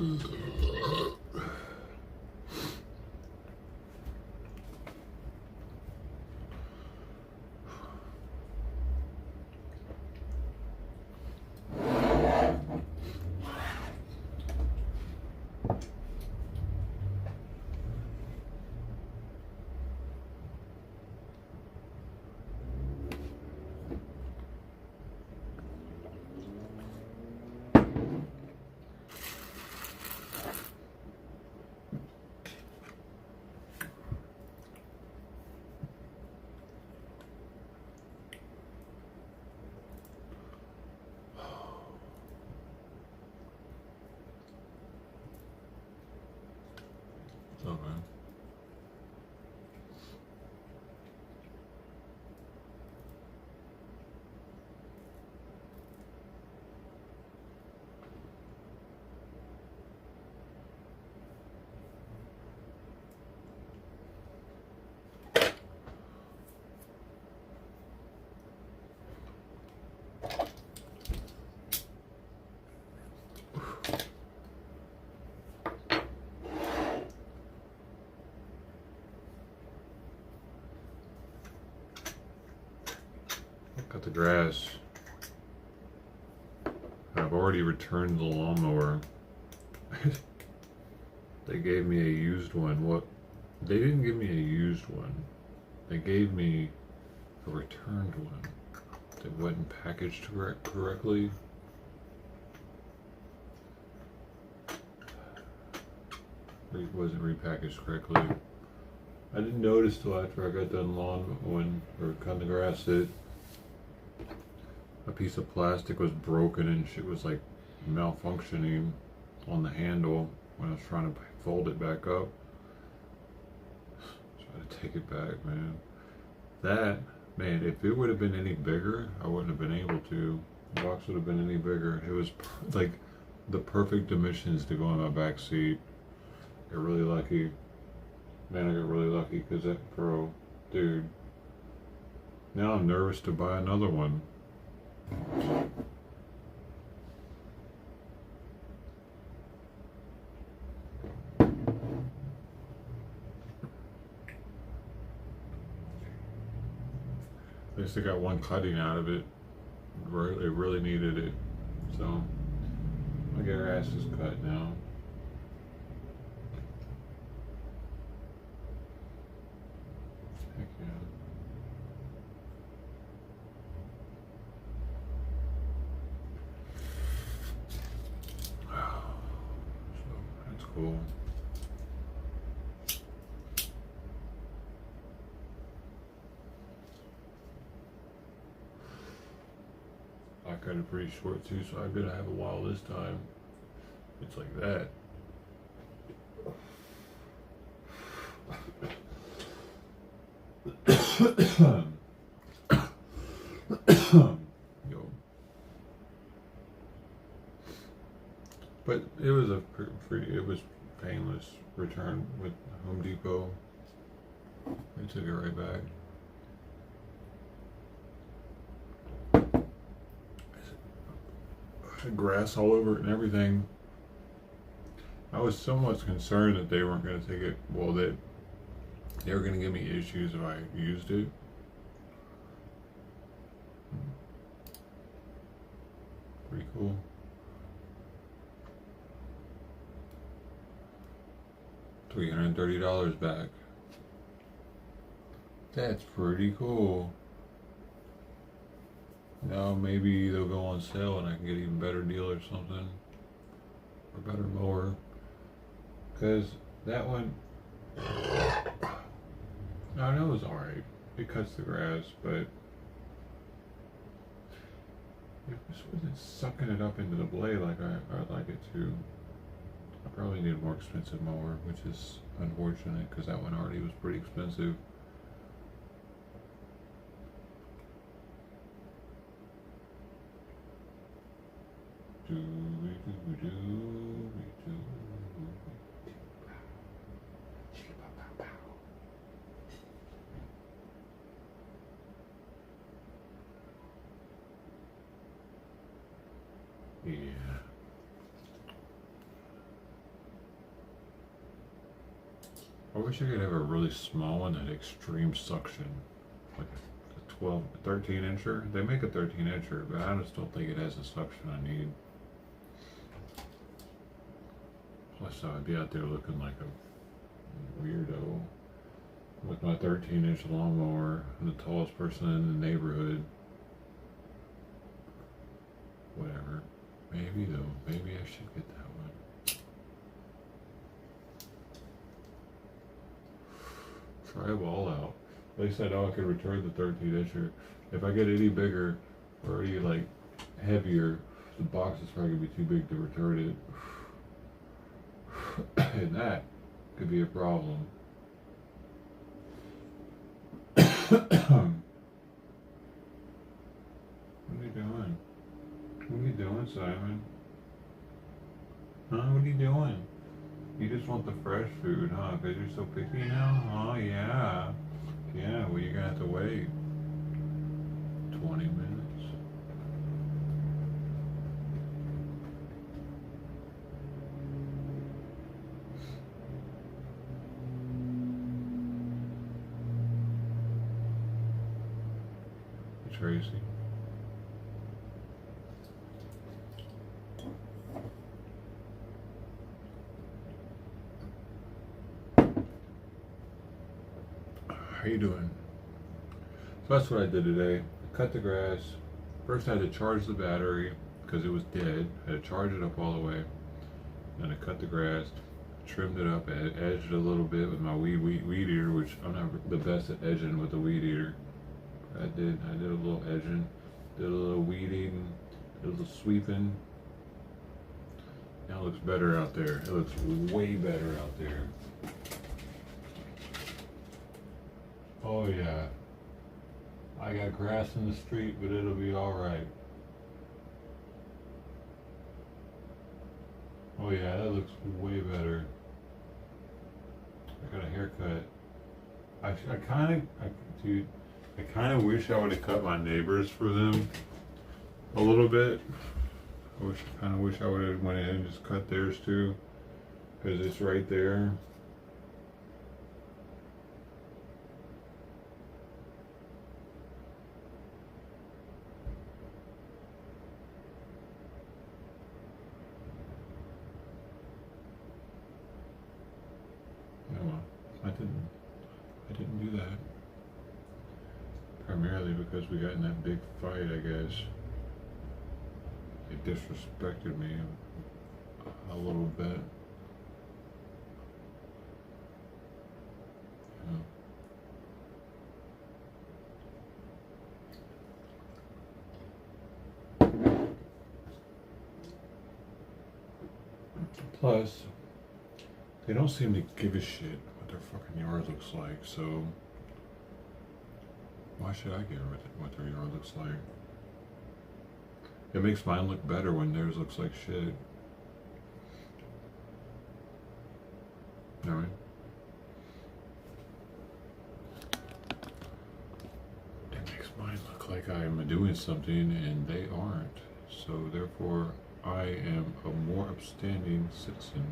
Okay. Got the grass. I've already returned the lawnmower. They gave me a used one. What? They didn't give me a used one. They gave me a returned one that wasn't packaged correctly. It wasn't repackaged correctly. I didn't notice till after I got done lawn mowing or cutting the grass that a piece of plastic was broken and shit was like malfunctioning on the handle when I was trying to fold it back up. So I had to take it back, man. Man, if it would have been any bigger, I wouldn't have been able to. The box would have been any bigger. It was like the perfect dimensions to go in my back seat. Got really lucky. Man, I got really lucky because that Pro, dude. Now I'm nervous to buy another one. At least I got one cutting out of it. It really needed it. So my grass is cut now. Heck yeah. So that's cool. I cut it pretty short too, so I'm gonna have a while this time. It's like that. Yo. But it was it was painless return with Home Depot. They took it right back. Had grass all over it and everything. I was somewhat concerned that they weren't going to take it. Well, that they were going to give me issues if I used it. Pretty cool. $330 back. That's pretty cool. Now maybe they'll go on sale and I can get an even better deal or something. Or better mower. Because that one, I know it's alright. It cuts the grass, but it just wasn't sucking it up into the blade like I'd like it to. I probably need a more expensive mower, which is unfortunate because that one already was pretty expensive. Yeah. I wish I could have a really small one that extreme suction, like a 12, 13 incher. They make a 13 incher, but I just don't think it has the suction I need. Plus, I'd be out there looking like a weirdo with my 13-inch lawnmower and the tallest person in the neighborhood. Whatever. Maybe though. Maybe I should get that one. Try them all out. They said, oh, I could return the 13-incher. If I get any bigger or any like heavier, the box is probably gonna be too big to return it. And that could be a problem. What are you doing? What are you doing, Simon? Huh? What are you doing? You just want the fresh food, huh? Because you're so picky now? Oh, yeah. Yeah, well, you're going to have to wait 20 minutes. Tracy. How you doing? So that's what I did today. I cut the grass. First I had to charge the battery because it was dead. I had to charge it up all the way. Then I cut the grass, trimmed it up, edged it a little bit with my weed eater, which I'm not the best at edging with the weed eater. I did a little edging, did a little weeding, did a little sweeping. Now it looks better out there. It looks way better out there. Oh yeah. I got grass in the street, but it'll be alright. Oh yeah, that looks way better. I got a haircut. Dude, I kind of wish I would have cut my neighbors for them a little bit. I kind of wish I would have went ahead and just cut theirs too, because it's right there. No, I didn't do that. Primarily because we got in that big fight, I guess. They disrespected me a little bit. Plus, they don't seem to give a shit what their fucking yard looks like, so why should I care what their yard looks like? It makes mine look better when theirs looks like shit. Alright? It makes mine look like I am doing something and they aren't. So therefore, I am a more upstanding citizen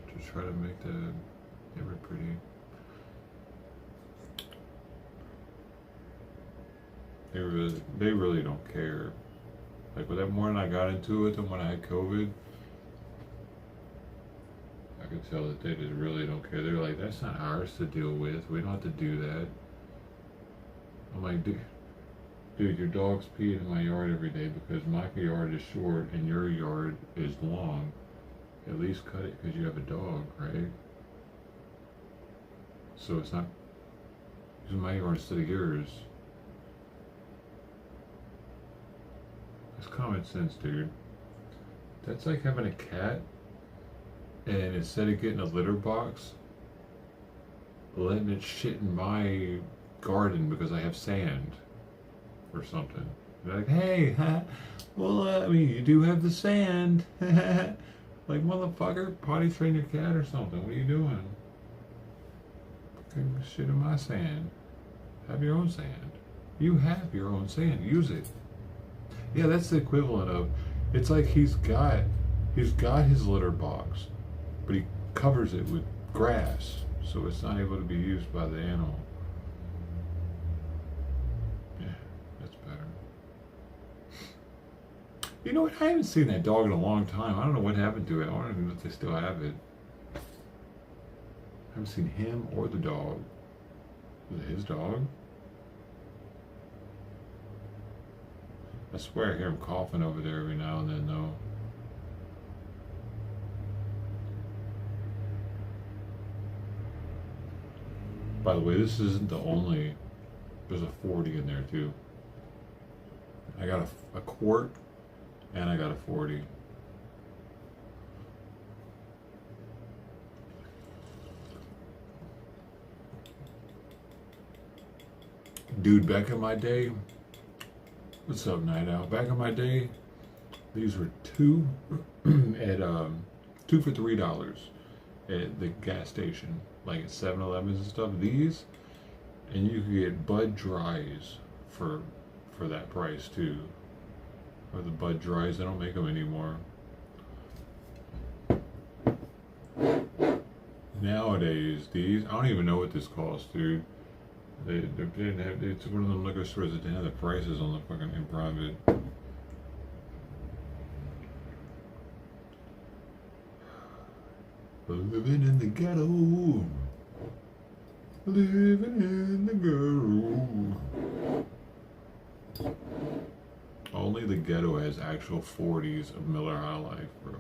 to try to make the ever pretty. They really don't care. Like with that morning I got into it, and when I had COVID, I could tell that they just really don't care. They're like, that's not ours to deal with. We don't have to do that. I'm like, dude, your dog's peeing in my yard every day because my yard is short and your yard is long. At least cut it because you have a dog, right? So it's not using my yard instead of yours. It's common sense, dude. That's like having a cat and instead of getting a litter box, letting it shit in my garden because I have sand or something. They're like, hey, well, I mean, you do have the sand. Like, motherfucker, potty train your cat or something. What are you doing? Fucking shit in my sand. Have your own sand. You have your own sand. Use it. Yeah, that's the equivalent of, it's like he's got his litter box, but he covers it with grass, so it's not able to be used by the animal. Yeah, that's better. You know what? I haven't seen that dog in a long time. I don't know what happened to it. I don't even know if they still have it. I haven't seen him or the dog. Is it his dog? I swear I hear him coughing over there every now and then, though. By the way, this isn't the only. There's a 40 in there, too. I got a quart, and I got a 40. Dude, back in my day, what's up, Night Owl? Back in my day, these were two at $2 for $3 at the gas station, like at 7-Elevens and stuff. These, and you could get Bud Dries for that price too. Or the Bud Dries, they don't make them anymore. Nowadays, these, I don't even know what this costs, dude. They didn't have, it's one of them liquor stores that didn't have the prices on the fucking in private. Living in the ghetto. Living in the ghetto. Only the ghetto has actual 40s of Miller High Life, bro.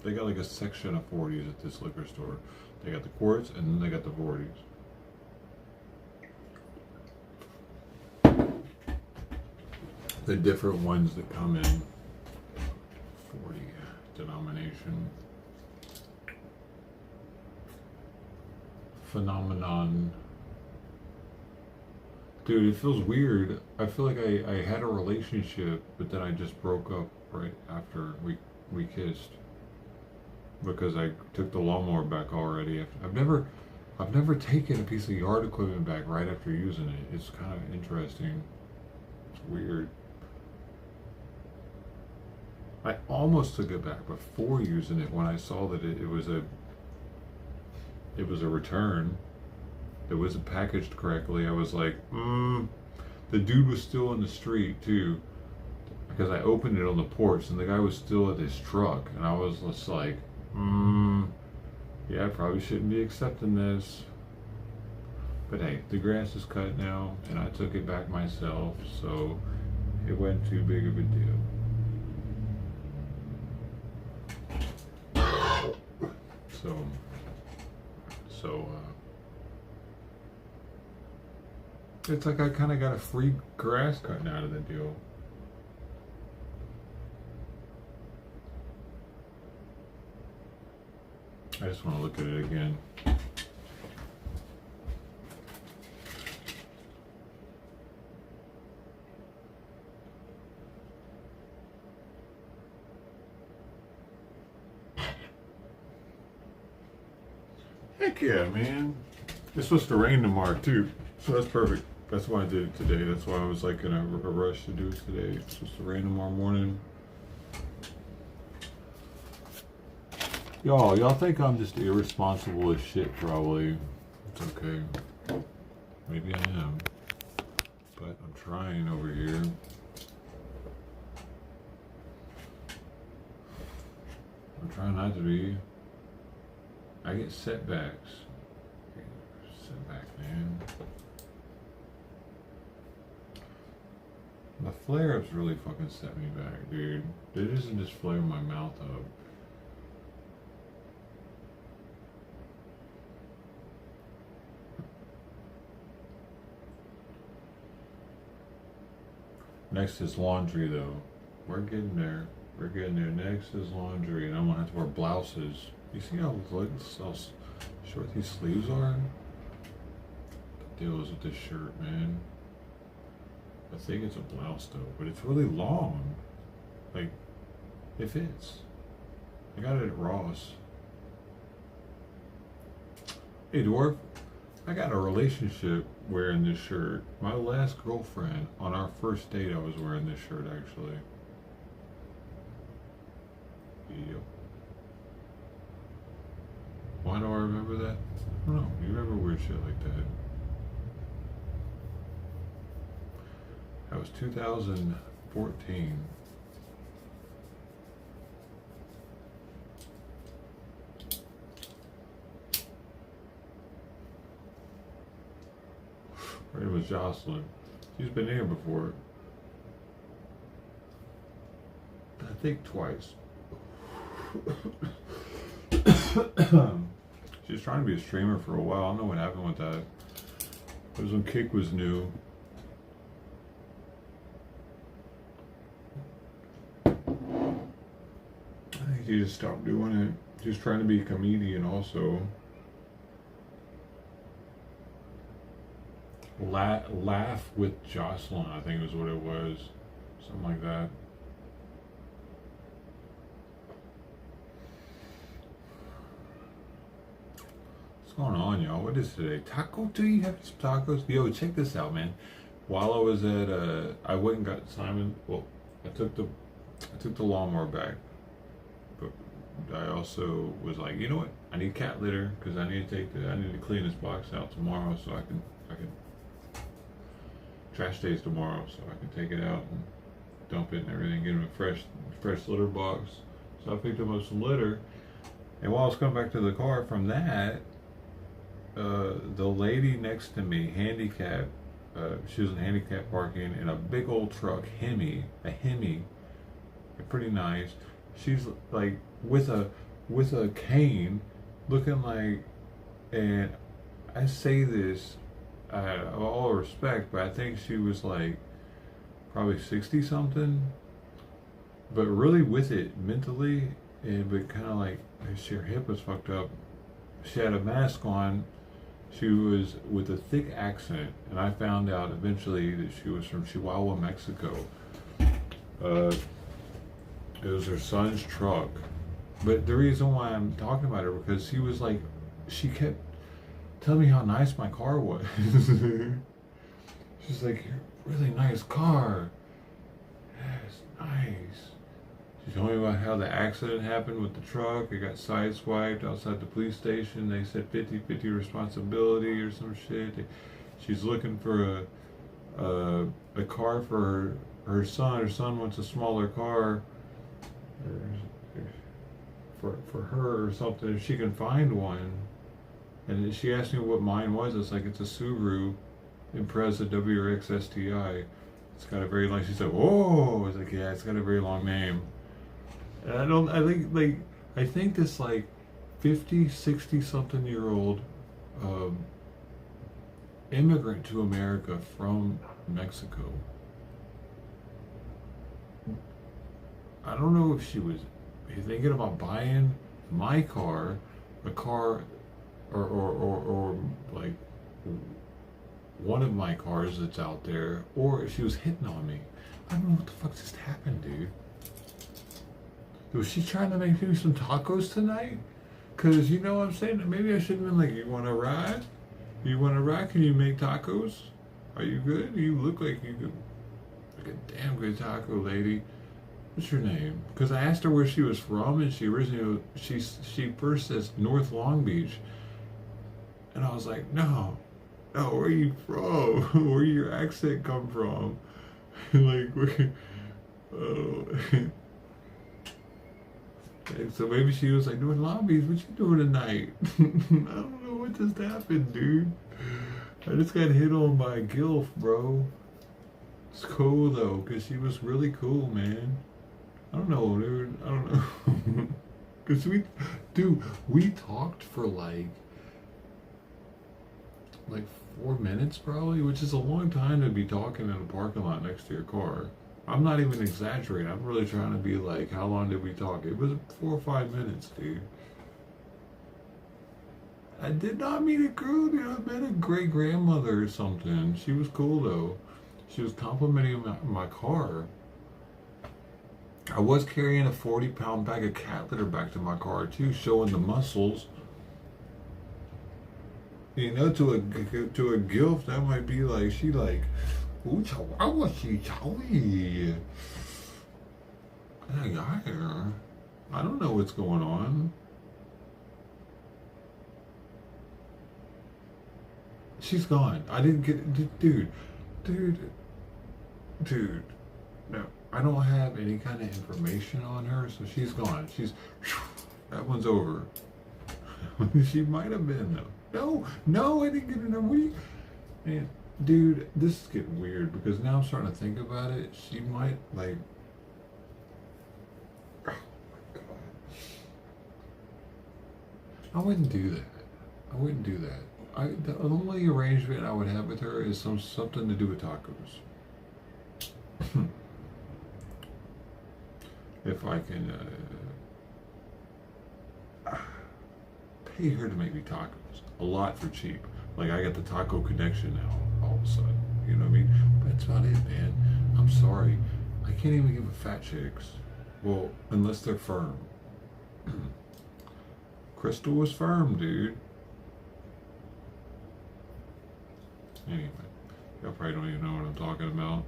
They got like a section of 40s at this liquor store. They got the quarts and then they got the 40s. The different ones that come in 40 denomination. Phenomenon. Dude, it feels weird. I feel like I had a relationship, but then I just broke up right after we kissed. Because I took the lawnmower back already. I've never taken a piece of yard equipment back right after using it. It's kind of interesting. It's weird. I almost took it back before using it when I saw that it was a return. It wasn't packaged correctly. I was like, the dude was still in the street too, because I opened it on the porch and the guy was still at his truck, and I was just like, yeah, I probably shouldn't be accepting this. But hey, the grass is cut now, and I took it back myself, so it wasn't too big of a deal. So it's like I kind of got a free grass cutting out of the deal. I just want to look at it again. Heck yeah, man. It's supposed to rain tomorrow too, so that's perfect. That's why I did it today. That's why I was like in a rush to do it today. It's supposed to rain tomorrow morning. Y'all think I'm just irresponsible as shit, probably. It's okay. Maybe I am. But I'm trying over here. I'm trying not to be. I get setbacks. Setback, man. The flare-ups really fucking set me back, dude. It isn't just flaring my mouth up. Next is laundry, though. We're getting there. We're getting there. Next is laundry, and I'm gonna have to wear blouses. You see how short these sleeves are? The deal is with this shirt, man. I think it's a blouse though, but it's really long. Like, it fits. I got it at Ross. Hey, Dwarf. I got a relationship wearing this shirt. My last girlfriend, on our first date, I was wearing this shirt, actually. Yep. Why do I remember that? I don't know. You remember weird shit like that. That was 2014. Her name was Jocelyn. She's been here before. I think twice. She was trying to be a streamer for a while. I don't know what happened with that. It was when Kick was new. I think she just stopped doing it. She was trying to be a comedian also. Laugh with Jocelyn, I think was what it was. Something like that. What's going on, y'all? What is today? Taco Tuesday? You having some tacos? Yo, check this out, man. While I was at I went and got Simon. Well, I took the lawnmower back, but I also was like, you know what? I need cat litter because I need to clean this box out tomorrow so I can trash days tomorrow so I can take it out and dump it and everything, get him a fresh litter box. So I picked him up some litter, and while I was coming back to the car from that, the lady next to me, handicapped, she was in handicap parking in a big old truck, a Hemi, pretty nice. She's like with a cane, looking like, and I say this all respect, but I think she was like probably 60 something, but really with it mentally, but kind of like her hip was fucked up. She had a mask on. She was with a thick accent, and I found out eventually that she was from Chihuahua, Mexico. It was her son's truck, but the reason why I'm talking about her because she kept tell me how nice my car was. She's like, really nice car. Yeah, it's nice. She told me about how the accident happened with the truck. It got sideswiped outside the police station. They said 50-50 responsibility or some shit. She's looking for a car for her son. Her son wants a smaller car for her or something, if she can find one. And she asked me what mine was. It's like, it's a Subaru Impreza WRX STI. It's got a very long, she said, oh, I was like, yeah, it's got a very long name. And I think this like 50, 60 something year old immigrant to America from Mexico. I don't know if she was thinking about buying my car, a car, or like one of my cars that's out there, or if she was hitting on me. I don't know what the fuck just happened, dude. Was she trying to make me some tacos tonight? Cause you know what I'm saying? Maybe I should have been like, you wanna ride? You wanna ride? Can you make tacos? Are you good? You look like you could like a damn good taco lady. What's your name? Because I asked her where she was from, and she first says North Long Beach, and I was like, no, where are you from? Where your accent come from? Like, where? Oh. So maybe she was like, North Long Beach, what you doing tonight? I don't know what just happened, dude. I just got hit on by a gilf, bro. It's cool though, because she was really cool, man. I don't know, dude. I don't know. Because we talked for like 4 minutes probably, which is a long time to be talking in a parking lot next to your car. I'm not even exaggerating. I'm really trying to be like, how long did we talk? It was 4 or 5 minutes, dude. I did not meet a girl, dude. I met a great grandmother or something. She was cool though. She was complimenting my car. I was carrying a 40-pound bag of cat litter back to my car too, showing the muscles. You know, to a gilf, that might be like, she like, ooh, chihuahua, she chowy. I don't know what's going on. She's gone. I didn't get, dude, dude. No, I don't have any kind of information on her, so she's gone. That one's over. She might have been though. No, I didn't get her number. Man, dude, this is getting weird because now I'm starting to think about it. She might like. Oh my god. I wouldn't do that. I wouldn't do that. The only arrangement I would have with her is something to do with tacos. If I can pay her to make me tacos, a lot for cheap. Like I got the taco connection now, all of a sudden. You know what I mean? But that's about it, man. I'm sorry. I can't even give a fat chicks. Well, unless they're firm. Crystal was firm, dude. Anyway, y'all probably don't even know what I'm talking about.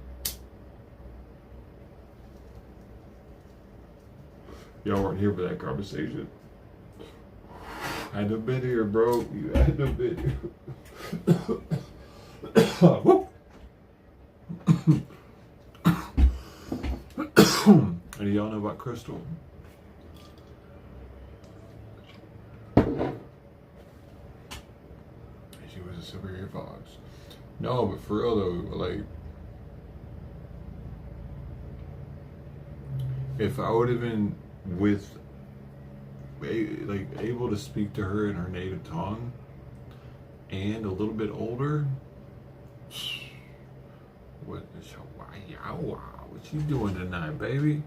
Y'all weren't here for that conversation. I had to been here, bro. You had to been here. Whoop. And y'all know about Crystal? She was a superior fox. No, but for real though, like, if I would have been with, like, able to speak to her in her native tongue, and a little bit older, what you doing tonight, baby?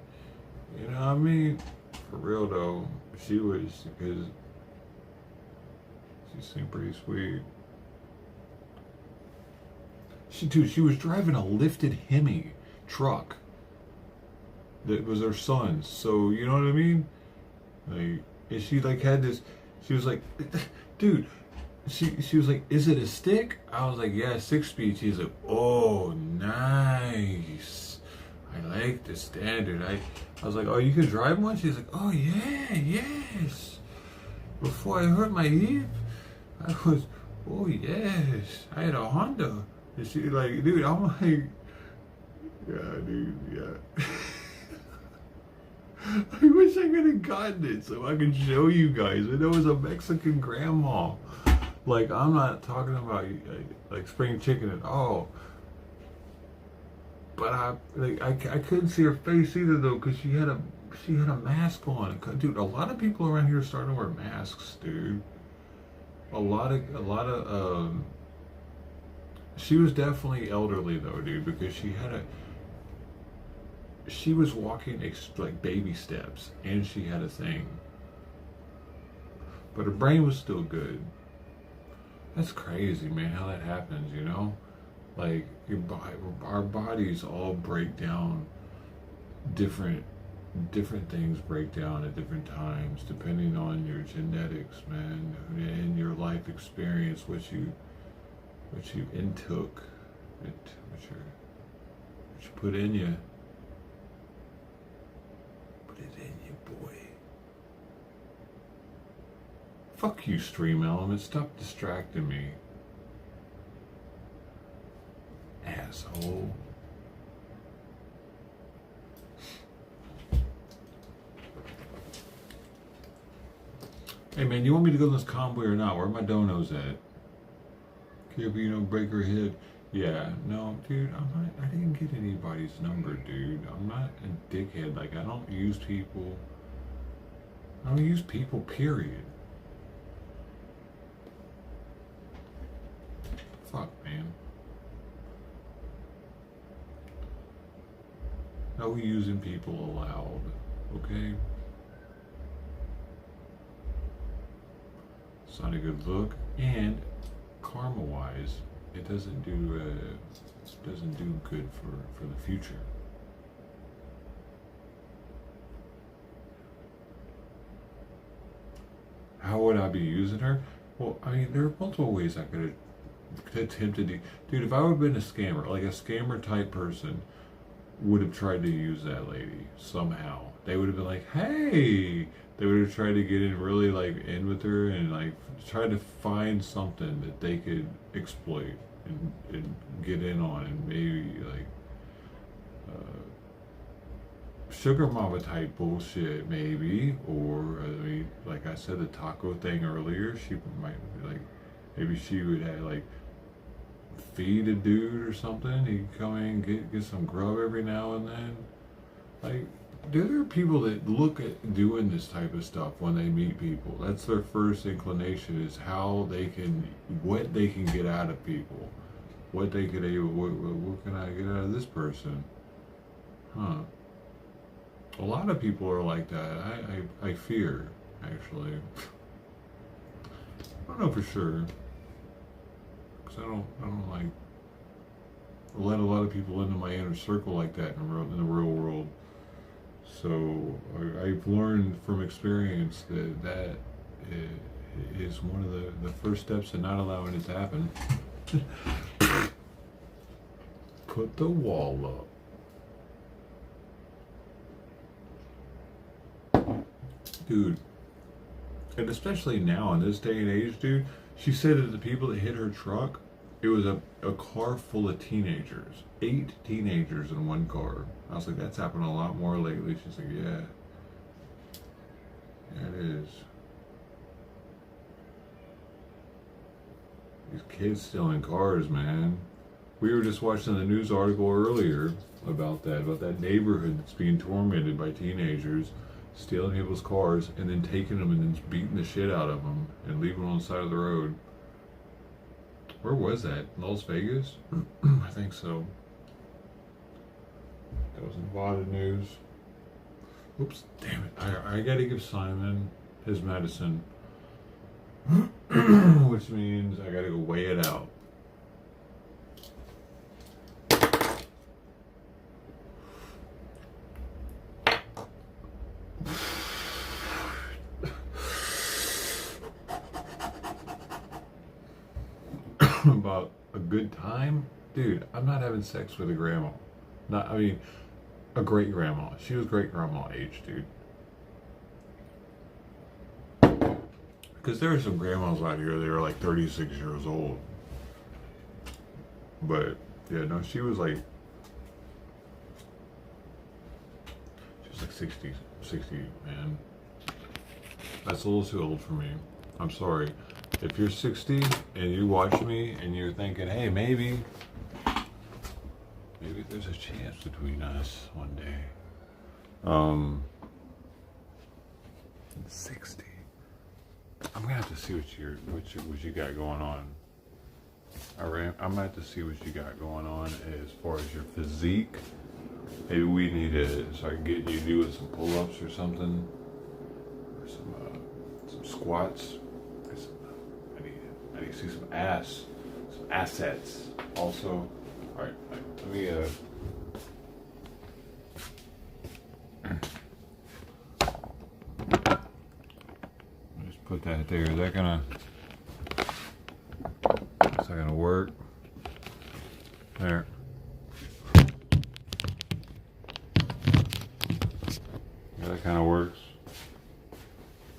You know what I mean? For real though, she was, because she seemed pretty sweet. She was driving a lifted Hemi truck that was her son's. So you know what I mean? Like, and she like had this. She was like, dude. She was like, is it a stick? I was like, yeah, 6-speed. She's like, oh, nice. I like the standard. I was like, oh, you can drive one? She's like, oh yeah, yes. Before I hurt my hip, I was, oh yes, I had a Honda. And she like, dude, I'm like, yeah, dude, yeah. I wish I could have gotten it so I could show you guys. But it was a Mexican grandma. Like, I'm not talking about like spring chicken at all. But I couldn't see her face either though, because she had a mask on. Dude, a lot of people around here are starting to wear masks, dude. A lot of she was definitely elderly though, dude, because she was walking like baby steps, and she had a thing, but her brain was still good. That's crazy, man, how that happens, you know? Like, our bodies all break down, different things break down at different times, depending on your genetics, man, and your life experience, what you intook, what you put in you. Put it in you, boy. Fuck you, Stream Elements. Stop distracting me. Asshole. Hey man, you want me to go to this convoy or not? Where are my donos at? Caribbean break her head. Yeah, no, dude, I didn't get anybody's number, dude. I'm not a dickhead. Like, I don't use people. I don't use people, period. Fuck, man. No using people allowed, okay? It's not a good look, and karma-wise, it doesn't do good for the future. How would I be using her? Well, I mean, there are multiple ways I could have attempted to. Dude, if I would have been a scammer, like a scammer type person, would have tried to use that lady somehow. They would have been like, hey, they would have tried to get in really like in with her and like try to find something that they could exploit and get in on and maybe like sugar mama type bullshit maybe, or I mean like I said the taco thing earlier, she might like maybe she would have like feed a dude or something. He'd come in get some grub every now and then. Like there are people that look at doing this type of stuff when they meet people. That's their first inclination is how they can what they can get out of people. What they could able what can I get out of this person? Huh. A lot of people are like that. I fear, actually. I don't know for sure. Because I don't like let a lot of people into my inner circle like that in the real world. So I've learned from experience that is one of the first steps in not allowing it to happen. Put the wall up. Dude, and especially now in this day and age, dude, she said that the people that hit her truck, it was a car full of teenagers. 8 teenagers in one car. I was like, that's happened a lot more lately. She's like, yeah. Yeah, it is. These kids stealing cars, man. We were just watching the news article earlier about that neighborhood that's being tormented by teenagers stealing people's cars and then taking them and then beating the shit out of them and leaving them on the side of the road. Where was that? Las Vegas? I think so. That was Nevada news. Oops, damn it. I gotta give Simon his medicine. Which means I gotta go weigh it out. About a good time, dude. I'm not having sex with a grandma. Not, I mean, a great grandma. She was great grandma age, dude. Because there are some grandmas out here that are like 36 years old. But yeah, no, she was like 60, man. That's a little too old for me. I'm sorry. If you're 60 and you watch me and you're thinking, hey, maybe there's a chance between us one day. 60. I'm gonna have to see what you got going on. All right, I'm gonna have to see what you got going on as far as your physique. Maybe we need to start getting you doing some pull-ups or something, or some squats. I need to see some assets. Also, all right. Let me just put that there. Is that gonna work? There. Yeah, that kind of works.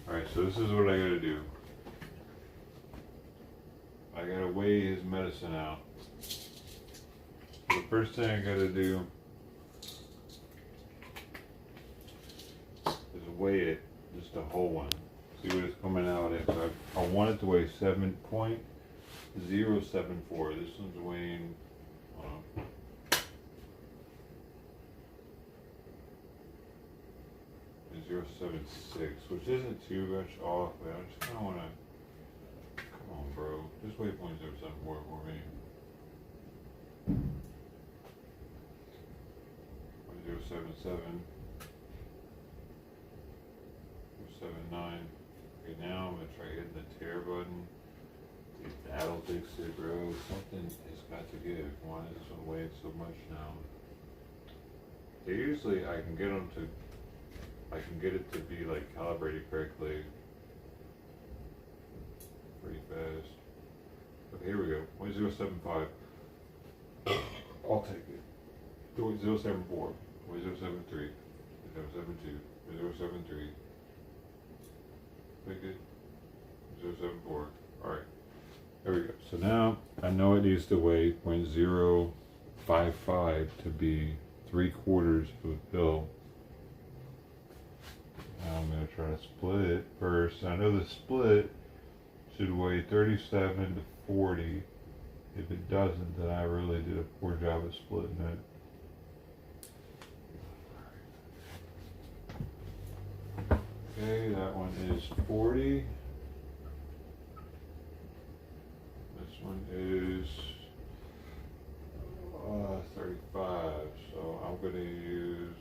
All right. So this is what I gotta do. I gotta weigh his medicine out. The first thing I gotta do is weigh it, just a whole one. See what it's coming out at. So I want it to weigh 7.074. This one's weighing 0.76, which isn't too much off, but I just kinda wanna, come on bro, just weigh 0.074 for me. 0.077, 0.79. Okay, now I'm gonna try hitting the tear button. Dude, that'll fix it, bro. Something has got to give. Why is this one weighing so much now? Usually I can get it to be like calibrated correctly pretty fast. Okay, here we go. 0.075. I'll take it. 074, 073, 072, 073. Make it 074. Alright. There we go. So now I know it needs to weigh 0.055 to be 3/4 of a pill. Now I'm going to try to split it first. I know the split should weigh 37 to 40. If it doesn't, then I really did a poor job of splitting it. Okay, that one is 40. This one is 35. So I'm going to use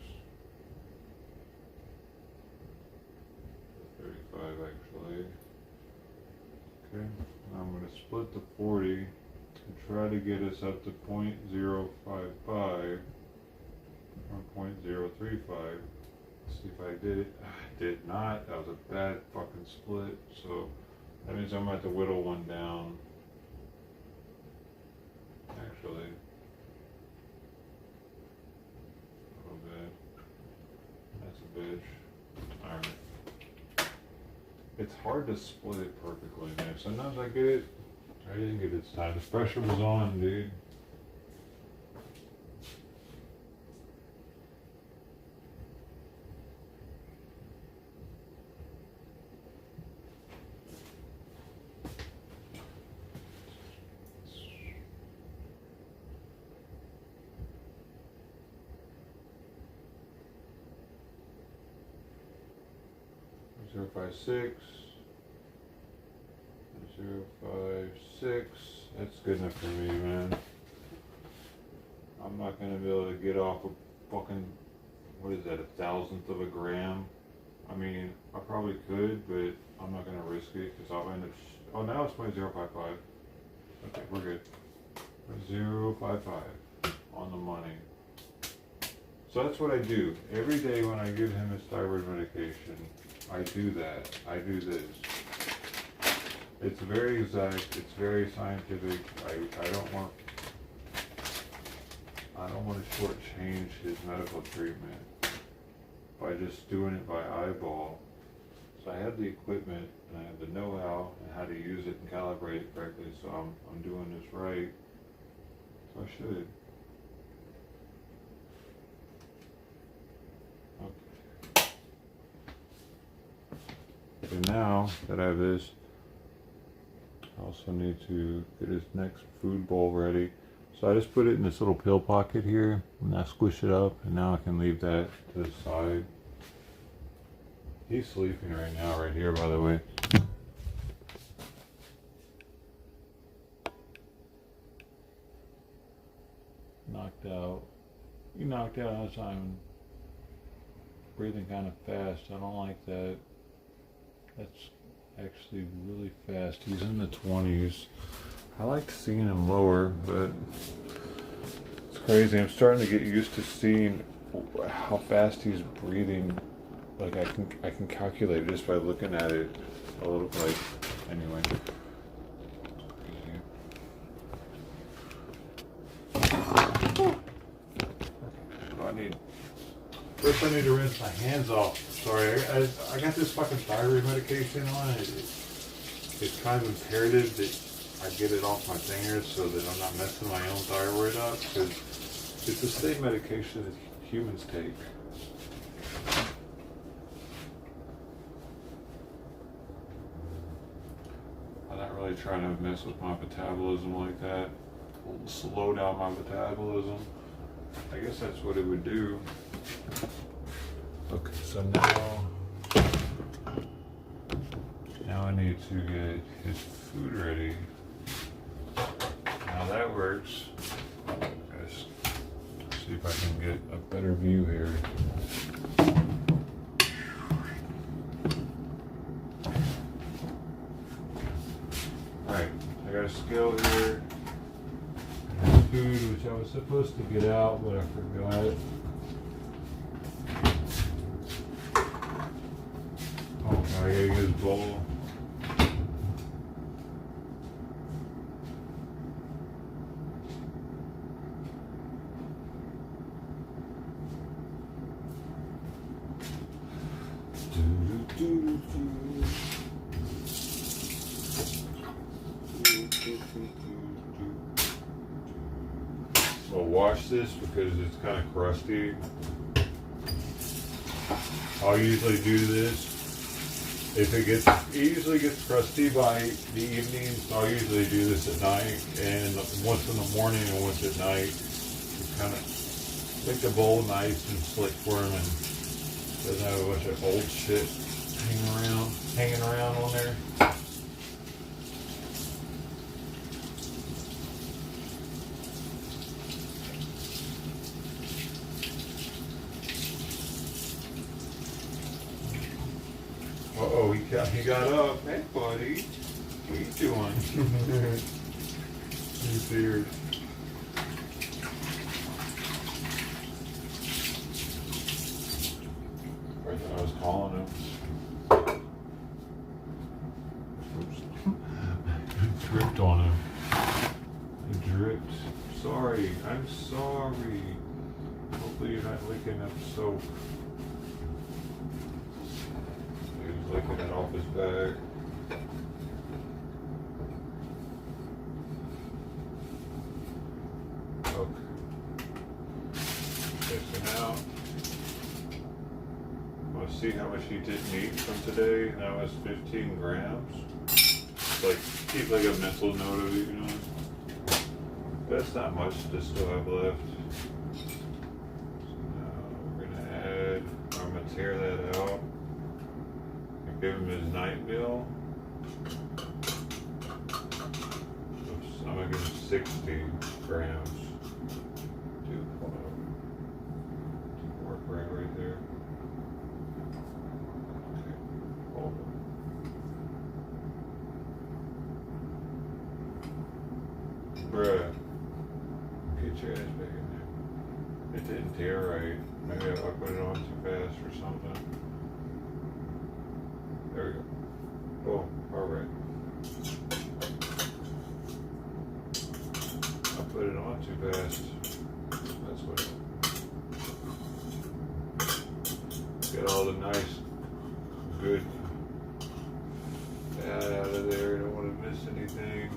35 actually. Okay, I'm going to split the 40 and try to get us up to 0.055 or 0.035. See if I did it. I did not. That was a bad fucking split. So that means I'm going to have to whittle one down. Actually, a little bit. That's a bitch. Alright. It's hard to split it perfectly, man. Sometimes I get it. I didn't get it this time. The pressure was on, dude. Zero 0.56. 0.56. That's good enough for me, man. I'm not gonna be able to get off a fucking, what is that, 1,000th of a gram? I mean, I probably could, but I'm not gonna risk it because I'll end up. Oh, now it's 0.055. Okay, we're good. 0.055 on the money. So that's what I do every day when I give him his thyroid medication. I do that. I do this. It's very exact. It's very scientific. I don't want to shortchange his medical treatment by just doing it by eyeball. So I have the equipment and I have the know-how and how to use it and calibrate it correctly. So I'm doing this right. So I should. And now that I have this, I also need to get his next food bowl ready. So I just put it in this little pill pocket here, and I squish it up, and now I can leave that to the side. He's sleeping right now, right here, by the way. Knocked out. He knocked out as I'm breathing kind of fast. I don't like that. That's actually really fast. He's in the 20s. I like seeing him lower, but it's crazy. I'm starting to get used to seeing how fast he's breathing. Like I can calculate it just by looking at it a little. Like anyway. First I need to rinse my hands off. Sorry, I got this fucking thyroid medication on it. It's kind of imperative that I get it off my fingers so that I'm not messing my own thyroid up, because it's the same medication that humans take. I'm not really trying to mess with my metabolism like that. Slow down my metabolism. I guess that's what it would do. Okay, so now I need to get his food ready. Now that works. Let's see if I can get a better view here. Alright, I got a scale here. Food, which I was supposed to get out, but I forgot. Oh, I gotta get his bowl. wash this because it's kind of crusty. I'll usually do this. If it usually gets crusty by the evening, so I'll usually do this at night, and once in the morning and once at night, kind of make the bowl nice and slick for him, and doesn't have a bunch of old shit hanging around on there. Uh-oh, he got up. Hey, buddy. What are you doing? He's weird. I was calling him. Oops. Dripped on him. It dripped. Sorry. I'm sorry. Hopefully you're not licking up soap. Licking it off his back. Okay. Mixing out. Want to see how much he didn't eat from today? That was 15 grams. Like, keep like a mental note of it, you know? That's not much to still have left. So now we're gonna add, I'm gonna tear that out. Give him his night meal. I'm gonna give him 60 grams. Work right there. Okay, hold on. Bruh, get your ass back in there. It didn't tear right. Maybe I put it on too fast or something. There we go. Oh, alright. I put it on too fast. That's what it. Get all the nice, good fat out of there. Don't want to miss anything.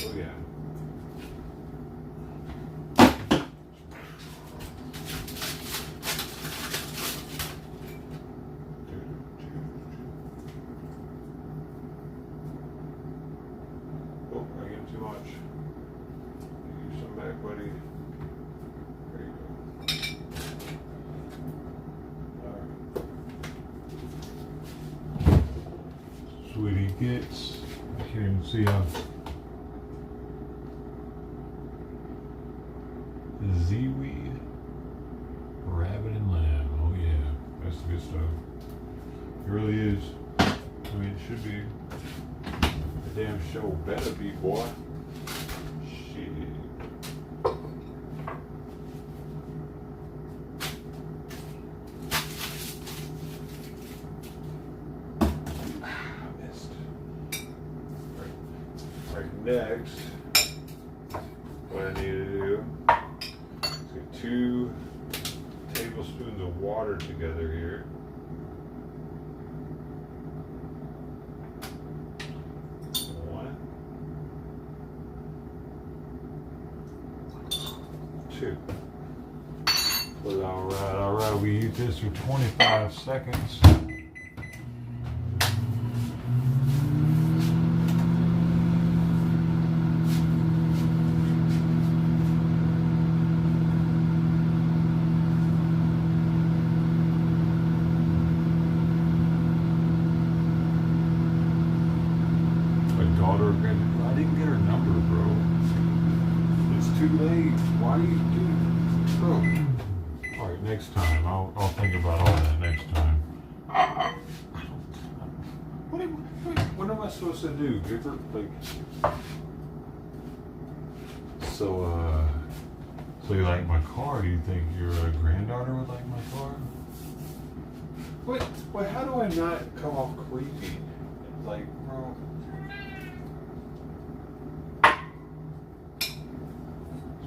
Oh, yeah. Too much. Use some back, buddy. There you go. Alright. Sweetie gets. I can't even see how. Seaweed, rabbit, and lamb. Oh yeah, that's the good stuff. It really is. I mean, it should be. The damn show better be, boy. Shit. I missed. Right, next, what I need to do is get 2 tablespoons of water together here. 2. But alright, we eat this for 25 seconds. My daughter, I didn't get her number, bro. It's too late. Why do you do it? Bro. Alright, next time. I'll think about all that next time. What am I supposed to do? Give her, like... So you like my car? Do you think your granddaughter would like my car? Wait, how do I not come off creepy? Like, bro...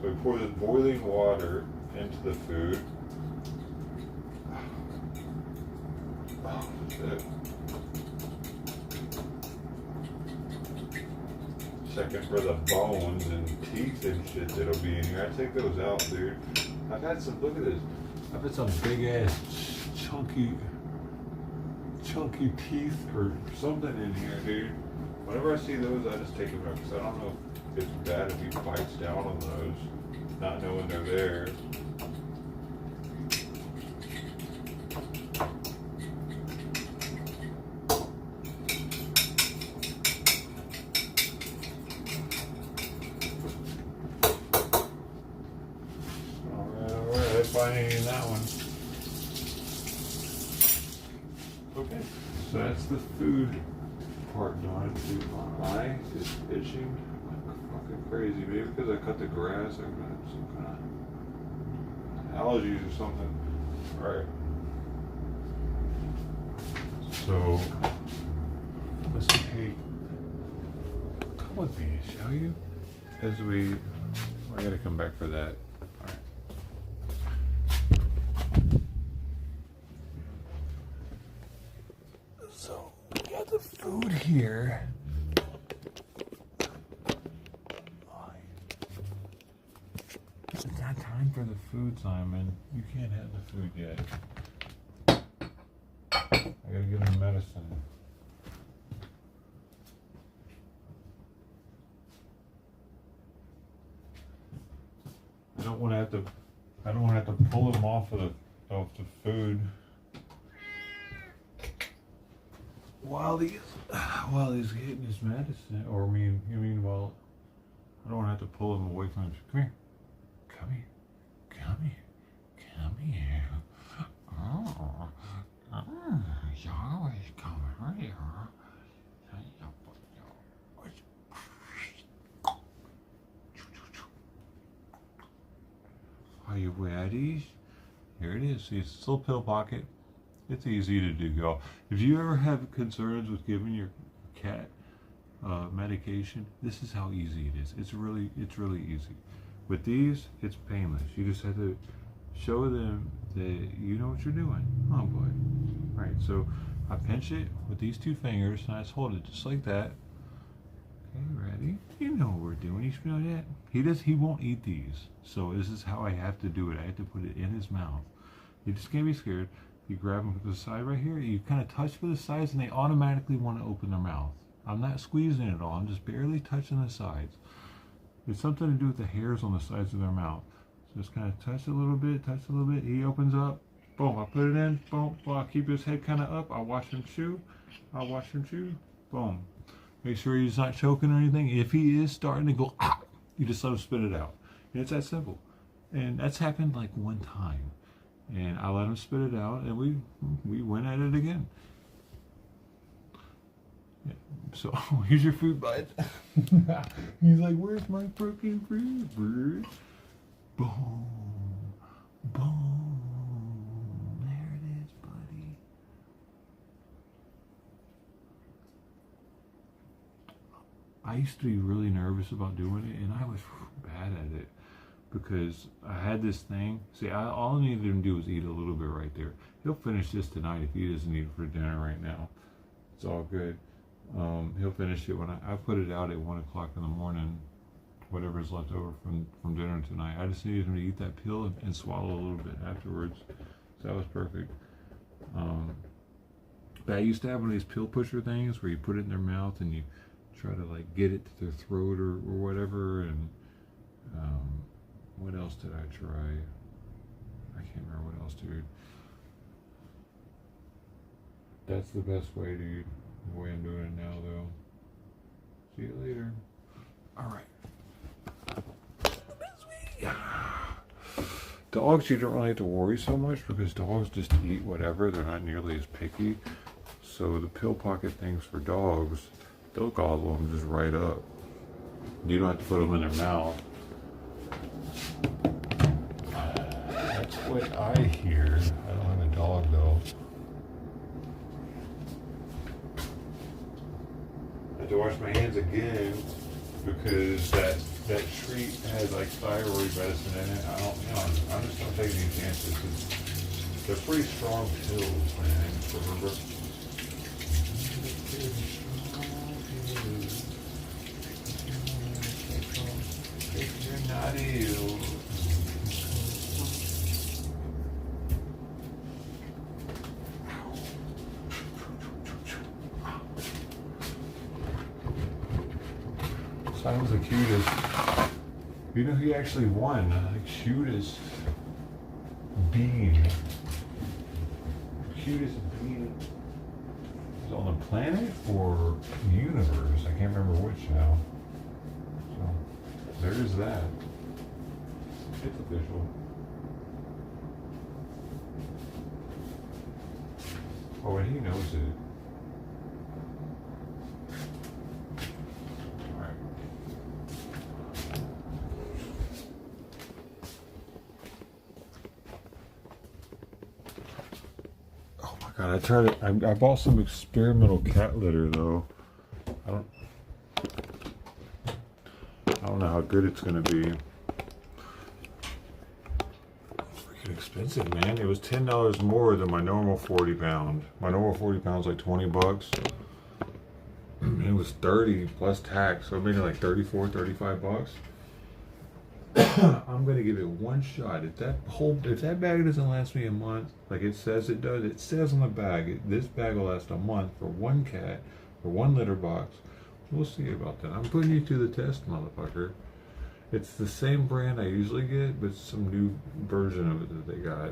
So we pour this boiling water into the food. Oh, shit. second for the bones and teeth and shit that'll be in here. I take those out, dude. I've had some, look at this. I've had some big ass chunky teeth or something in here, dude. Whenever I see those, I just take them out because I don't know if it's bad if he bites down on those, not knowing they're there. Alright, that's finding in that one. Okay, so that's the food part done. Dude, my eye is itching like fucking crazy. Maybe because I cut the grass, I've got some kind of allergies or something. Alright. So, listen, hey, come with me, shall you? I gotta come back for that. Alright. So, we got the food here. It's not time for the food, Simon. You can't have the food yet. I gotta give him medicine. I don't want to have to pull him off the food while he's getting his medicine. Or you mean while I don't want to have to pull him away from him. Come here. You always come here. Are you ready? Here it is. See, it's a little pill pocket. It's easy to do, y'all. If you ever have concerns with giving your cat medication, this is how easy it is. It's really easy. With these, it's painless. You just have to show them that you know what you're doing. Oh boy. Right, so I pinch it with these two fingers and I just hold it just like that. Okay, ready? You know what we're doing. You smell that? He won't eat these. So this is how I have to do it. I have to put it in his mouth. You just can't be scared. You grab them from the side right here, you kind of touch for the sides and they automatically want to open their mouth. I'm not squeezing it at all. I'm just barely touching the sides. It's something to do with the hairs on the sides of their mouth. So just kind of touch a little bit. He opens up. Boom, I put it in. Boom, well, I'll keep his head kind of up. I'll watch him chew. Boom. Make sure he's not choking or anything. If he is starting to go, you just let him spit it out. And it's that simple. And that's happened like one time. And I let him spit it out, and we went at it again. Yeah. So here's your food, bud. He's like, "Where's my freaking food, bird?" Boom, boom. There it is, buddy. I used to be really nervous about doing it, and I was bad at it. Because I had this thing. See, all I needed him to do was eat a little bit right there. He'll finish this tonight if he doesn't eat it for dinner right now. It's all good. He'll finish it when I put it out at 1 o'clock in the morning, whatever's left over from dinner tonight. I just needed him to eat that pill and swallow a little bit afterwards. So that was perfect. But I used to have one of these pill pusher things where you put it in their mouth and you try to like get it to their throat or whatever. And what else did I try? I can't remember what else, dude. That's the best way, dude. The way I'm doing it now, though. See you later. All right. Dogs, you don't really have to worry so much because dogs just eat whatever. They're not nearly as picky. So the pill pocket things for dogs, they'll gobble them just right up. You don't have to put them in their mouth. That's what I hear. I don't have a dog though. I have to wash my hands again because that treat has like thyroid medicine in it. I'm just not taking any chances. They're pretty strong pills, man. Remember? Adios. Simon's the cutest. You know, he actually won the cutest bean. Cutest bean is on the planet or universe. I can't remember which now. So there's that. It's official. Oh, and he knows it. God, I bought some experimental cat litter though. I don't know how good it's gonna be. Freaking expensive, man. It was $10 more than my normal 40 pound. My normal 40 pounds like $20. And it was 30 plus tax, so it made it like 34, 35 bucks. I'm gonna give it one shot. If that bag doesn't last me a month, like it says it does, it says on the bag, this bag will last a month for one cat, for one litter box. We'll see about that. I'm putting you to the test, motherfucker. It's the same brand I usually get, but some new version of it that they got.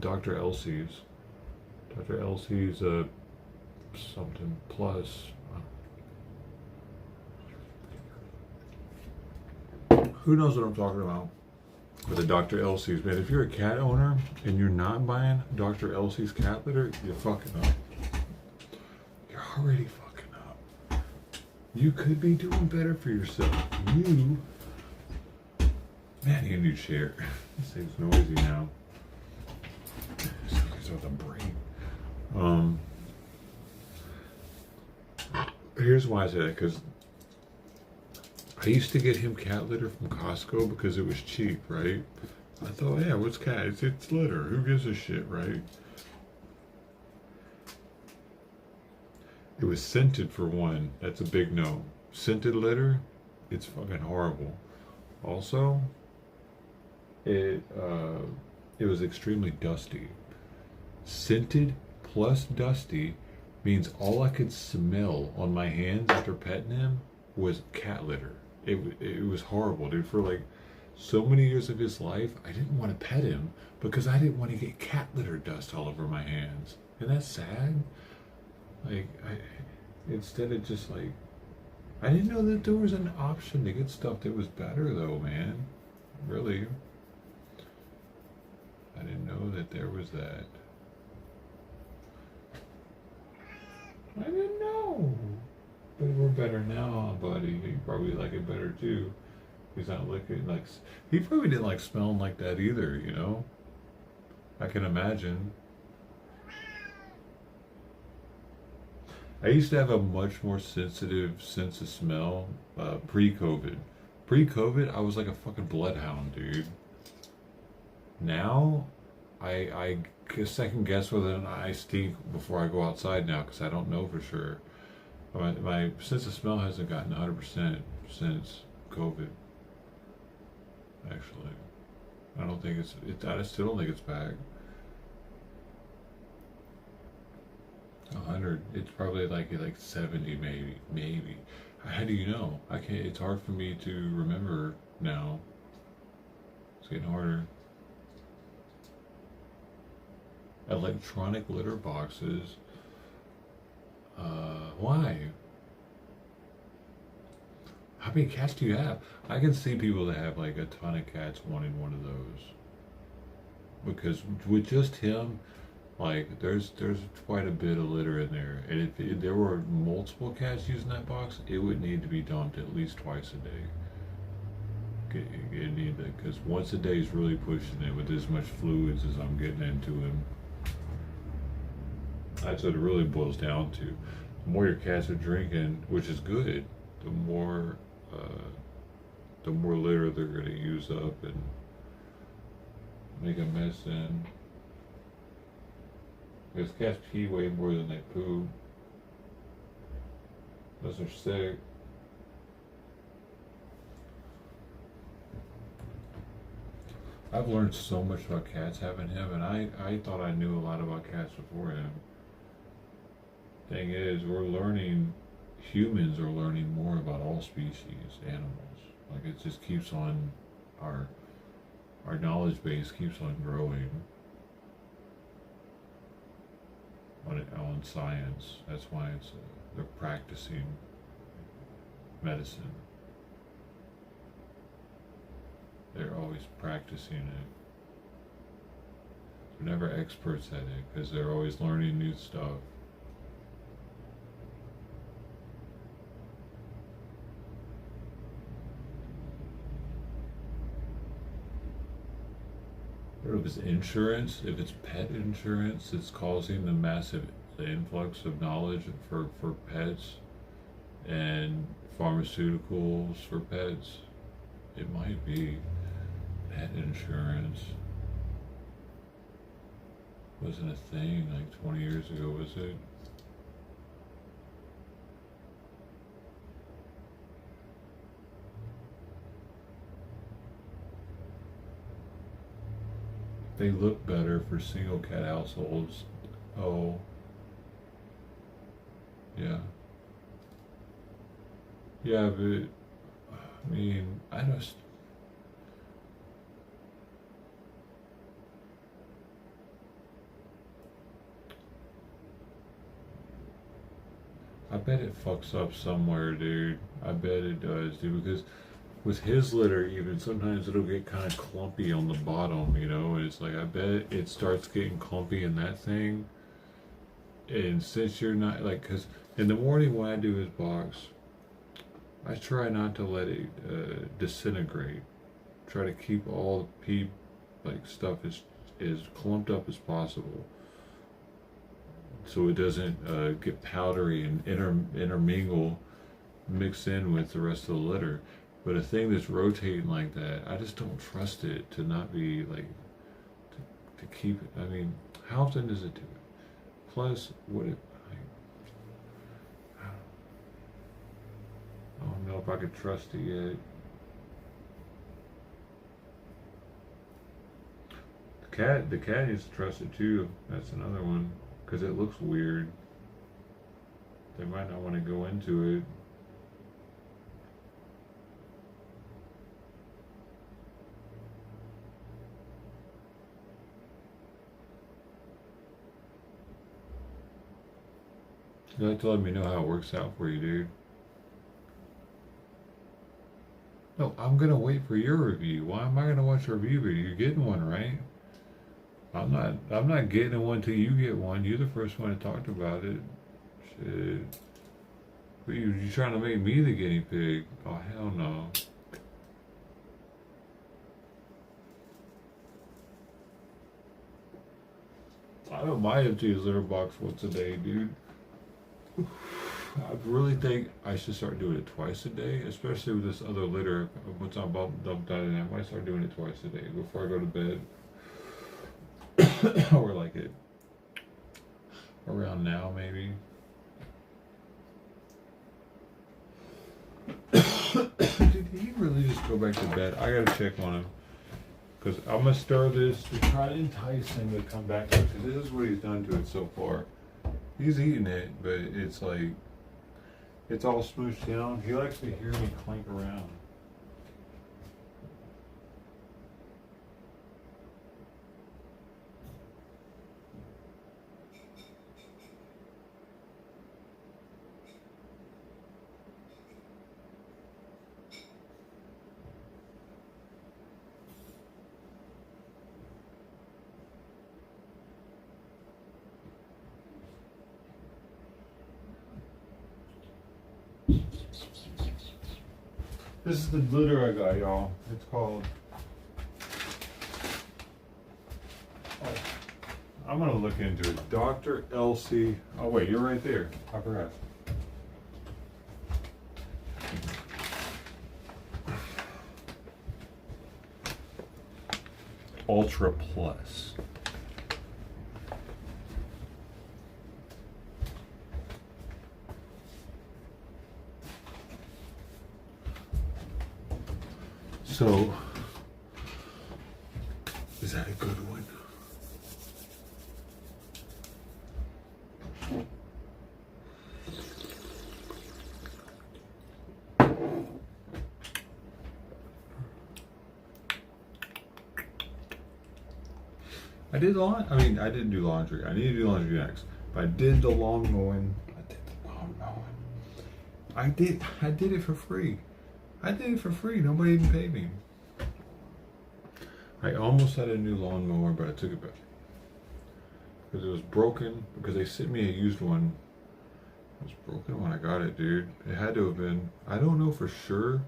Dr. Elsey's. Dr. Elsey's something plus. Who knows what I'm talking about? With the Dr. Elsey's, man. If you're a cat owner and you're not buying Dr. Elsey's cat litter, you're fucking up. You're already fucking up. You could be doing better for yourself. Man, you need a chair. This thing's noisy now. It's with a brain. Here's why I say that, because I used to get him cat litter from Costco because it was cheap, right? I thought, yeah, what's cat? It's litter. Who gives a shit, right? It was scented for one. That's a big no. Scented litter, it's fucking horrible. Also, it was extremely dusty. Scented plus dusty means all I could smell on my hands after petting him was cat litter. It was horrible, dude. For like so many years of his life, I didn't want to pet him because I didn't want to get cat litter dust all over my hands. And that's sad. Like, instead of just like, I didn't know that there was an option to get stuff that was better though, man. Really. I didn't know that there was that. I didn't know. But we're better now, buddy. You probably like it better too. He's not looking like, he probably didn't like smelling like that either, you know? I can imagine. I used to have a much more sensitive sense of smell pre-COVID. Pre-COVID, I was like a fucking bloodhound, dude. Now, I second guess whether I stink before I go outside now because I don't know for sure. My sense of smell hasn't gotten 100% since COVID. Actually, I don't think I still don't think it's back. 100. It's probably like 70, maybe. How do you know? I can't. It's hard for me to remember now. It's getting harder. Electronic litter boxes. Why? How many cats do you have? I can see people that have like a ton of cats wanting one of those. Because with just him, like there's quite a bit of litter in there. And if there were multiple cats using that box, it would need to be dumped at least twice a day. It need to, because once a day is really pushing it with as much fluids as I'm getting into him. That's what it really boils down to. The more your cats are drinking, which is good, the more litter they're going to use up and make a mess in. Because cats pee way more than they poo. Unless they're sick. I've learned so much about cats having him, and I thought I knew a lot about cats before him. Thing is, humans are learning more about all species, animals. Like it just keeps on, our our knowledge base keeps on growing on science. That's why they're practicing medicine. They're always practicing it. They're never experts at it because they're always learning new stuff. If it's insurance, if it's pet insurance, it's causing the influx of knowledge for pets and pharmaceuticals for pets. It might be pet insurance. Wasn't a thing like 20 years ago, was it? They look better for single cat households. Oh, yeah. Yeah, but I mean, I bet it fucks up somewhere, dude. I bet it does, dude, because with his litter, even sometimes it'll get kind of clumpy on the bottom, and it's like, I bet it starts getting clumpy in that thing. And since you're not, like, because in the morning when I do his box, I try not to let it disintegrate. Try to keep all the pee, like, stuff as clumped up as possible, so it doesn't get powdery and intermingle, mix in with the rest of the litter. But a thing that's rotating like that, I just don't trust it to not be like to keep it. I mean, how often does it do it? Plus, what if I don't know if I could trust it yet. The cat needs to trust it too. That's another one, because it looks weird. They might not want to go into it. You like to let me know how it works out for you, dude. No, I'm gonna wait for your review. Why am I gonna watch a review video? You're getting one, right? I'm not getting one till you get one. You're the first one that talked about it. Shit. But you trying to make me the guinea pig? Oh hell no. I don't mind empty his litter box once a day, dude. I really think I should start doing it twice a day, especially with this other litter. Once I'm dumped out of it, I might start doing it twice a day before I go to bed. Or like it around now, maybe. Did he really just go back to bed? I gotta check on him. Because I'm gonna stir this to try to entice him to come back. Because this is what he's done to it so far. He's eating it, but it's like, it's all smooshed down. He likes to hear me clink around. This is the litter I got, y'all. It's called... Oh, I'm gonna look into it. Dr. Elsie... Oh wait, you're right there. I forgot. Ultra Plus. So, good one. I did I didn't do laundry. I need to do laundry next. But I did the lawn mowing. I did it for free. Nobody even paid me. I almost had a new lawnmower, but I took it back. Because it was broken. Because they sent me a used one. It was broken when I got it, dude. It had to have been. I don't know for sure.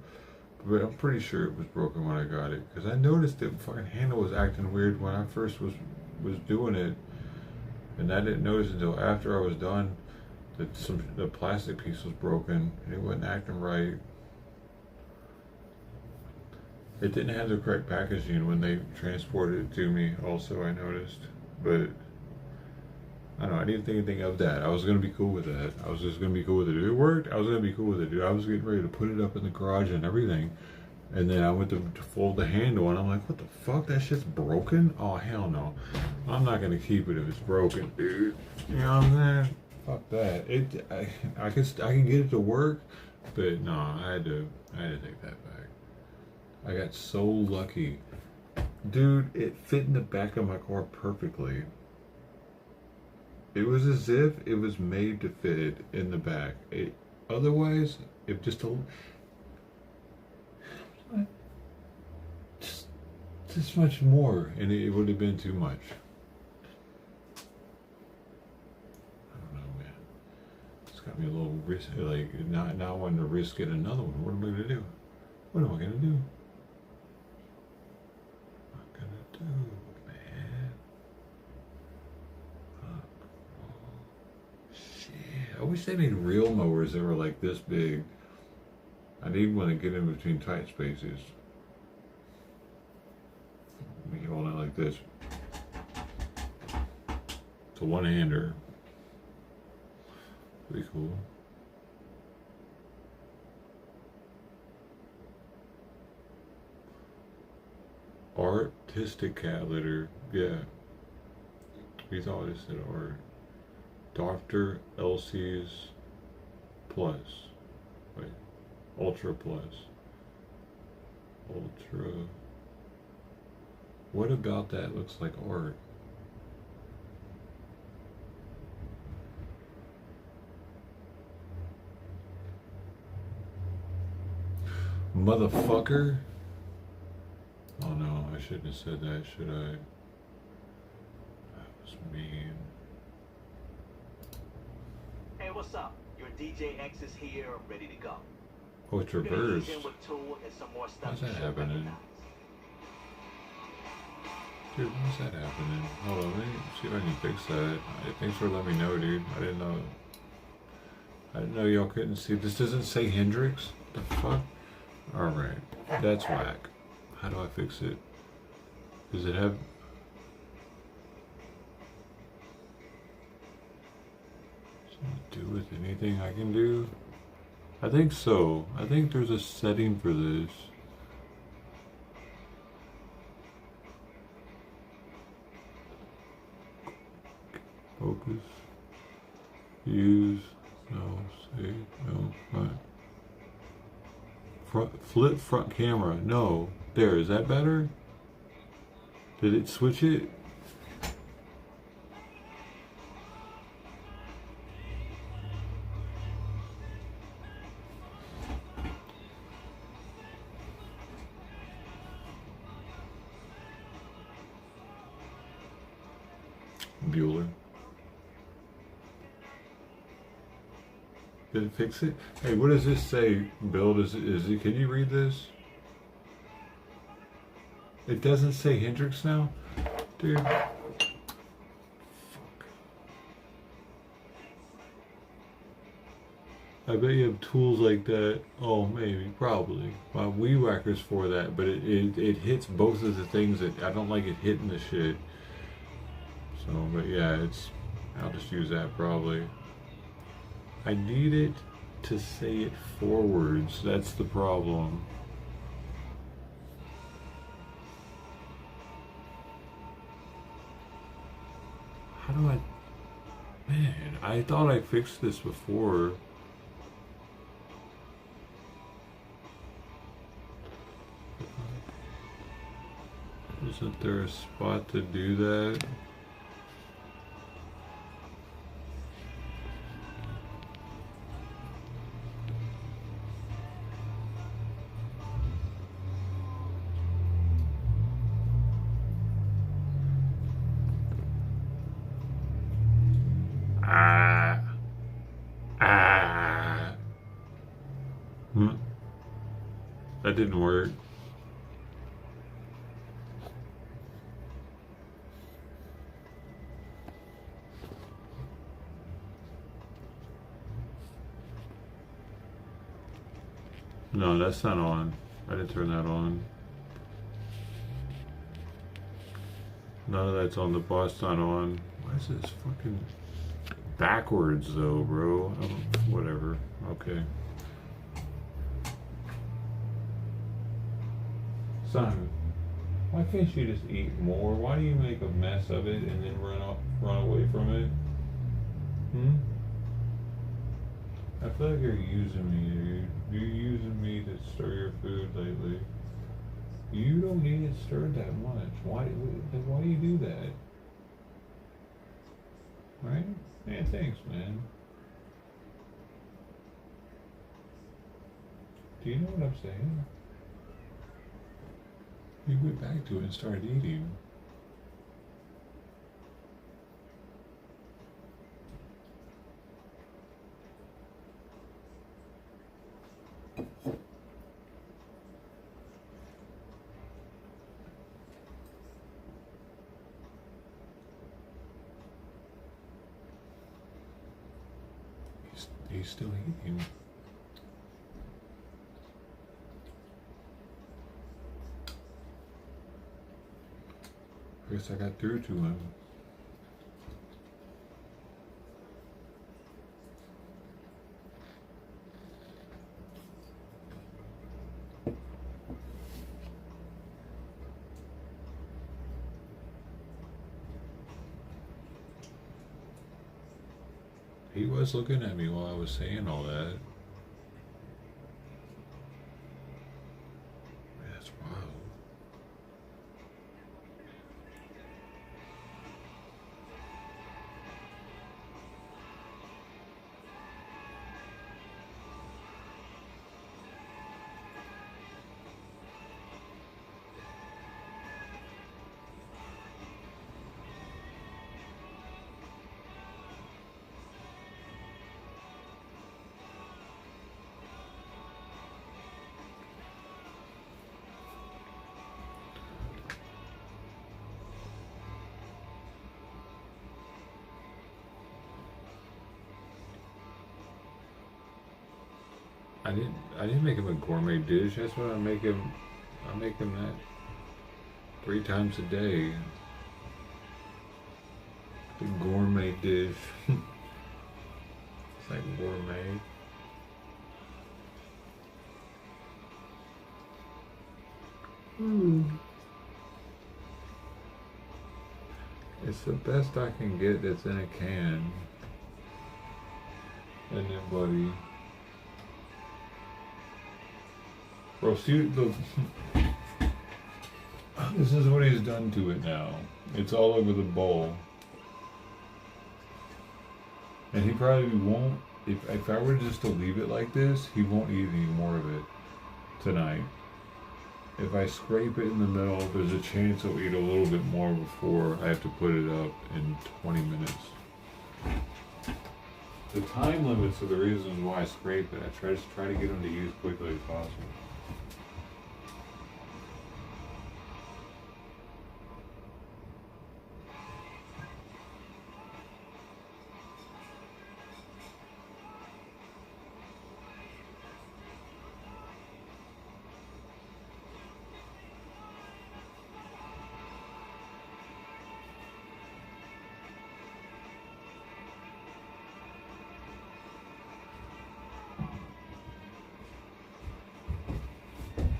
But I'm pretty sure it was broken when I got it. Because I noticed the fucking handle was acting weird when I first was doing it. And I didn't notice until after I was done that the plastic piece was broken. And it wasn't acting right. It didn't have the correct packaging when they transported it to me, also, I noticed. But I don't know, I didn't think anything of that. I was going to be cool with that. I was just going to be cool with it. It worked. I was going to be cool with it, dude. I was getting ready to put it up in the garage and everything. And then I went to fold the handle and I'm like, what the fuck? That shit's broken? Oh, hell no. I'm not going to keep it if it's broken, dude. You know what I'm saying? Fuck that. I can get it to work, but no, I had to take that back. I got so lucky. Dude, it fit in the back of my car perfectly. It was as if it was made to fit in the back. Otherwise, if just this much more, and it would have been too much. I don't know, man. It's got me a little risk, like not wanting to risk it another one. What am I gonna do? What am I gonna do? Man. Shit. I wish they made real mowers that were like this big. I need one to get in between tight spaces. Make it hold it like this. It's a one-hander. Pretty cool. Artistic cat litter, yeah. We thought it said art. Dr. Elsie's Plus. Wait. Ultra Plus. Ultra. What about that looks like art? Motherfucker. Oh no, I shouldn't have said that, should I? That was mean. Hey, what's up? Your DJ X is here, ready to go. Oh, it's reversed. Why's that happening? Dude, what's that happening? Hold on, let me see if I can fix that. Thanks for letting me know, dude. I didn't know y'all couldn't see. This doesn't say Hendrix? The fuck? Alright, that's whack. How do I fix it? Does it have... Something to do with anything I can do? I think so. I think there's a setting for this. Focus. Use. No. Save. No. Fine. Flip front camera. No. There. Is that better? Did it switch it? Bueller. Did it fix it? Hey, what does this say, Bill? Is it, can you read this? It doesn't say Hendrix now? Dude. Fuck. I bet you have tools like that. Oh, maybe, probably. My weed whacker's for that, but it hits both of the things that I don't like it hitting the shit. So, but yeah, I'll just use that probably. I need it to say it forwards. That's the problem. do I... Man, I thought I fixed this before. Isn't there a spot to do that? Ah. Ah. That didn't work. No, that's not on. I didn't turn that on. None of that's on. The boss not on. Why is this fucking backwards though, bro? Whatever. Okay. Son, why can't you just eat more? Why do you make a mess of it and then run away from it? I feel like you're using me, dude. You're using me to stir your food lately. You don't need it stirred that much. Why do you do that? Right? Man, thanks, man. Do you know what I'm saying? You went back to it and started eating. He's still eating. I guess I got through to him. He was looking at me while I was saying all that. That's wild. I didn't make him a gourmet dish. That's what I make him. I make him that 3 times a day. The gourmet dish. It's like gourmet. It's the best I can get that's in a can. And then, buddy. Bro, see, look. This is what he's done to it now. It's all over the bowl. And he probably won't, if I were just to leave it like this, he won't eat any more of it tonight. If I scrape it in the middle, there's a chance he'll eat a little bit more before I have to put it up in 20 minutes. The time limits are the reasons why I scrape it. I try to get him to eat as quickly as possible.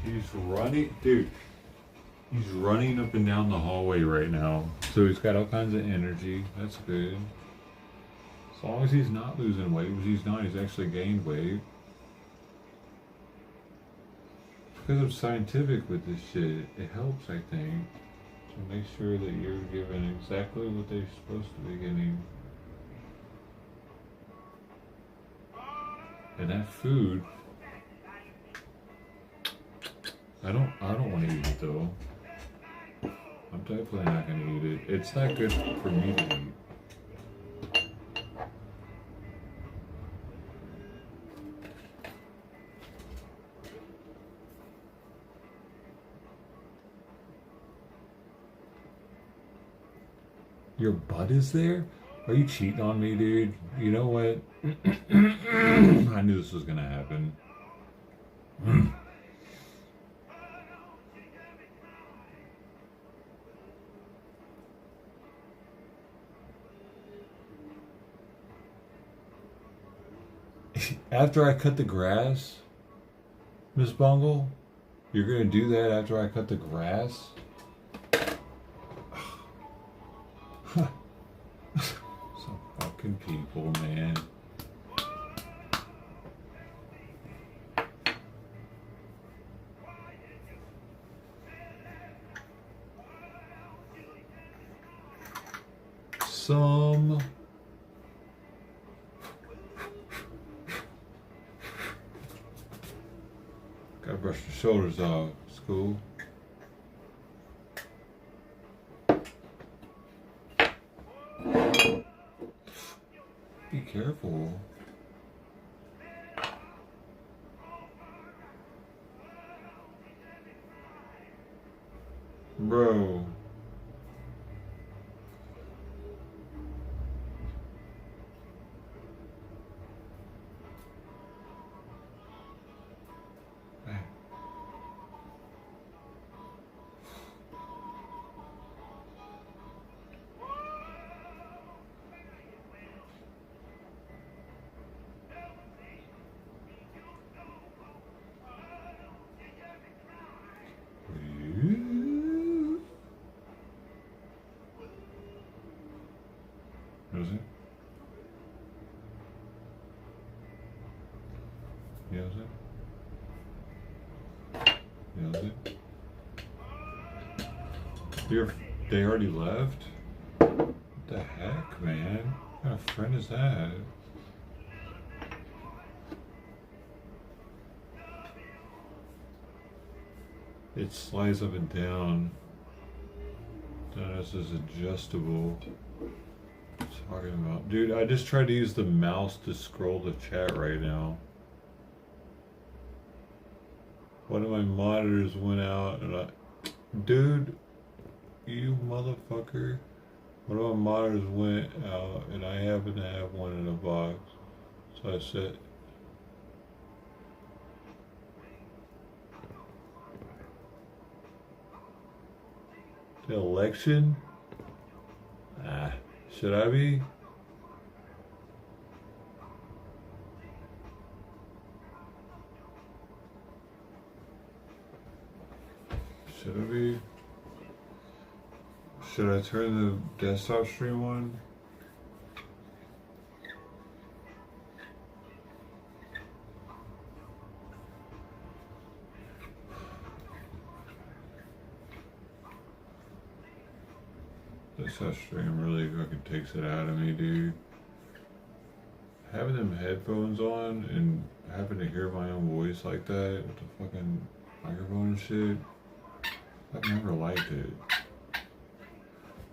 He's running, dude. He's running up and down the hallway right now. So he's got all kinds of energy. That's good. As long as he's not losing weight, which he's not, he's actually gained weight. Because I'm scientific with this shit, it helps, I think, to make sure that you're given exactly what they're supposed to be getting. And that food, I don't want to eat it though. I'm definitely not going to eat it. It's not good for me to eat. Your butt is there? Are you cheating on me, dude? You know what? I knew this was gonna happen. After I cut the grass, Miss Bungle? You're gonna do that after I cut the grass? Some fucking people, man. Some gotta brush the shoulders off. It's cool. Be careful. Bro. Is it? Yeah, is it? Yeah, is it? They already left? What the heck, man? What kind of friend is that? It slides up and down. Then this is adjustable. Talking about, dude, I just tried to use the mouse to scroll the chat right now. One of my monitors went out and dude, you motherfucker. One of my monitors went out and I happen to have one in a box. So I said, the election? Should I be? Should I be? Should I turn the desktop stream on? This stream really fucking takes it out of me, dude. Having them headphones on and having to hear my own voice like that with the fucking microphone and shit, I've never liked it.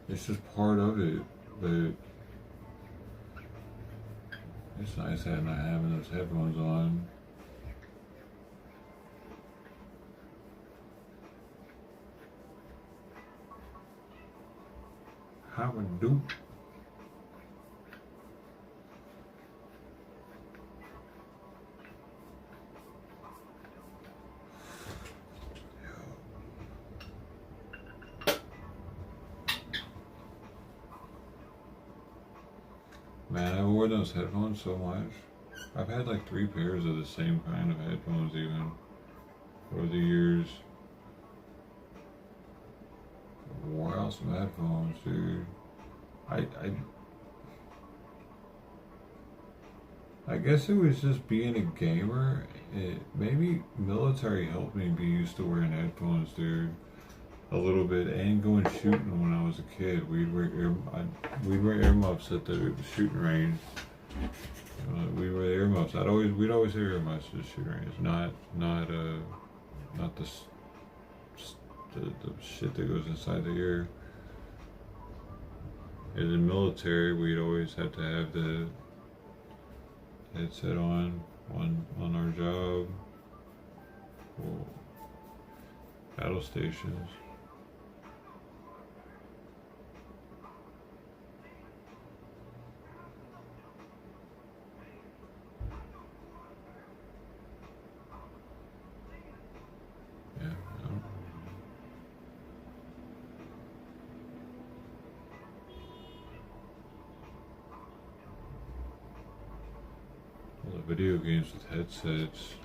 It's just part of it, but it's nice not having those headphones on. How would do? Man, I wore those headphones so much. I've had like 3 pairs of the same kind of headphones even over the years. awesome headphones, dude. I guess it was just being a gamer. Maybe military helped me be used to wearing headphones, dude. A little bit, and going shooting when I was a kid. We'd wear earmuffs at the shooting range. We'd wear earmuffs. We'd always wear earmuffs at the shooting range. Not the shit that goes inside the ear. In the military, we'd always have to have the headset on our job. Or battle stations. Video games with headsets.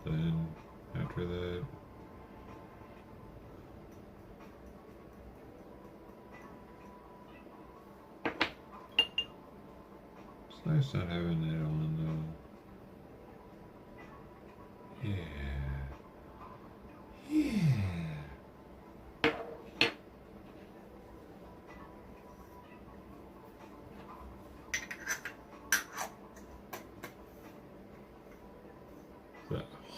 Then after that, it's nice not having that on though. Yeah.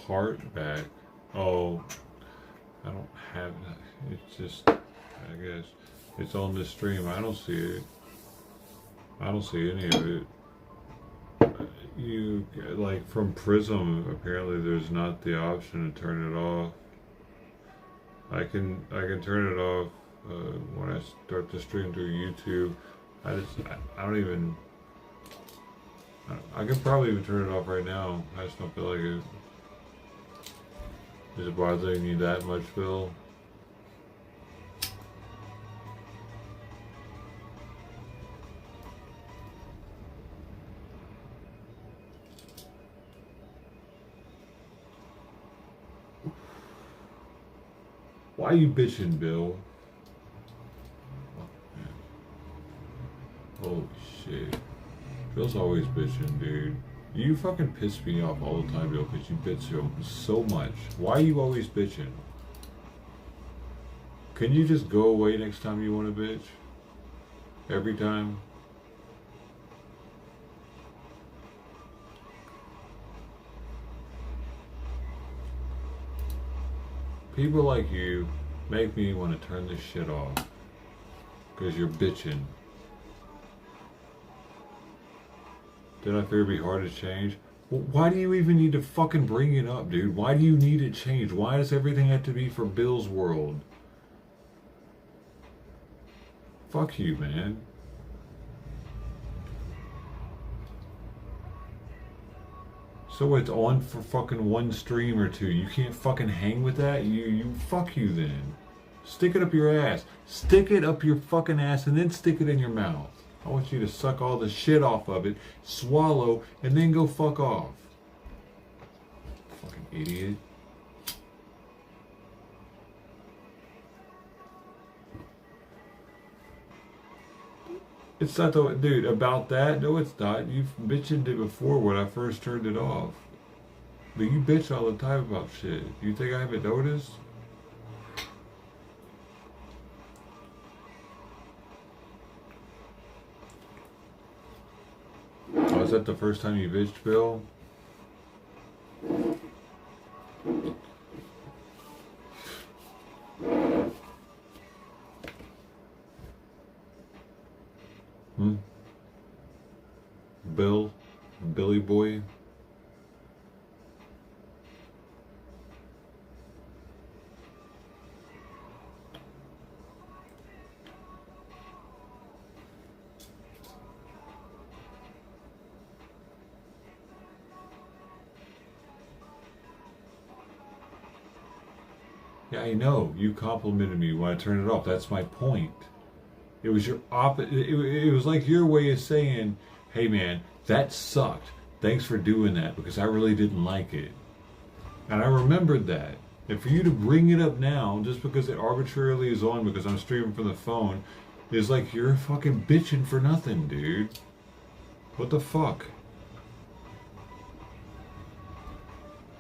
Heart back. Oh, I don't have that. It's just, I guess, it's on this stream. I don't see it. I don't see any of it. You, like, from Prism, apparently there's not the option to turn it off. I can turn it off when I start the stream through YouTube. I don't even, I could probably even turn it off right now. I just don't feel like it. Is it bothering you that much, Phil? Why are you bitching, Bill? Holy shit. Bill's always bitching, dude. You fucking piss me off all the time, Bill, because you bitch so much. Why are you always bitching? Can you just go away next time you want to bitch? Every time? People like you make me want to turn this shit off. Because you're bitching. Then I figure it'd be hard to change. Well, why do you even need to fucking bring it up, dude? Why do you need it changed? Why does everything have to be for Bill's world? Fuck you, man. So it's on for fucking one stream or two. You can't fucking hang with that? You fuck you then. Stick it up your ass. Stick it up your fucking ass and then stick it in your mouth. I want you to suck all the shit off of it, swallow, and then go fuck off. Fucking idiot. It's not the, dude, about that? No, it's not. You've bitched it before when I first turned it off. But you bitch all the time about shit. You think I haven't noticed? Oh, is that the first time you bitched, Bill? Billy boy? Yeah, I know. You complimented me when I turned it off. That's my point. It was your it was like your way of saying, hey man, that sucked. Thanks for doing that because I really didn't like it. And I remembered that. And for you to bring it up now, just because it arbitrarily is on because I'm streaming from the phone, is like you're fucking bitching for nothing, dude. What the fuck?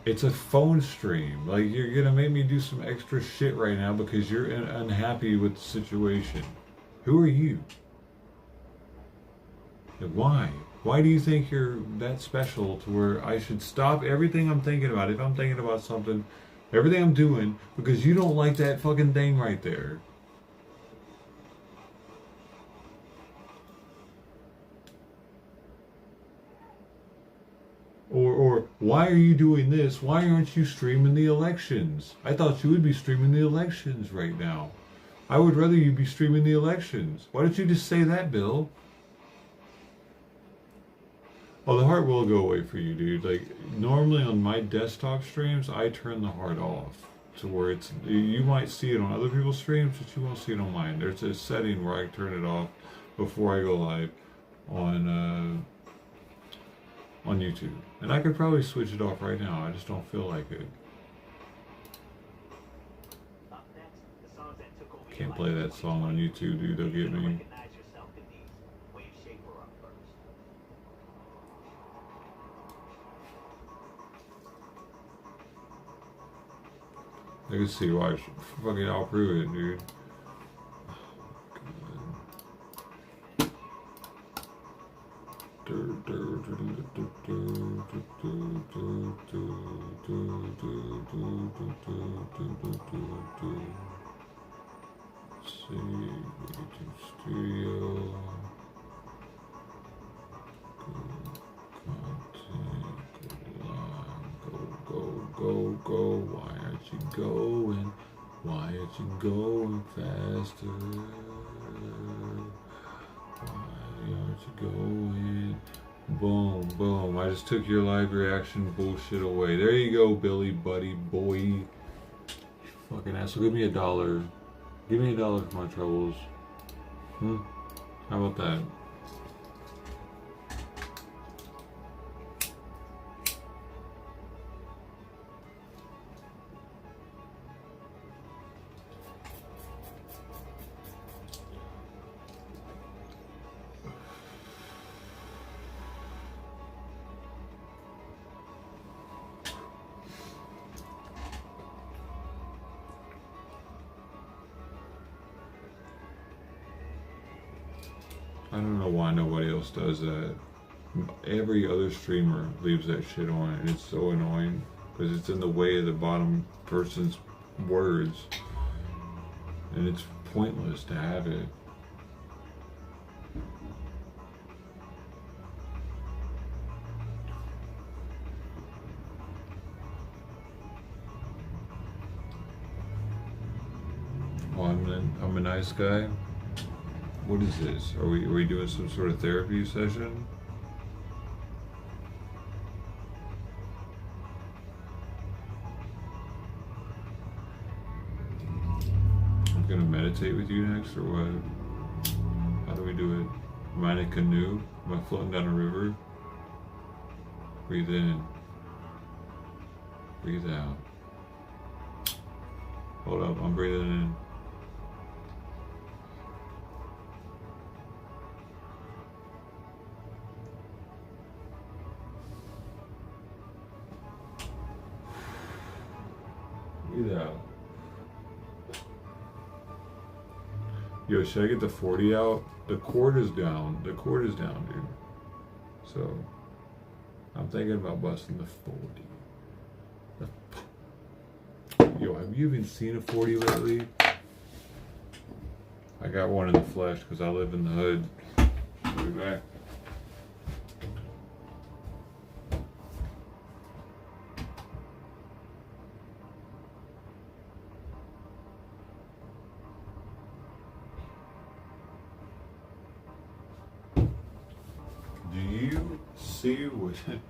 It's a phone stream. Like, you're gonna make me do some extra shit right now because you're unhappy with the situation. Who are you? Like, why? Why do you think you're that special to where I should stop everything I'm thinking about, if I'm thinking about something, everything I'm doing, because you don't like that fucking thing right there? Or why are you doing this? Why aren't you streaming the elections? I thought you would be streaming the elections right now. I would rather you be streaming the elections. Why don't you just say that, Bill? Oh, the heart will go away for you, dude. Like, normally on my desktop streams, I turn the heart off to where it's, you might see it on other people's streams, but you won't see it on mine. There's a setting where I turn it off before I go live on YouTube. And I could probably switch it off right now. I just don't feel like it. Up next, the songs that took over your Can't life play in that song on 2020. YouTube, dude. They'll You're get gonna me. recognize yourself in these. Wave Shaper up first. I can see why. Fucking, I'll prove it, dude. See, studio. Go. Why aren't you going? Why aren't you going faster? Why aren't you going? Boom. I just took your live reaction bullshit away. There you go, Billy, buddy, boy. Fucking asshole. Give me $1. Give me $1 for my troubles. How about that? I don't know why nobody else does that. Every other streamer leaves that shit on, and it's so annoying because it's in the way of the bottom person's words, and it's pointless to have it. Oh, I'm a nice guy. What is this? Are we doing some sort of therapy session? I'm gonna meditate with you next, or what? How do we do it? Am I in a canoe? Am I floating down a river? Breathe in. Breathe out. Hold up, I'm breathing in. Breathe out. Yo, should I get the 40 out? The cord is down. The cord is down, dude. So, I'm thinking about busting the 40. Yo, have you even seen a 40 lately? I got one in the flesh because I live in the hood. I'll be back. Do you see what? Right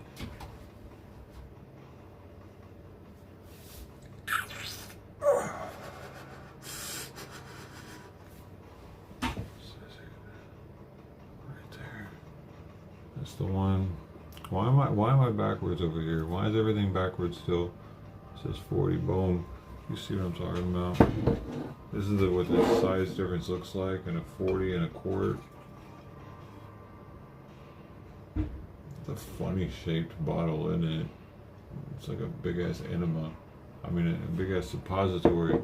there. That's the one. Why am I backwards over here? Why is everything backwards still? It says 40. Boom. You see what I'm talking about? This is what the size difference looks like in a 40 and a quart. It's a funny shaped bottle, isn't it? It's like a big ass enema. I mean, a big ass suppository.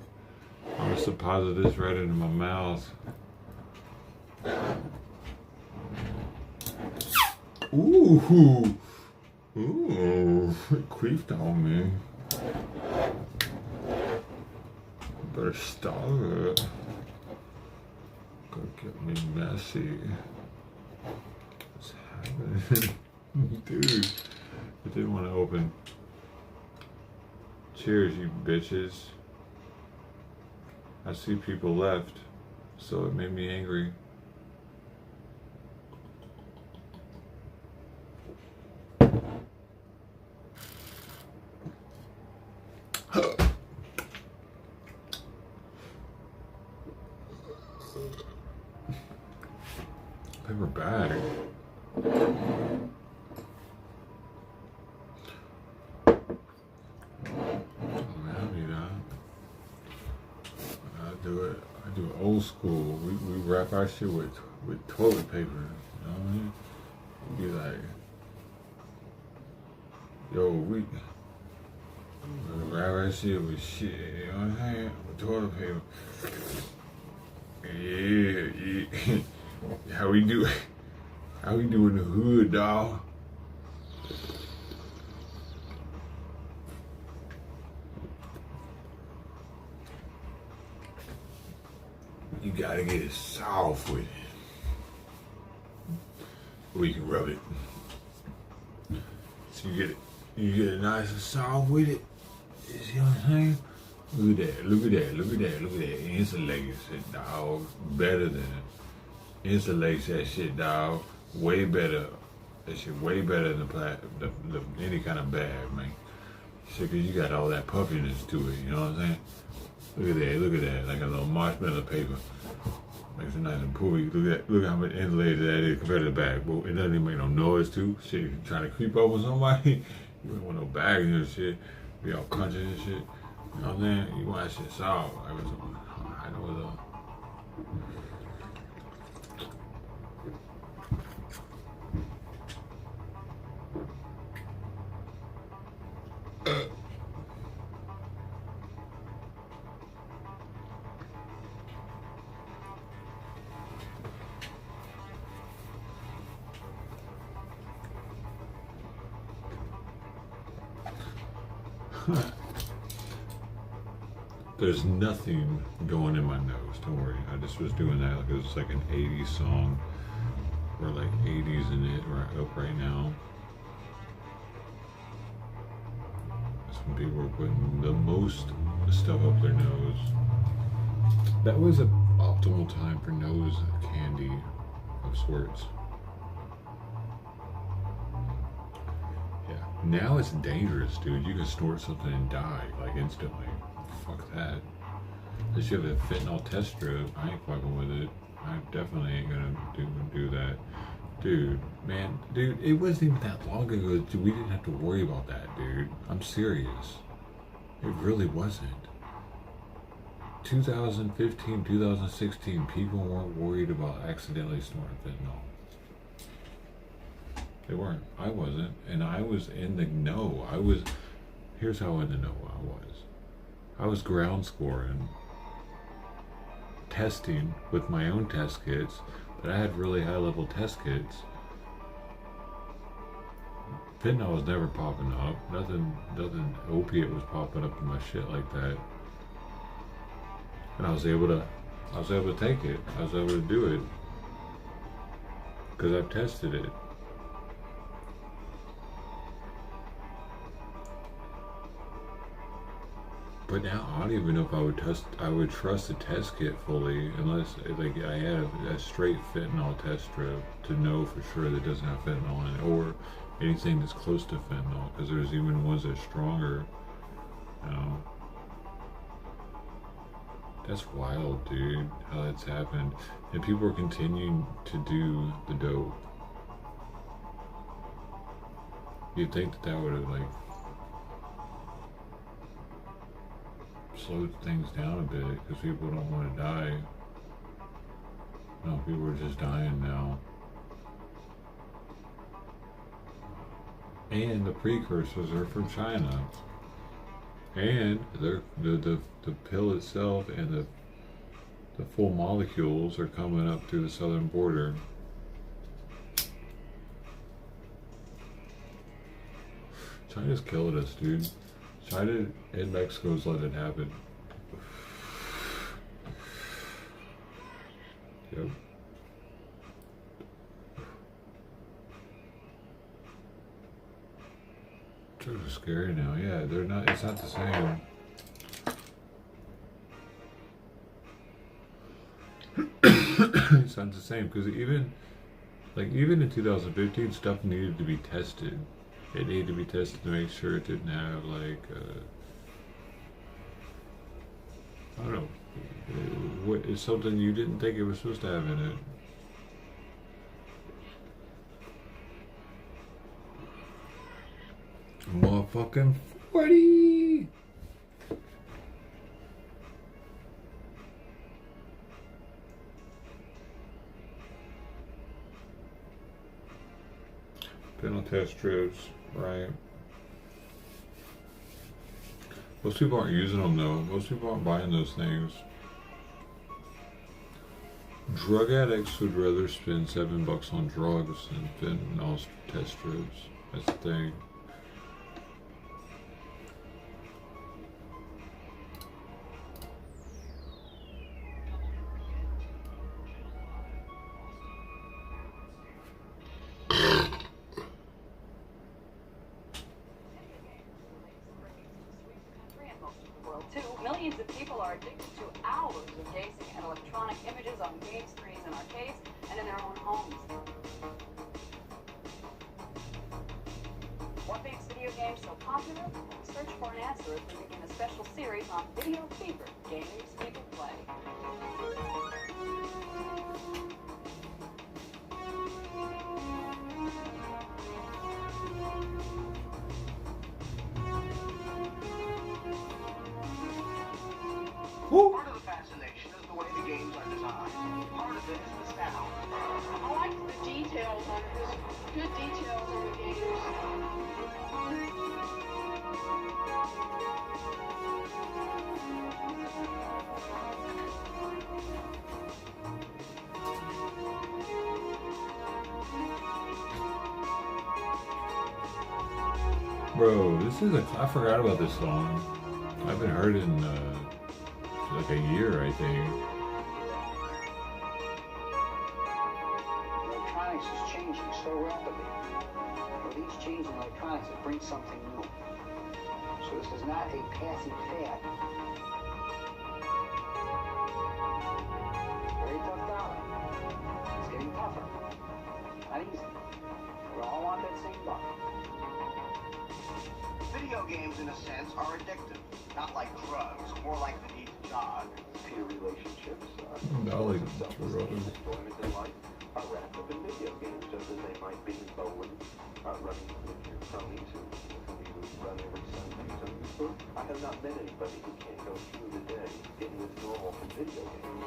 I'm gonna supposit this right into my mouth. Ooh, ooh, it creeped on me. Better stop it. Gonna get me messy. What's happening? Dude, I didn't want to open. Cheers, you bitches. I see people left, so it made me angry. Paper bag. I do it old school. We wrap our shit with toilet paper. You know what I mean? Be like, yo, we wrap our shit with shit. You know what I'm saying? With toilet paper. Yeah. How we do in the hood, dawg? You gotta get it soft with it. Or you can rub it. So you get it nice and soft with it. You see what I'm saying? Look at that, look at that, look at that, look at that. Insulates it, dog. Better than it. Insulates that shit, dog. Way better. That shit way better than any kind of bag, man. Shit, cause you got all that puffiness to it, you know what I'm saying? Look at that, like a little marshmallow paper. Makes it nice and poofy. Look how much insulated that is compared to the bag. But it doesn't even make no noise too. Shit, you trying to creep up with somebody, you don't want no bags and shit. Be all crunchy and shit. You know what I'm saying? You want that shit soft. I know what's up. There's nothing going in my nose, don't worry. I just was doing that like it was like an 80s song. We're like 80s in it up right now. Some people are putting the most stuff up their nose. That was an optimal time for nose candy of sorts. Yeah. Now it's dangerous, dude. You can snort something and die like instantly. Fuck that. Unless you have a fentanyl test strip, I ain't fucking with it. I definitely ain't gonna do that. Dude, man, dude, it wasn't even that long ago. Dude, we didn't have to worry about that, dude. I'm serious. It really wasn't. 2015, 2016, people weren't worried about accidentally snorting fentanyl. They weren't. I wasn't. And I was in the know. Here's how in the know I was. I was ground scoring, testing with my own test kits, but I had really high level test kits. Fentanyl was never popping up. Nothing opiate was popping up in my shit like that. And I was able to take it. I was able to do it. Because I've tested it. But now I don't even know if I would trust the test kit fully unless like I had a straight fentanyl test strip to know for sure that it doesn't have fentanyl in it, or anything that's close to fentanyl, because there's even ones that are stronger. That's wild, dude, how that's happened. And people are continuing to do the dope. You'd think that would have like slowed things down a bit because people don't want to die. No, people are just dying now. And the precursors are from China. And the pill itself and the full molecules are coming up through the southern border. China's killing us, dude. China and Mexico's letting it happen. Yep. Drugs are scary now. Yeah, they're not. It's not the same. It's not the same because even in 2015, stuff needed to be tested. It needed to be tested to make sure it didn't have I don't know. What is something you didn't think it was supposed to have in it? Motherfucking 40! Penal test trips, right? Most people aren't using them though. Most people aren't buying those things. Drug addicts would rather spend $7 on drugs than fentanyl test strips. That's the thing. Millions of people are addicted to hours of gazing at electronic images on game screens in arcades and in their own homes. What makes video games so popular? Search for an answer as we begin a special series on Video Fever, games people play. Part of the fascination is the way the games are designed. Part of it is the sound. I like the details on this. Good details on the games. Bro, this is I forgot about this song. I haven't heard it in like a year, I think. Electronics is changing so rapidly. With each change in electronics, it brings something new. So this is not a passing fad. Very tough dollar. It's getting tougher. Not easy. We all want that same buck. Video games, in a sense, are addictive. Not like drugs, more like the need to jog. Peer relationships, Not like self-esteem, drugs. enjoyment in life are wrapped up in video games, just as they might be in bowling, running with your cronies who you run every Sunday. So I have not met anybody who can't go through the day in withdrawal from video games.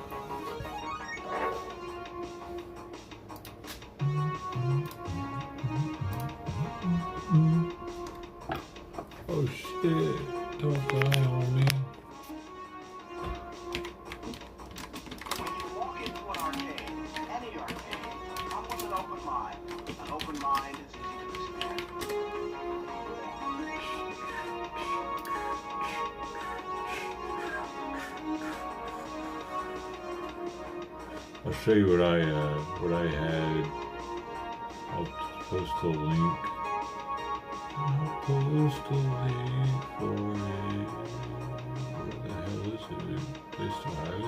Oh shit, don't die on me. When you walk into an arcade, any arcade, come with an open mind. An open mind is easy to expand. I'll show you what I had. I'll post a link. I'll post a link for it. Where the hell is it? They still have it?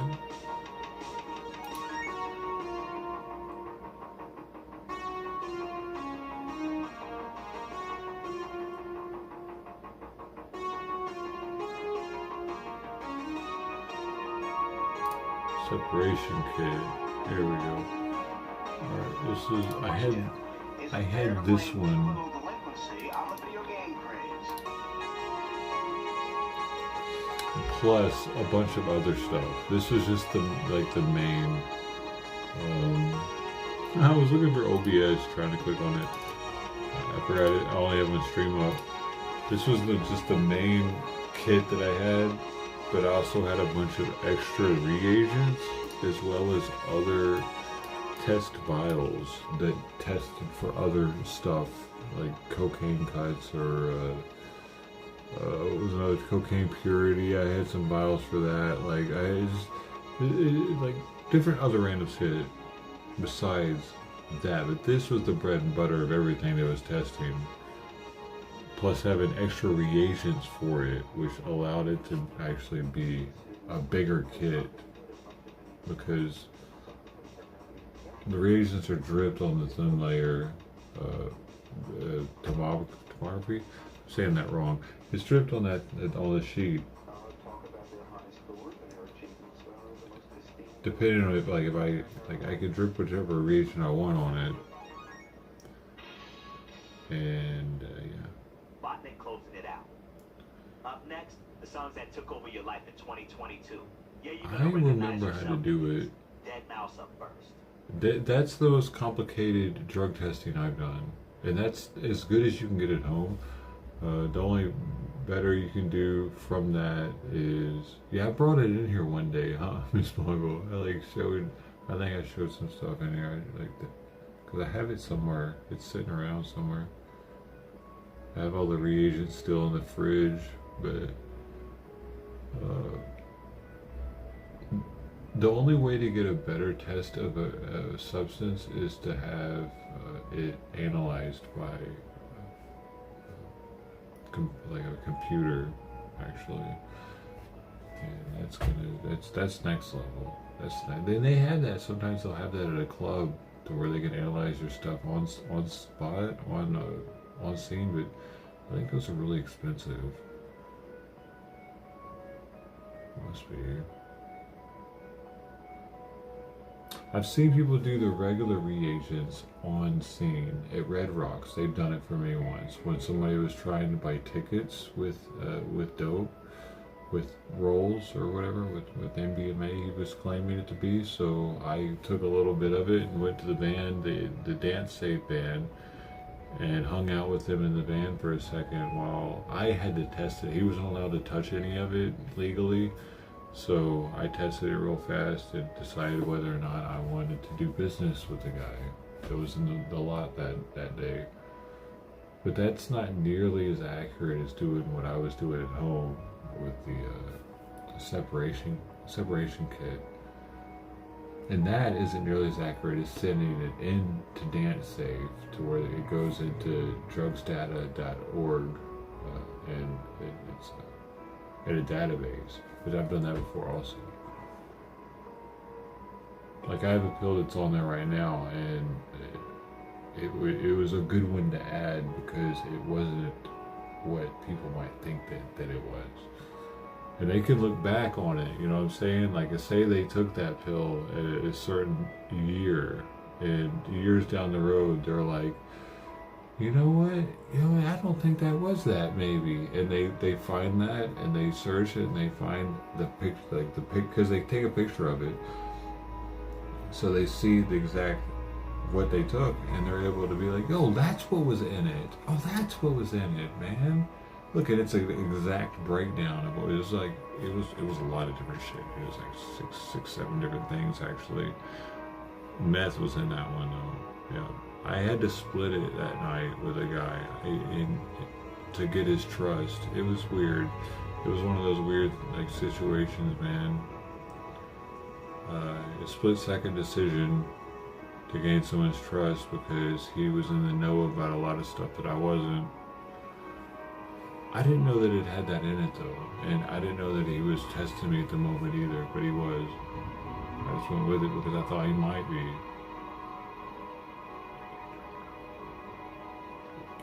Separation kit. Here we go. Alright, this is I had this one. plus a bunch of other stuff. This was just the main. I was looking for OBS, trying to click on it. I forgot it. I only have one stream up. This was just the main kit that I had, but I also had a bunch of extra reagents as well as other test vials that tested for other stuff like cocaine cuts or what was another cocaine purity. I had some vials for that. Like like different other random shit besides that. But this was the bread and butter of everything that was testing. Plus having extra reagents for it, which allowed it to actually be a bigger kit because the reagents are dripped on the thin layer tomography. I'm saying that wrong. It's dripped on on the sheet. Depending on if I could drip whichever reagent I want on it. And yeah. Botnik closing it out. Up next, the songs that took over your life in 2022. Yeah, you're I gonna remember how to do it. Dead Mouse up first. That's the most complicated drug testing I've done, and that's as good as you can get at home. The only better you can do from that is, yeah, I brought it in here one day, huh, Miss Mogul? I think I showed some stuff in here, because I have it somewhere. It's sitting around somewhere. I have all the reagents still in the fridge, but the only way to get a better test of a substance is to have it analyzed by like a computer, actually, and that's next level. Then they have that. Sometimes they'll have that at a club to where they can analyze your stuff on spot, on scene, but I think those are really expensive. Must be. I've seen people do the regular reagents on scene at Red Rocks. They've done it for me once when somebody was trying to buy tickets with dope, with rolls or whatever, with MDMA he was claiming it to be. So I took a little bit of it and went to the band, the Dance Safe band, and hung out with him in the van for a second while I had to test it. He wasn't allowed to touch any of it legally. So I tested it real fast and decided whether or not I wanted to do business with the guy that was in the lot that day. But that's not nearly as accurate as doing what I was doing at home with the separation kit. And that isn't nearly as accurate as sending it into DanceSafe to where it goes into drugsdata.org and it's in a database. But I've done that before also. Like I have a pill that's on there right now, and it was a good one to add because it wasn't what people might think that it was. And they can look back on it, you know what I'm saying? Like say they took that pill at a certain year, and years down the road they're like, you know what? I don't think that was that maybe. And they find that and they search it and they find the picture, because they take a picture of it. So they see the exact, what they took, and they're able to be like, oh, that's what was in it. Oh, that's what was in it, man. Look, and it's an exact breakdown of what it was like. It was a lot of different shit. It was like six, 7 different things actually. Meth was in that one though. Yeah. I had to split it that night with a guy to get his trust. It was weird. It was one of those weird situations, man. A split-second decision to gain someone's trust because he was in the know about a lot of stuff that I wasn't. I didn't know that it had that in it though, and I didn't know that he was testing me at the moment either, but he was. I just went with it because I thought he might be.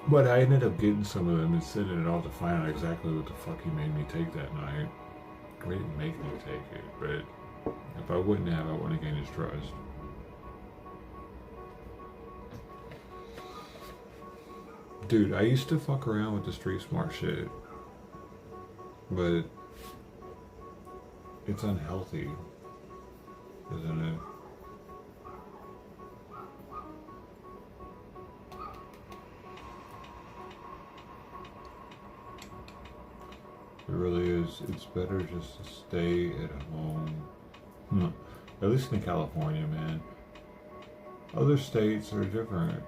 But I ended up getting some of them and sending it off to find out exactly what the fuck he made me take that night. He didn't make me take it, but if I wouldn't have, I wouldn't have gained his trust. Dude, I used to fuck around with the street smart shit, but it's unhealthy, isn't it? It really is. It's better just to stay at home. At least in California, man. Other states are different.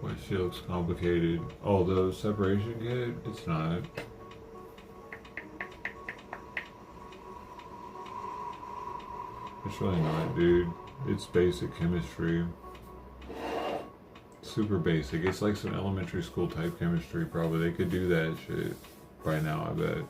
Well, she looks complicated. Oh, the separation kit? It's not. It's really not, dude. It's basic chemistry. Super basic. It's like some elementary school type chemistry, probably. They could do that shit by now, I bet.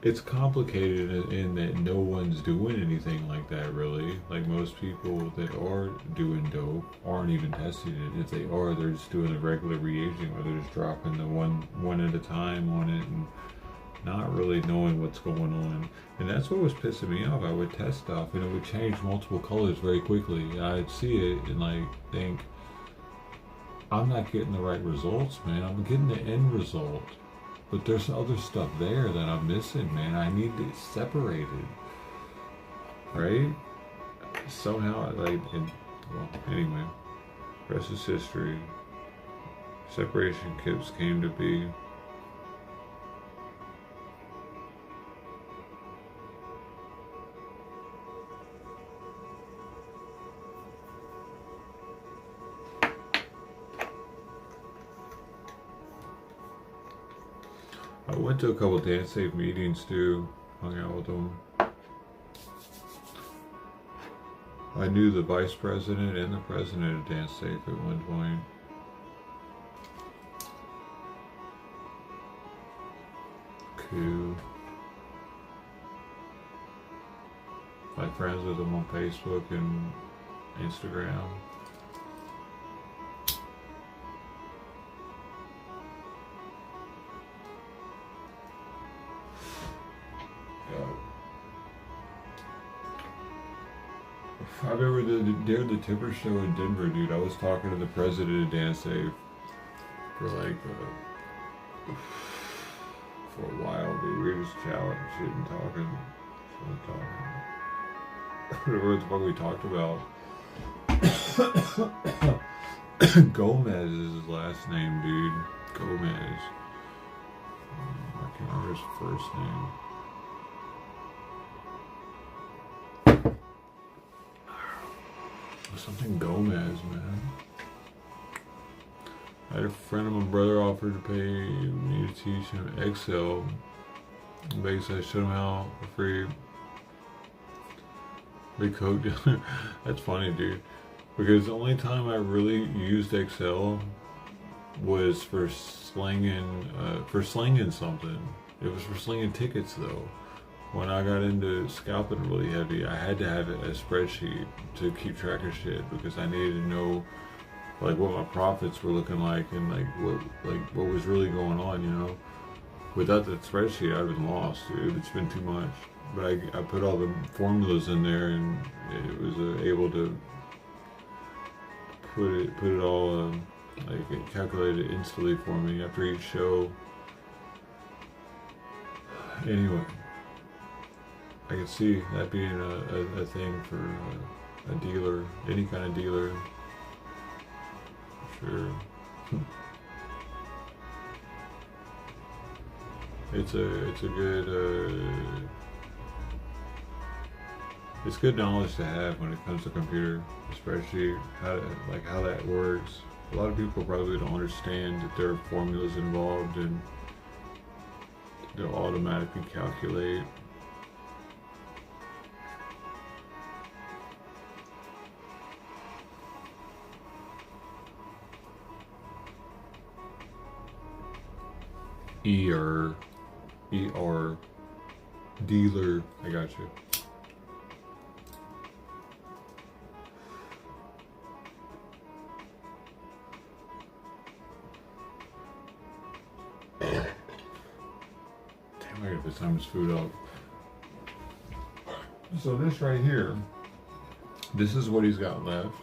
It's complicated in that no one's doing anything like that, really. Like, most people that are doing dope aren't even testing it. If they are, they're just doing the regular reagent, where they're just dropping the one at a time on it and not really knowing what's going on. And that's what was pissing me off. I would test stuff and it would change multiple colors very quickly. I'd see it and like think, I'm not getting the right results, man. I'm getting the end result. But there's other stuff there that I'm missing, man. I need it separated. Right? Somehow, like, well, anyway. Rest is history. Separation kits came to be. I went to a couple of Dance Safe meetings too, hung out with them. I knew the vice president and the president of Dance Safe at one point. Cool. I'm friends with them on Facebook and Instagram. I remember the Tipper show in Denver, dude. I was talking to the president of Dance Safe for like for a while, dude. We were just chatting shit and talking. I don't know what the fuck we talked about. Gomez is his last name, dude. Gomez. I can't remember his first name. Something Gomez, man. I had a friend of my brother offered to pay me to teach him Excel. Basically, I showed him how for free. Big coke dealer. That's funny, dude. Because the only time I really used Excel was for slinging something. It was for slinging tickets, though. When I got into scalping really heavy, I had to have a spreadsheet to keep track of shit because I needed to know like what my profits were looking like and what was really going on, you know. Without that spreadsheet, I'd been lost, dude. It's been too much. But I put all the formulas in there and it was able to put it all like it calculated instantly for me after each show. Anyway. I can see that being a thing for a dealer, any kind of dealer. Sure. It's a good it's good knowledge to have when it comes to computer, spreadsheet, how that works. A lot of people probably don't understand that there are formulas involved and they'll automatically calculate. ER, dealer, I got you. Damn, I gotta put some of this food up. So this right here This is what he's got left,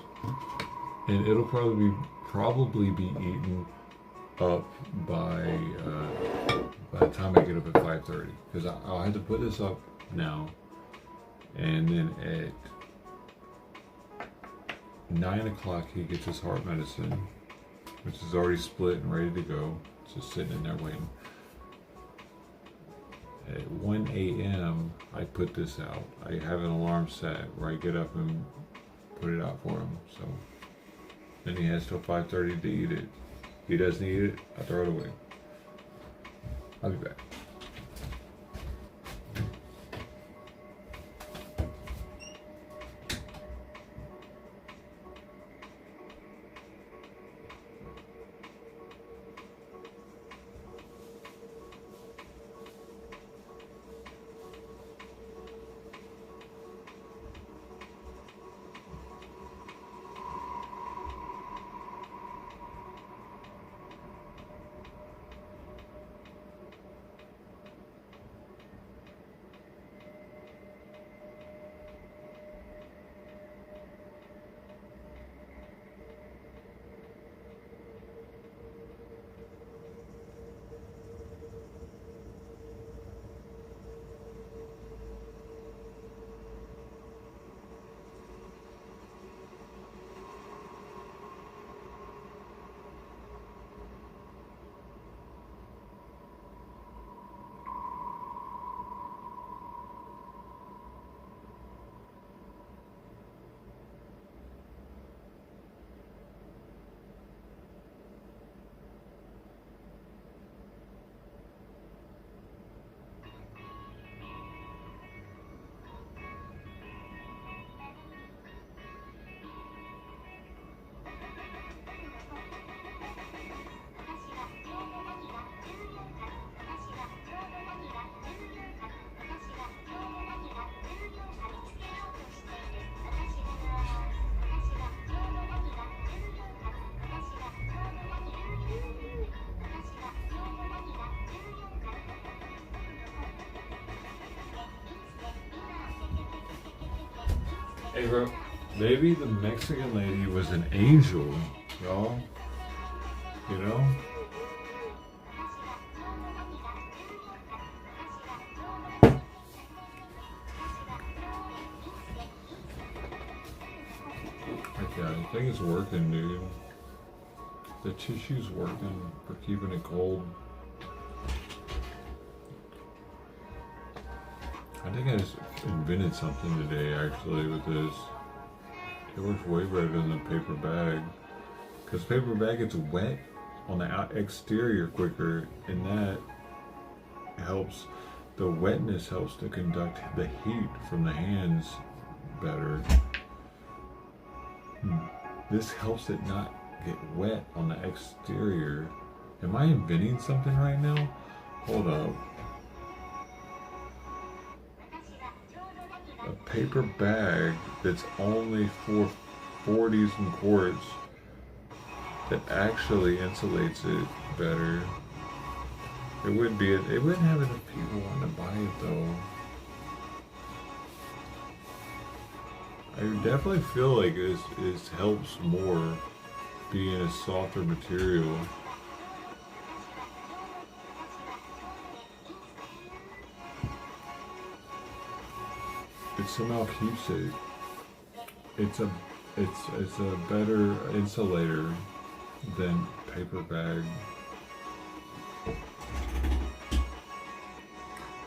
and it'll probably be eaten up by the time I get up at 5:30, because I'll have to put this up now, and then at 9 o'clock he gets his heart medicine, which is already split and ready to go. It's just sitting in there waiting. At 1 a.m. I put this out. I have an alarm set where I get up and put it out for him. So then he has till 5:30 to eat it. If he doesn't eat it, I throw it away. I'll be back. Hey bro, maybe the Mexican lady was an angel, y'all. You know? Okay, I think it's working, dude. The tissue's working for keeping it cold. I think I just invented something today, actually, with this. It works way better than the paper bag. Because paper bag gets wet on the exterior quicker, and that helps, the wetness helps to conduct the heat from the hands better. This helps it not get wet on the exterior. Am I inventing something right now? Hold up. A paper bag that's only for 40s and quarts that actually insulates it better. It wouldn't have enough people wanting to buy it though. I definitely feel like this helps more being a softer material. It somehow keeps it. It's a better insulator than paper bag.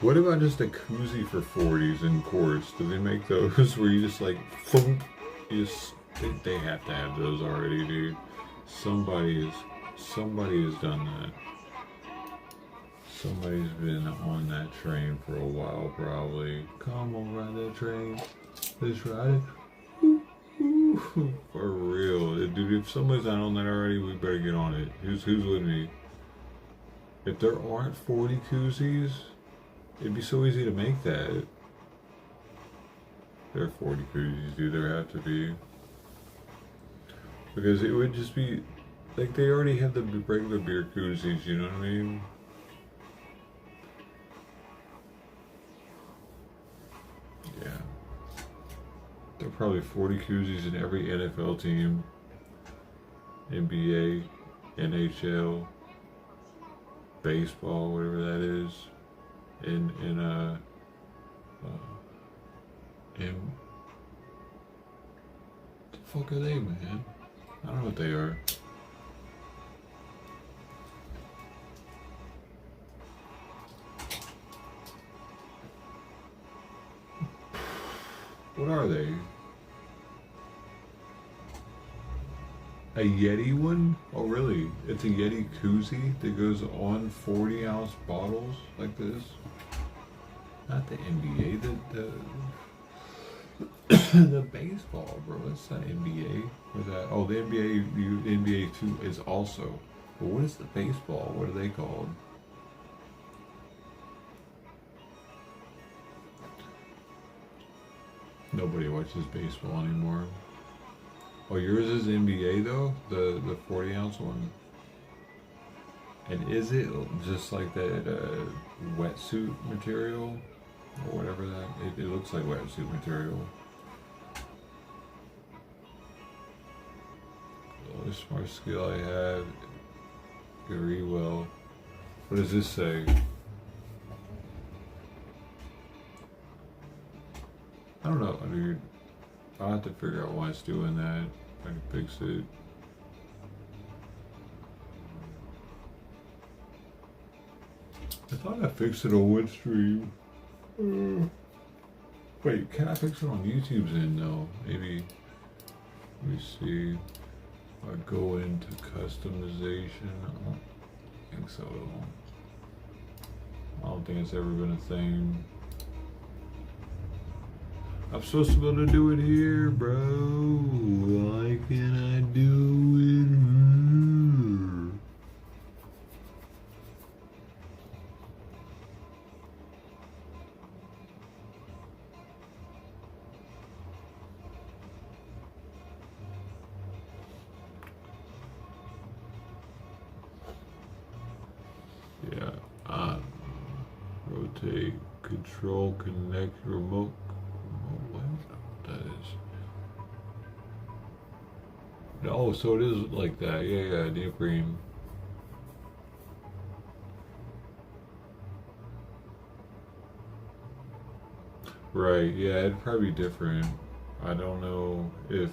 What about just a koozie for 40s and quarts? Do they make those where you just like, thump, they have to have those already, dude. Somebody has done that. Somebody's been on that train for a while, probably. Come on, ride that train. Let's ride it. Ooh, ooh. For real. Dude, if somebody's not on that already, we better get on it. Who's with me? If there aren't 40 koozies, it'd be so easy to make that. There are 40 koozies, dude. There have to be. Because it would just be, like, they already have the regular beer koozies, you know what I mean? probably 40 koozies in every NFL team, NBA, NHL, baseball, whatever that is, in the fuck are they, man? I don't know what they are. What are they? A Yeti one? Oh really? It's a Yeti koozie that goes on 40-ounce bottles like this? Not the NBA, the baseball, bro. That's not NBA. Or that? Oh, the NBA too is also. But what is the baseball? What are they called? Nobody watches baseball anymore. Oh, yours is NBA though? The 40-ounce one? And is it just like that wetsuit material? Or whatever that... It looks like wetsuit material. The smart skill I have. Very well. What does this say? I don't know, dude. I'll have to figure out why it's doing that. If I can fix it. I thought I fixed it on one stream. Wait, can I fix it on YouTube's end though? Maybe. Let me see. I go into customization. I don't think so. I don't think it's ever been a thing. I'm supposed to be able to do it here, bro. Why can't I do it here? Yeah. Rotate, control, connect, remote. That is. Oh, so it is like that. Yeah, neoprene. Right, yeah, it'd probably be different. I don't know if...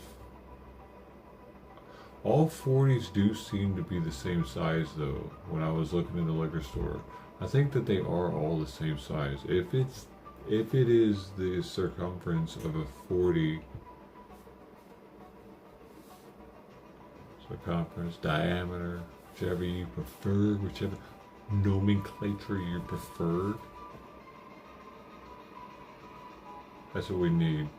All 40s do seem to be the same size though, when I was looking in the liquor store. I think that they are all the same size. If it is the circumference of a 40, circumference, diameter, whichever you prefer, whichever nomenclature you prefer, that's what we need.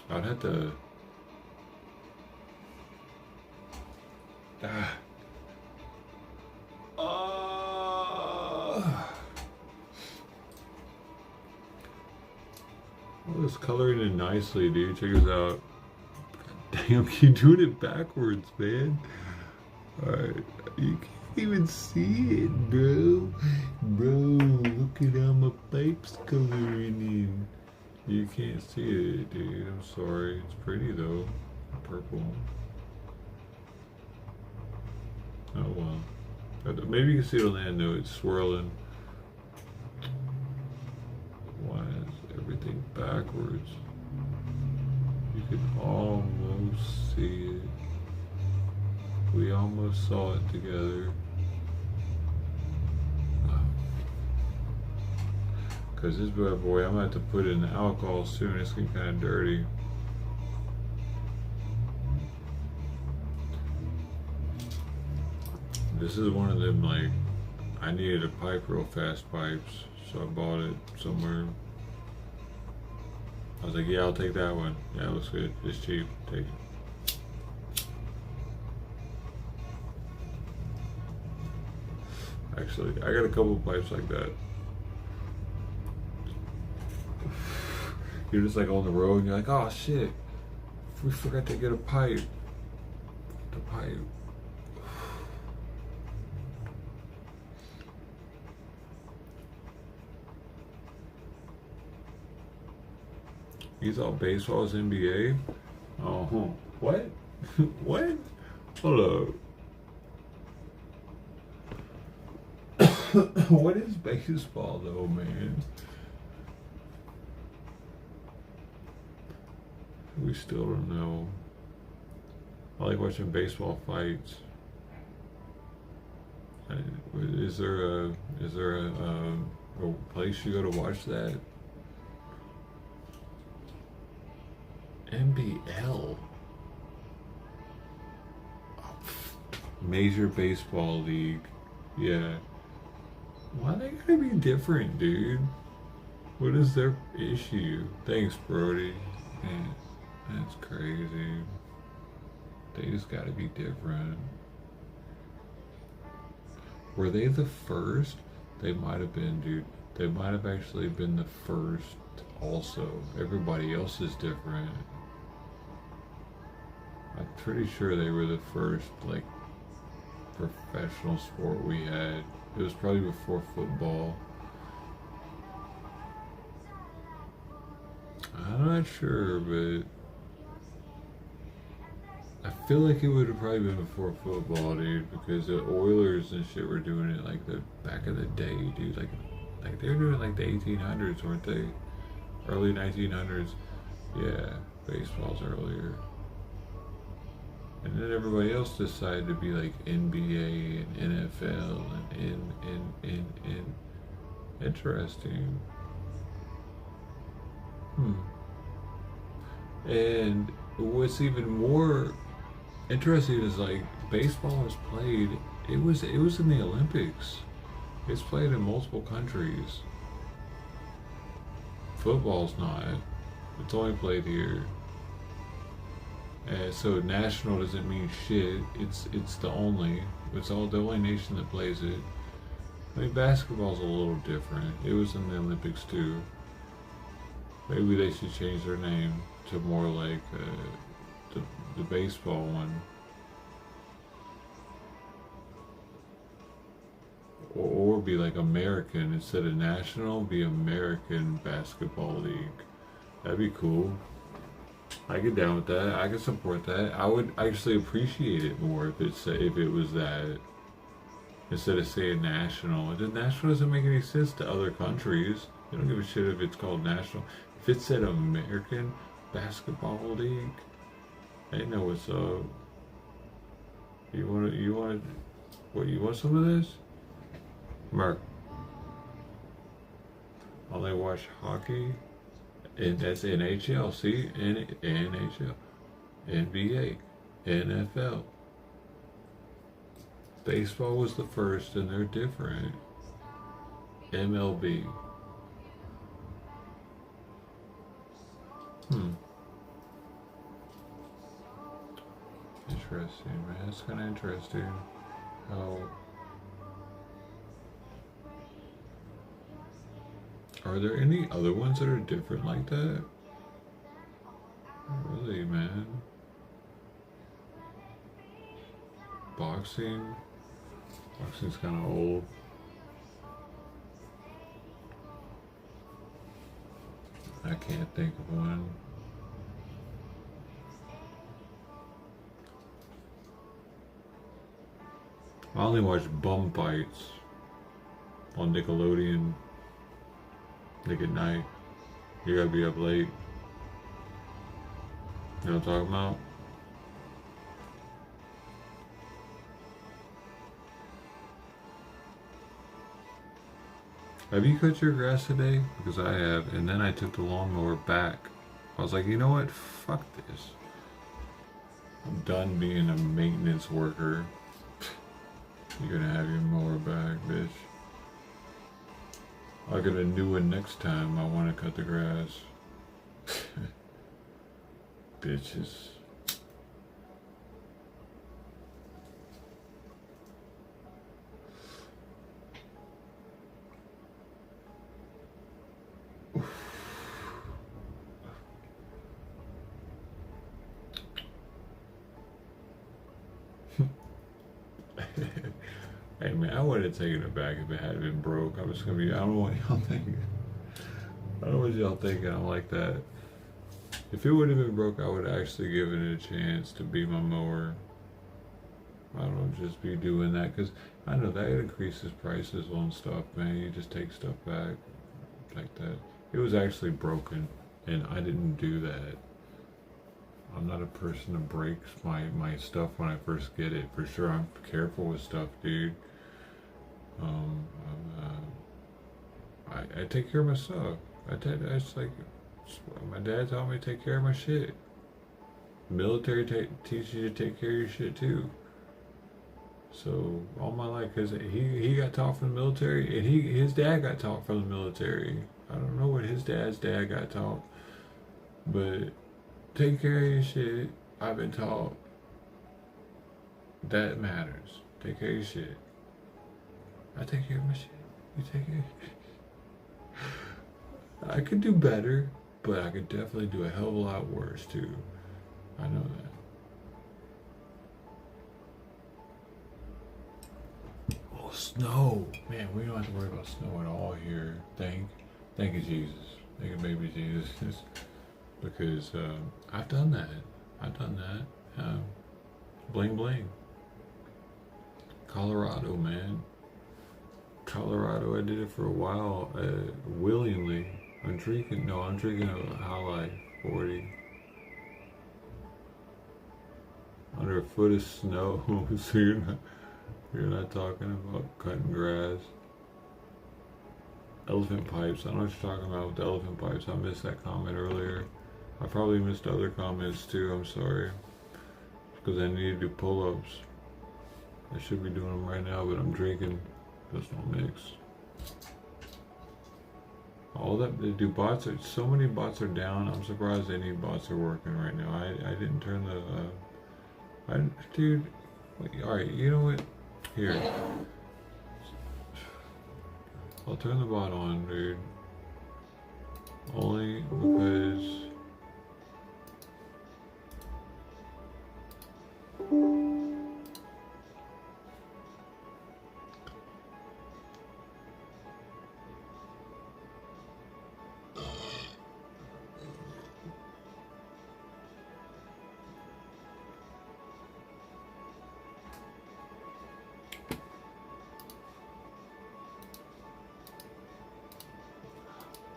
I'd have to... Oh, it's coloring in nicely, dude. Check this out. Damn, you're doing it backwards, man. Alright, you can't even see it, bro. Bro, look at how my pipe's coloring in. You can't see it, dude. I'm sorry. It's pretty, though. Purple. Oh, well. Maybe you can see it on that note. It's swirling. Why is everything backwards? You can almost see it. We almost saw it together. Because this bad boy, I'm going to have to put in the alcohol soon. It's getting kind of dirty. This is one of them, like, I needed a pipe, real fast pipes, so I bought it somewhere. I was like, yeah, I'll take that one. Yeah, it looks good. It's cheap. Take it. Actually, I got a couple pipes like that. You're just like on the road and you're like, oh shit, we forgot to get a pipe. The pipe. You thought baseball was NBA? Oh, what? What? Hold up. What is baseball though, man? We still don't know. I like watching baseball fights. Is there a place you go to watch that? NBL. Major Baseball League. Yeah. Why they gotta be different, dude? What is their issue? Thanks, Brody. Man, that's crazy. They just gotta be different. Were they the first? They might have been, dude. They might have actually been the first also. Everybody else is different. I'm pretty sure they were the first, like, professional sport we had. It was probably before football. I'm not sure, but I feel like it would have probably been before football, dude, because the Oilers and shit were doing it like the back of the day, dude. Like they were doing like the 1800s, weren't they? Early 1900s. Yeah, baseball's earlier. And then everybody else decided to be like NBA and NFL and interesting. And what's even more interesting is like baseball was played. It was in the Olympics. It's played in multiple countries. Football's not. It's only played here. So national doesn't mean shit. It's the only nation that plays it. I mean, basketball's a little different. It was in the Olympics too. Maybe they should change their name to more like the baseball one. Or be like American instead of national. Be American Basketball League. That'd be cool. I get down with that. I can support that. I would actually appreciate it more if it was that instead of saying national. The national doesn't make any sense to other countries. They don't give a shit if it's called national. If it said American Basketball League, they know what's up. You want some of this? Mark. I'll watch hockey. And that's NHL, see? NHL, NBA, NFL. Baseball was the first and they're different. MLB. Interesting, man. That's kind of interesting. How... Are there any other ones that are different like that? Really, man. Boxing? Boxing's kind of old. I can't think of one. I only watch bum fights on Nickelodeon. Like at night, you gotta be up late. You know what I'm talking about? Have you cut your grass today? Because I have, and then I took the lawnmower back. I was like, you know what? Fuck this. I'm done being a maintenance worker. You're gonna have your mower back, bitch. I'll get a new one next time I want to cut the grass. Bitches. Hey man, I would have taken it back if it had been broke. I was gonna be, I don't know what y'all thinking. I don't know what y'all thinking. I'm like that. If it would have been broke, I would actually give it a chance to be my mower. I don't just be doing that because I know that increases prices on stuff, man. You just take stuff back like that. It was actually broken, and I didn't do that. I'm not a person that breaks my stuff when I first get it. For sure, I'm careful with stuff, dude. I take care of my stuff. It's like my dad taught me to take care of my shit. Military teaches you to take care of your shit too. So all my life, because he got taught from the military, and his dad got taught from the military. I don't know what his dad's dad got taught, but take care of your shit. I've been taught that matters. Take care of your shit. I take care of my shit. You take care. I could do better, but I could definitely do a hell of a lot worse too. I know that. Oh, snow. Man, we don't have to worry about snow at all here. Thank you, Jesus. Thank you, baby Jesus. Because I've done that. Bling bling. Colorado, man. Colorado, I did it for a while, willingly. I'm drinking a High Life 40. Under a foot of snow, so you're not talking about cutting grass. Elephant pipes, I don't know what you're talking about with the elephant pipes. I missed that comment earlier. I probably missed other comments too, I'm sorry. Because I need to do pull-ups. I should be doing them right now, but I'm drinking. That's no mix. All that bots are, so many bots are down. I'm surprised any bots are working right now. I didn't turn the dude. All right, you know what? Here, I'll turn the bot on, dude. Only because.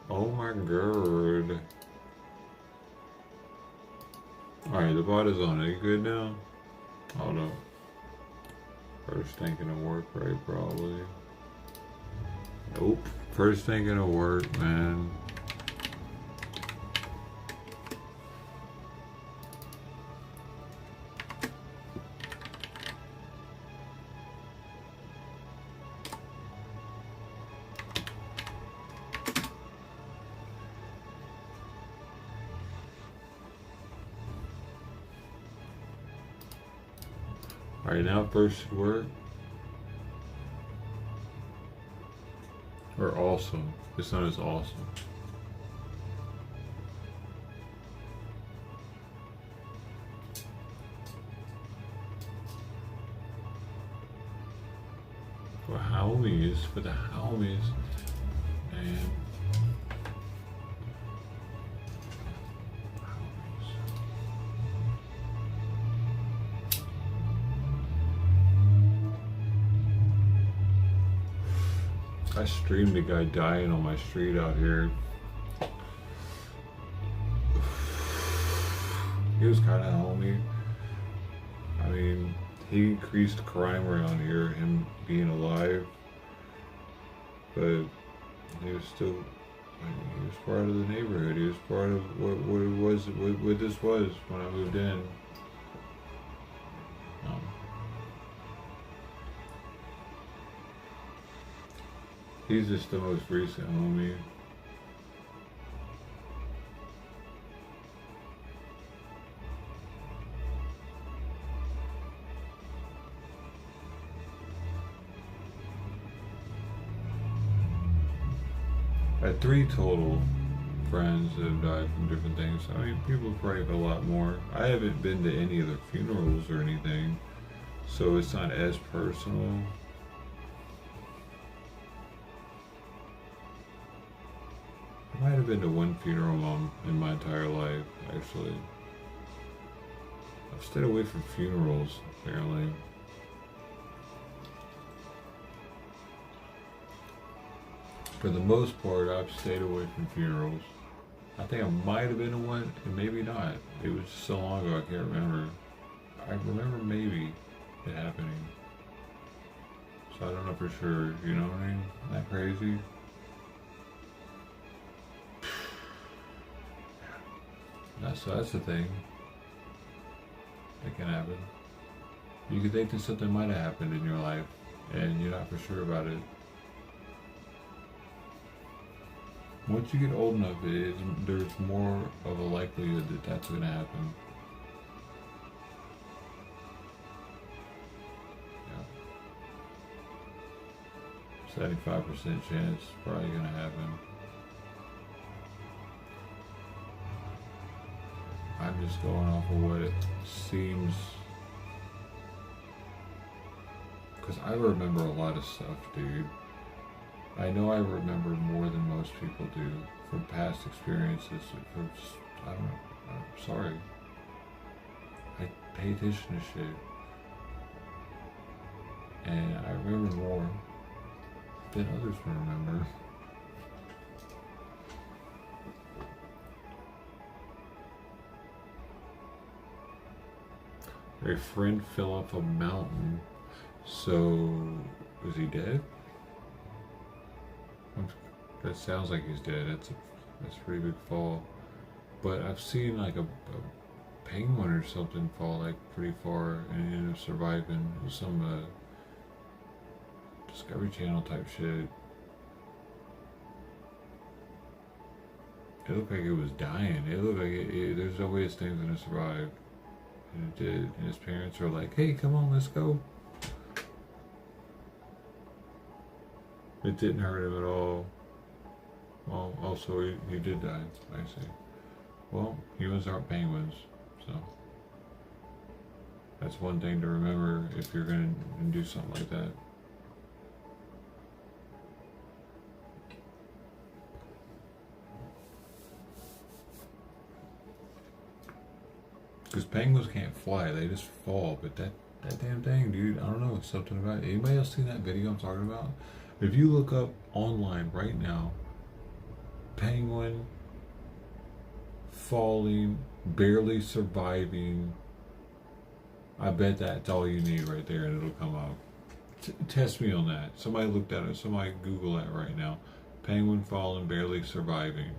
Oh my god. Alright, the bot is on. Are you good now? Hold up. First thing gonna work, right? Probably. Nope. First thing gonna work, man. Alright, now first should work. Or awesome. It's not as awesome. For the homies, man. I streamed a guy dying on my street out here. He was kind of homie. I mean, he increased crime around here, him being alive. But he was still, he was part of the neighborhood. He was part of what this was when I moved in. He's just the most recent homie. I had 3 total friends that have died from different things. I mean, people probably have a lot more. I haven't been to any of their funerals or anything, so it's not as personal. I might have been to one funeral in my entire life, actually. I've stayed away from funerals, apparently. For the most part, I've stayed away from funerals. I think I might have been to one, and maybe not. It was so long ago, I can't remember. I remember maybe it happening. So I don't know for sure, you know what I mean? Isn't that crazy? That's the thing. That can happen. You could think that something might have happened in your life, and you're not for sure about it. Once you get old enough, there's more of a likelihood that that's going to happen. Yeah. 75% chance, probably going to happen. I'm just going off of what it seems. Because I remember a lot of stuff, dude. I know I remember more than most people do from past experiences. I don't know. I'm sorry. I pay attention to shit. And I remember more than others will remember. A friend fell off a mountain. So, is he dead? That sounds like he's dead. That's a pretty big fall. But I've seen like a penguin or something fall like pretty far and ended up surviving. It was some Discovery Channel type shit. It looked like it was dying. It looked like there's no way this thing's gonna survive. And it did. And his parents were like, "Hey, come on, let's go." It didn't hurt him at all. Well, also he did die, I see. Well, humans aren't penguins, so that's one thing to remember if you're gonna do something like that. Because penguins can't fly, they just fall, but that damn thing, dude, I don't know, it's something about it. Anybody else seen that video I'm talking about? If you look up online right now, penguin falling, barely surviving, I bet that's all you need right there and it'll come up. Test me on that. Somebody look that up. Somebody Google that right now. Penguin falling, barely surviving.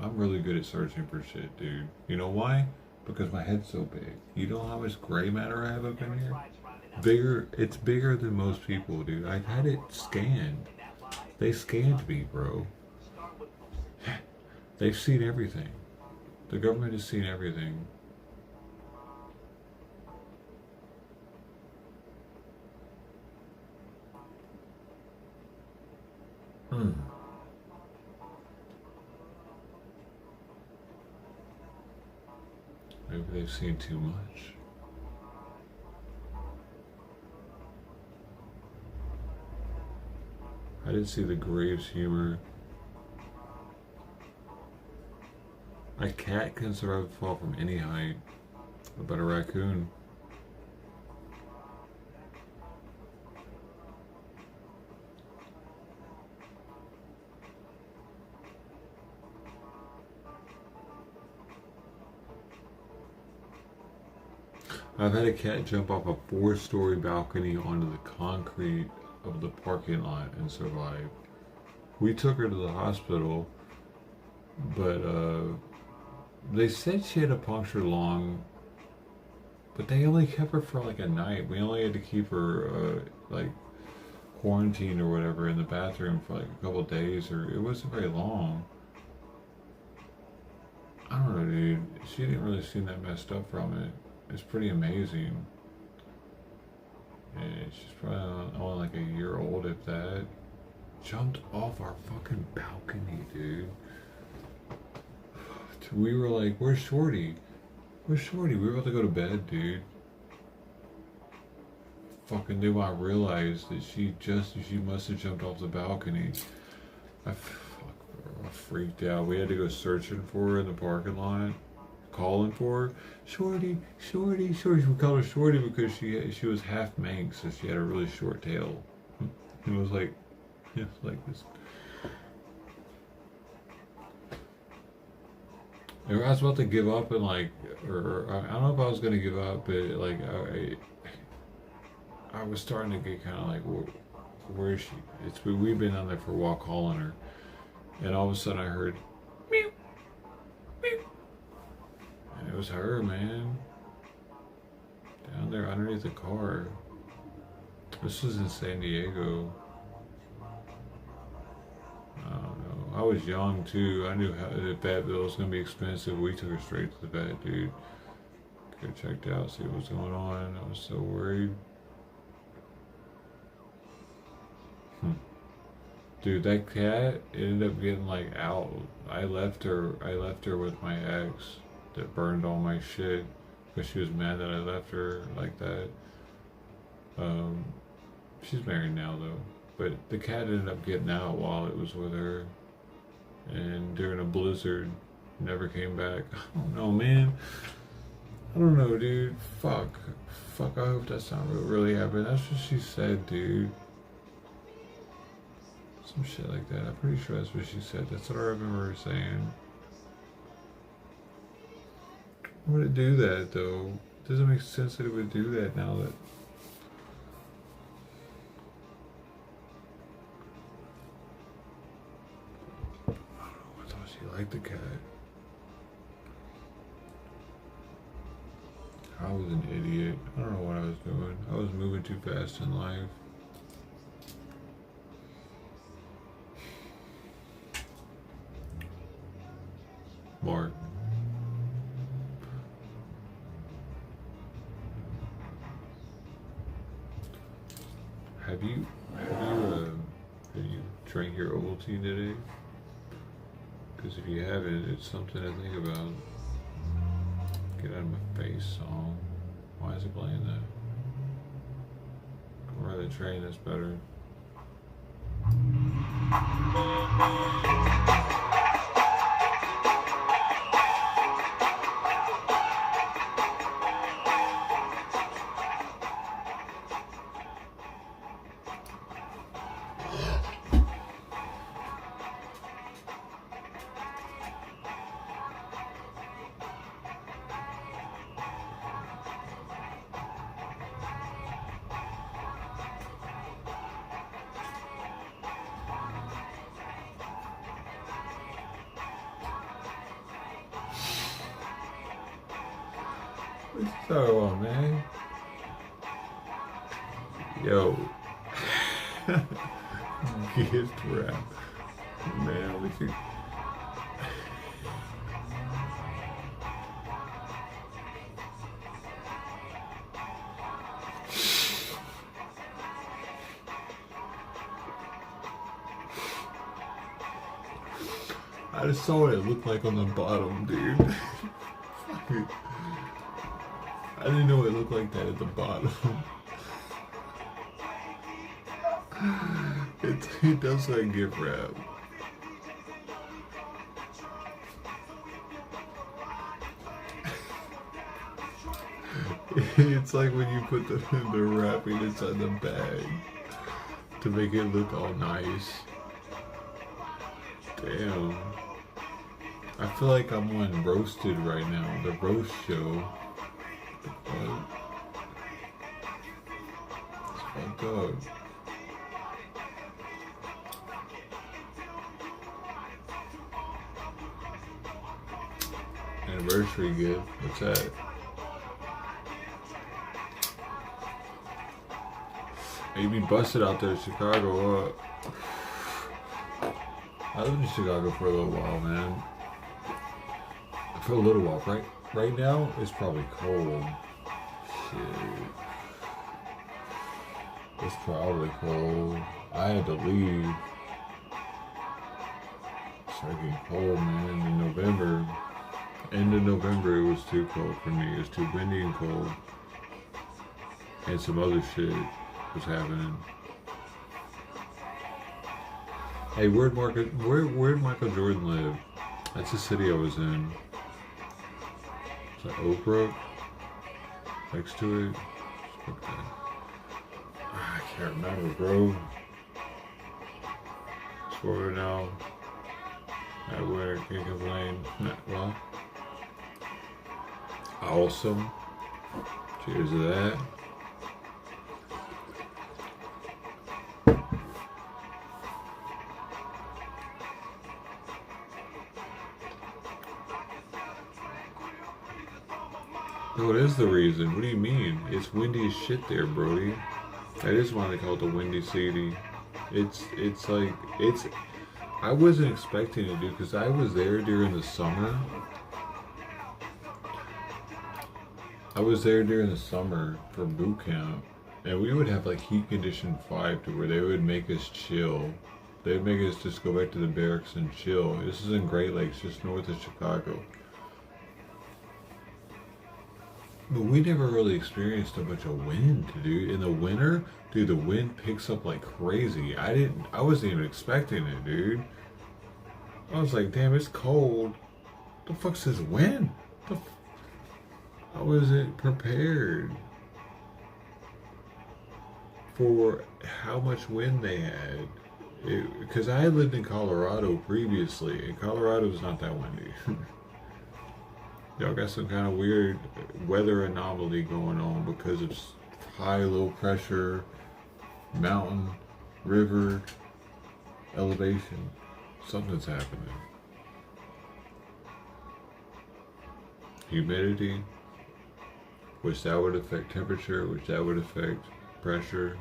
I'm really good at searching for shit, dude. You know why? Because my head's so big. You know how much gray matter I have up in here? Bigger. It's bigger than most people, dude. I had it scanned. They scanned me, bro. They've seen everything. The government has seen everything. Maybe they've seen too much. I didn't see the Graves humor. A cat can survive a fall from any height. What about a raccoon? I've had a cat jump off a 4-story balcony onto the concrete of the parking lot and survive. We took her to the hospital, but they said she had a punctured lung, but they only kept her for like a night. We only had to keep her like quarantined or whatever in the bathroom for like a couple of days, or it wasn't very long. I don't know, dude. She didn't really seem that messed up from it. It's pretty amazing. And she's probably only like a year old, if that. Jumped off our fucking balcony, dude. We were like, where's Shorty? Where's Shorty? We were about to go to bed, dude. Fucking then I realized that she must have jumped off the balcony. Fuck, bro. I freaked out. We had to go searching for her in the parking lot, calling for her. Shorty, Shorty, Shorty. We called her Shorty because she was half Manx, so she had a really short tail. It was like this. I was about to give up and or I don't know if I was gonna give up, but like I was starting to get kind of like, where is she? We've been on there for a while calling her, and all of a sudden I heard, meow, meow, and it was her, man, down there underneath the car. This was in San Diego. I don't know. I was young too. I knew the vet bill was gonna be expensive. We took her straight to the vet, dude. Get her checked out, see what was going on. I was so worried. Dude, that cat ended up getting like out. I left her with my ex that burned all my shit because she was mad that I left her like that. She's married now though. But the cat ended up getting out while it was with her. And during a blizzard, never came back. I don't know, man. I don't know, dude. Fuck, I hope that's not what really happened. That's what she said, dude. Some shit like that. I'm pretty sure that's what she said. That's what I remember her saying. Why would it do that, though? It doesn't make sense that it would do that now that... I thought she liked the cat. I was an idiot. I don't know what I was doing. I was moving too fast in life. Mark. Have you drank your Ovaltine today? Because if you haven't, it's something to think about. Get out of my face song. Why is it playing that? Go ride the train, that's better. What's going on, man? Yo. Gift wrap. Man, what you... I just saw what it looked like on the bottom, dude. I didn't know it looked like that at the bottom. It does like gift wrap. It's like when you put the wrapping inside the bag to make it look all nice. Damn. I feel like I'm on Roasted right now, the roast show. It's fucked up. Anniversary gift. What's that? You be busted out there in Chicago. I lived in Chicago for a little while, man. For a little while, right now it's probably cold. Shit. It's probably cold. I had to leave. It's getting cold, man. In November, end of November, it was too cold for me. It was too windy and cold. And some other shit was happening. Hey, where'd Michael Jordan live? That's the city I was in. It's like Oak Brook next to it. Okay. I can't remember, bro. Score now. I wear can't complain. Well, awesome. Cheers to that. No, it is the reason. What do you mean? It's windy as shit there, Brody. That is why they call it the Windy City. It's like it's. I wasn't expecting it, dude, because I was there during the summer. I was there during the summer for boot camp, and we would have like heat condition 5 to where they would make us chill. They'd make us just go back to the barracks and chill. This is in Great Lakes, just north of Chicago. But we never really experienced a bunch of wind, dude. In the winter, dude, the wind picks up like crazy. I wasn't even expecting it, dude. I was like, damn, it's cold. The fuck's this wind? I wasn't prepared for how much wind they had. Because I had lived in Colorado previously, and Colorado's not that windy. Y'all got some kind of weird weather anomaly going on because of high, low pressure, mountain, river, elevation. Something's happening. Humidity, which that would affect temperature, which that would affect pressure.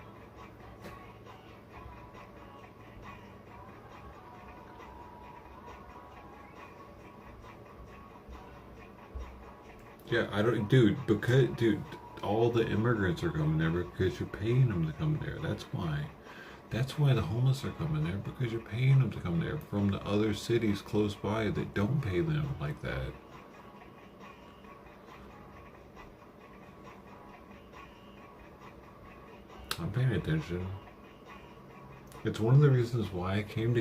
Yeah, dude, all the immigrants are coming there because you're paying them to come there. That's why. That's why the homeless are coming there, because you're paying them to come there from the other cities close by that don't pay them like that. I'm paying attention. It's one of the reasons why I came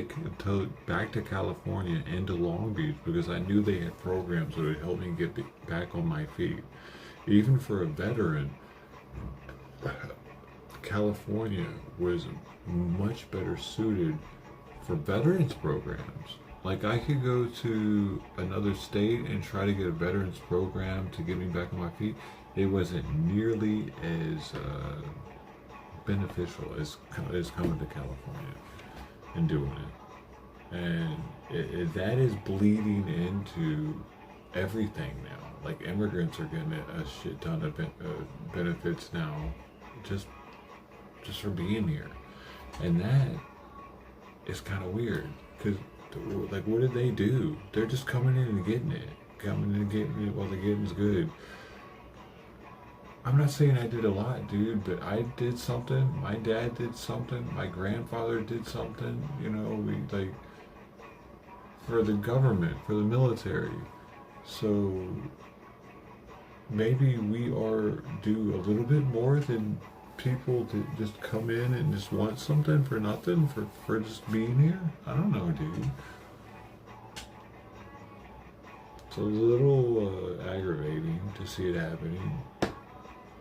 back to California and to Long Beach, because I knew they had programs that would help me get back on my feet. Even for a veteran, California was much better suited for veterans programs. Like, I could go to another state and try to get a veterans program to get me back on my feet. It wasn't nearly as beneficial as coming to California and doing it. And that is bleeding into everything now. Like, immigrants are getting a shit ton of benefits now just for being here. And that is kind of weird, because like, what did they do? They're just coming in and getting it while the getting's good. I'm not saying I did a lot, dude, but I did something. My dad did something. My grandfather did something. You know, we, like, for the government, for the military. So maybe we do a little bit more than people that just come in and just want something for nothing, for just being here. I don't know, dude. It's a little aggravating to see it happening,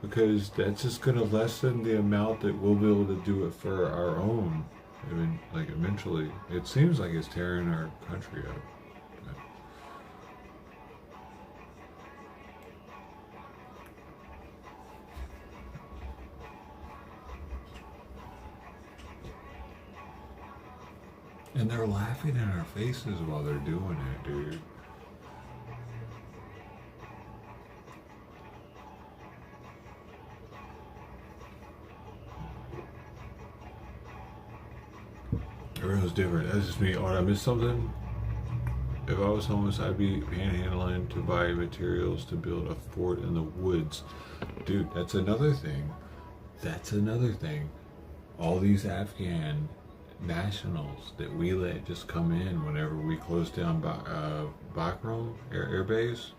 because that's just going to lessen the amount that we'll be able to do it for our own. I mean, like, eventually. It seems like it's tearing our country up. And they're laughing in our faces while they're doing it, dude. Everyone's different. That's just me. Oh, did I miss something? If I was homeless, I'd be panhandling to buy materials to build a fort in the woods. Dude, that's another thing. All these Afghan nationals that we let just come in whenever we close down Bagram Air Base.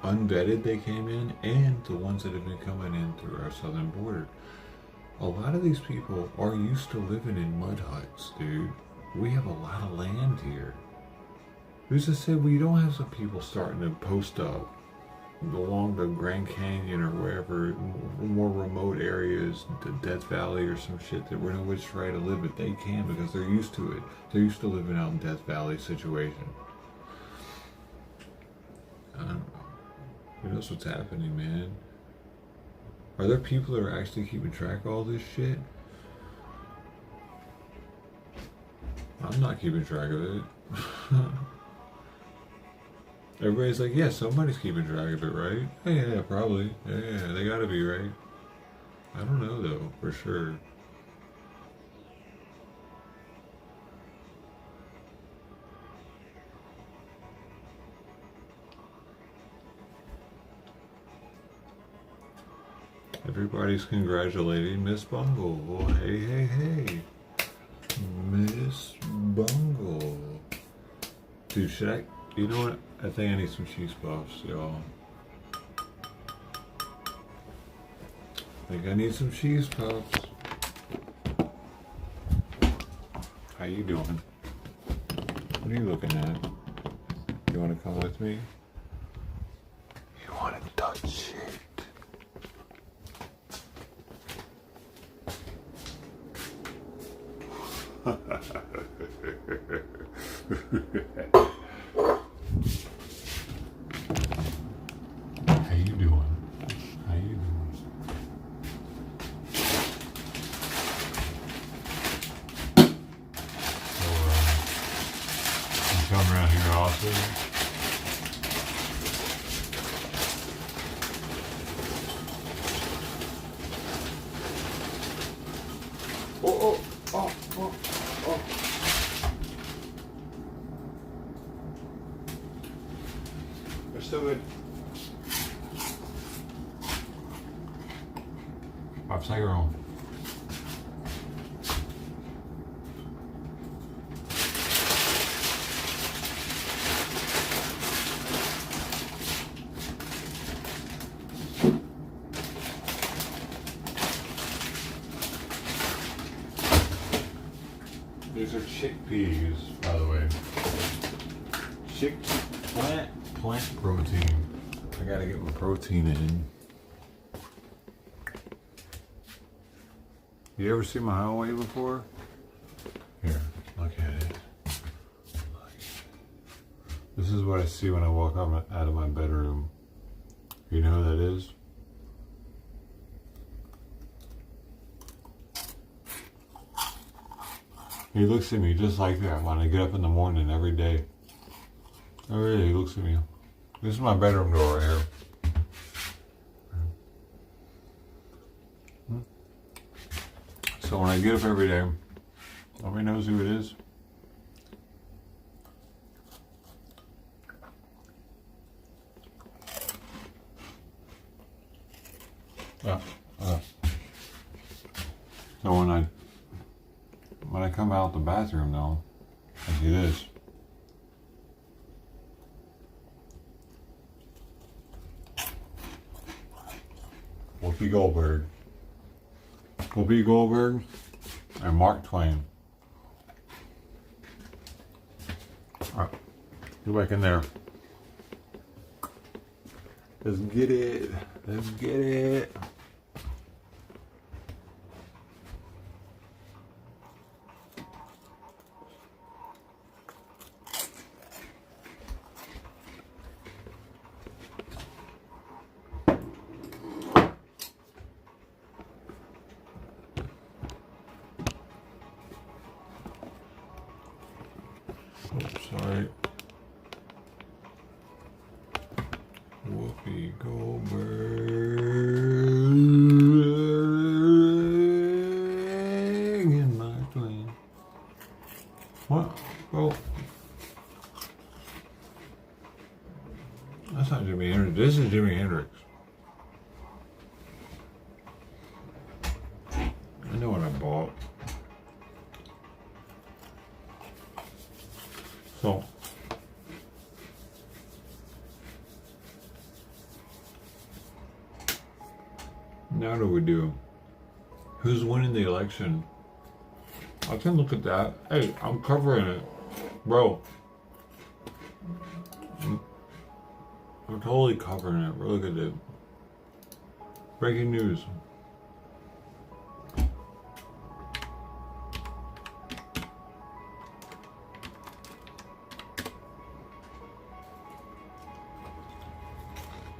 Unvetted, they came in, and the ones that have been coming in through our southern border. A lot of these people are used to living in mud huts, dude. we have a lot of land here. Who's to say we don't have some people starting to post up along the Grand Canyon or wherever, more remote areas, Death Valley or some shit that we're no which try to live, but they can because they're used to it. They're used to living out in Death Valley situation. I don't know. Who knows what's happening, man? Are there people that are actually keeping track of all this shit? I'm not keeping track of it. Everybody's like, yeah, somebody's keeping track of it, right? Yeah, probably. Yeah, they gotta be, right? I don't know, though, for sure. Everybody's congratulating Miss Bungle. Well, hey, hey, hey. Miss Bungle. Dude, should I... You know what? I think I need some cheese puffs, y'all. I think I need some cheese puffs. How you doing? What are you looking at? You want to come with me? You want to touch it? How you doing? How you doing? So, you come around here often? Oh. They're still good. 5-second roll. These are chickpeas, by the way. Plant protein. I gotta get my protein in. You ever see my hallway before? Here, look at it. This is what I see when I walk out of my bedroom. You know who that is? He looks at me just like that when I get up in the morning every day. Every day he looks at me. This is my bedroom door right here. So when I get up every day, nobody knows who it is. So when I come out the bathroom though, I see this. Whoopi Goldberg. Whoopi Goldberg and Mark Twain. Alright, get back in there. Let's get it. Let's get it. Oops, sorry. Whoopi Goldberg and Mark Twain. What? Well, that's not Jimi Hendrix. This is Jimi Hendrix. I know what I bought. So, now what do we do? Who's winning the election I can look at that. Hey, I'm covering it. Bro. I'm totally covering it. Look at it. Breaking news.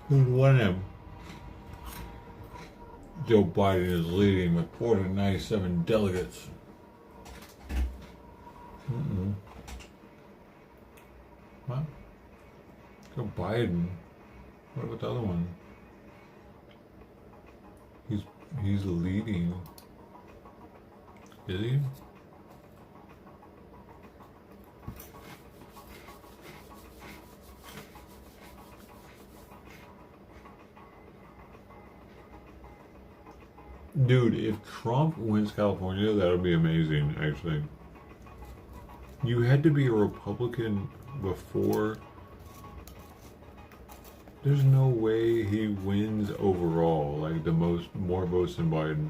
Who's winning? Joe Biden is leading with 497 delegates. What? Joe Biden? What about the other one? He's leading. Is he? Dude, if Trump wins California, that would be amazing, actually. You had to be a Republican before. There's no way he wins overall, like more votes than Biden.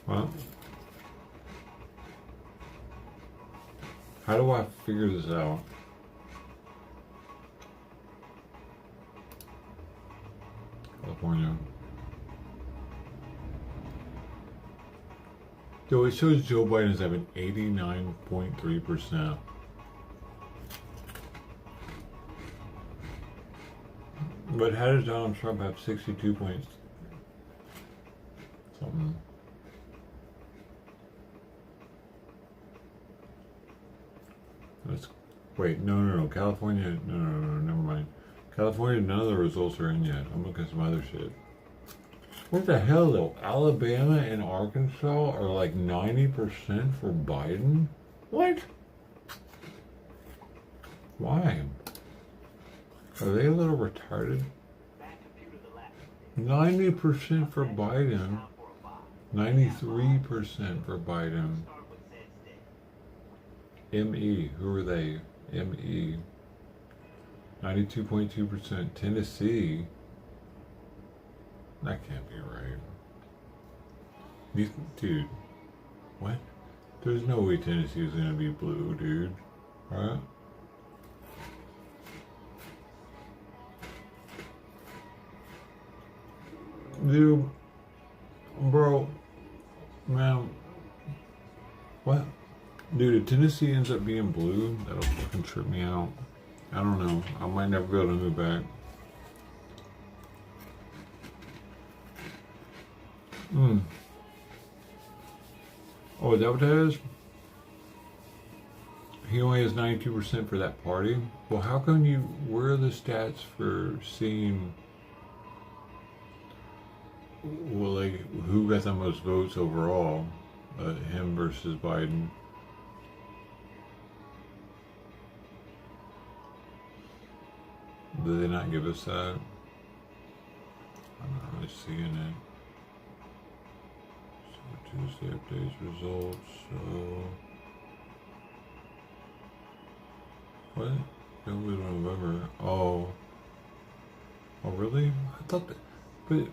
Well, how do I figure this out? California. So it shows Joe Biden is having 89.3%. But how does Donald Trump have 62 points? Something. Wait, no. California, no, never mind. California, none of the results are in yet. I'm looking at some other shit. What the hell though? Alabama and Arkansas are like 90% for Biden? What? Why? Are they a little retarded? 90% for Biden. 93% for Biden. ME, who are they? ME. 92.2%. Tennessee. That can't be right. Dude, what? There's no way Tennessee is gonna be blue, dude. Right? Dude, bro, man, what? Dude, if Tennessee ends up being blue, that'll fucking trip me out. I don't know. I might never be able to move back. Oh, is that what that is? He only has 92% for that party? Well, how come where are the stats for seeing, well, like, who got the most votes overall? Him versus Biden? Did they not give us that? I'm not really seeing it. Tuesday updates results, so what? November. Oh really? I thought that, but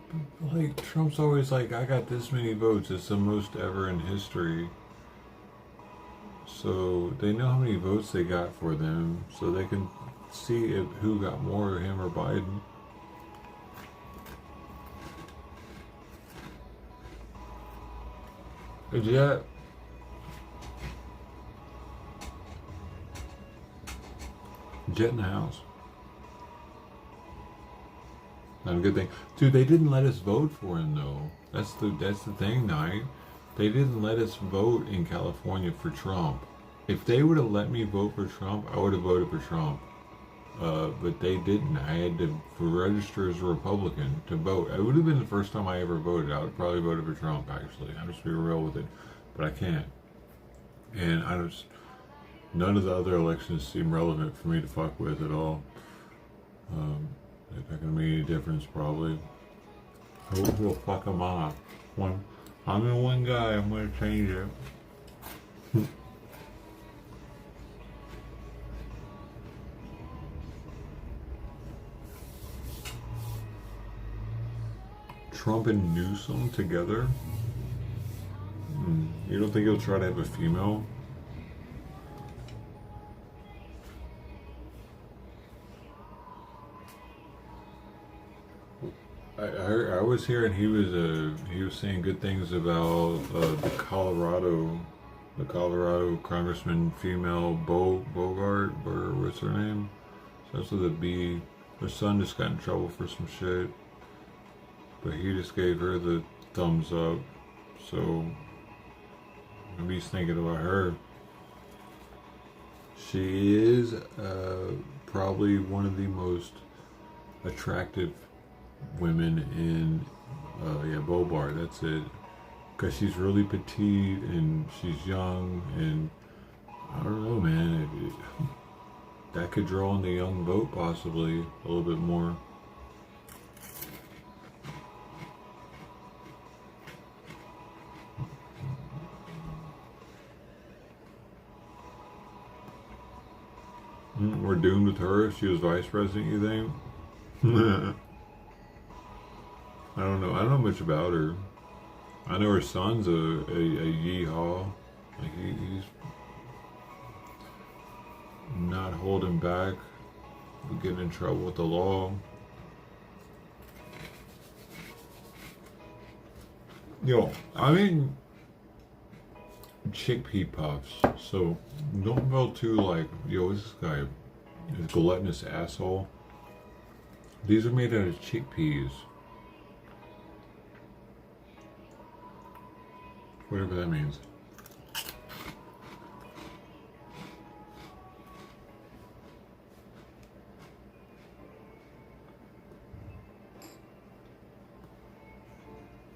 like Trump's always like, I got this many votes, it's the most ever in history. So they know how many votes they got for them, so they can see who got more, him or Biden. Jet. Jet in the house. Not a good thing. Dude, they didn't let us vote for him though. That's the thing, Knight. They didn't let us vote in California for Trump. If they would have let me vote for Trump, I would have voted for Trump. But they didn't. I had to register as a Republican to vote. It would have been the first time I ever voted. I would probably voted for Trump, actually. I'll just be real with it. But I can't. And none of the other elections seem relevant for me to fuck with at all. It's not going to make any difference, probably. Who will fuck them off? I'm the one guy, I'm going to change it. Trump and Newsom together? You don't think he'll try to have a female? I was hearing he was saying good things about the Colorado congressman female Bogart, or what's her name? Starts with a B. Her son just got in trouble for some shit, but he just gave her the thumbs up. So maybe he's thinking about her. She is probably one of the most attractive women in Bobart. That's it. Because she's really petite and she's young, and I don't know, man. That could draw on the young vote possibly a little bit more. We're doomed with her if she was vice president, you think? I don't know. I don't know much about her. I know her son's a yeehaw. Like he's not holding back, but getting in trouble with the law. Yo, I mean, chickpea puffs. So don't feel too like, yo, this guy is gluttonous asshole. These are made out of chickpeas. Whatever that means.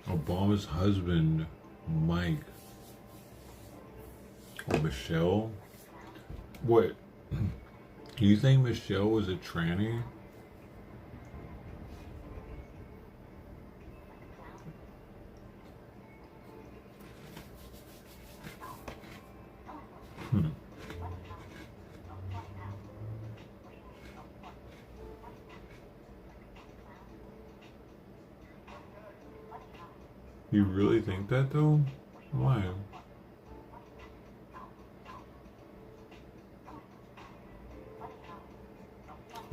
Obama's husband, Mike, or Michelle. What? Do you think Michelle was a tranny? You really think that though? Why?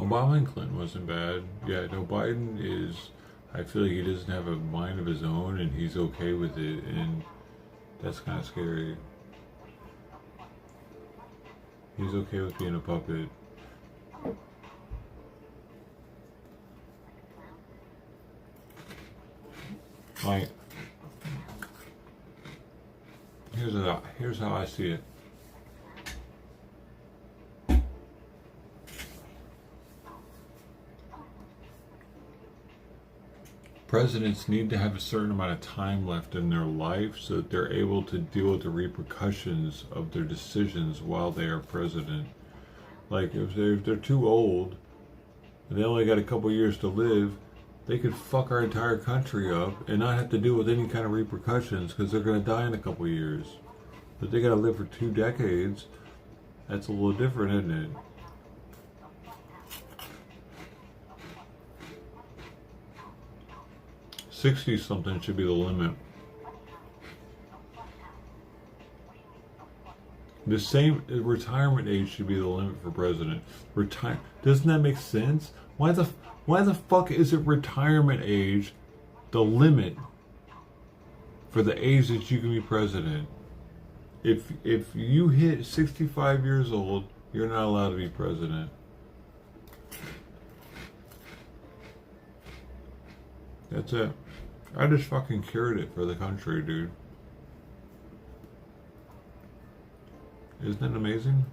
Obama and Clinton wasn't bad. Yeah, no, Biden is, I feel like he doesn't have a mind of his own and he's okay with it, and that's kind of scary. He's okay with being a puppet. Like, here's how I see it. Presidents need to have a certain amount of time left in their life so that they're able to deal with the repercussions of their decisions while they are president. Like, if they're too old and they only got a couple years to live, they could fuck our entire country up and not have to deal with any kind of repercussions because they're going to die in a couple years. But they got to live for 2 decades. That's a little different, isn't it? $60-something should be the limit. The same retirement age should be the limit for president. Doesn't that make sense? Why the fuck is it retirement age the limit for the age that you can be president? If you hit 65 years old, you're not allowed to be president. That's it. I just fucking cured it for the country, dude. Isn't that amazing?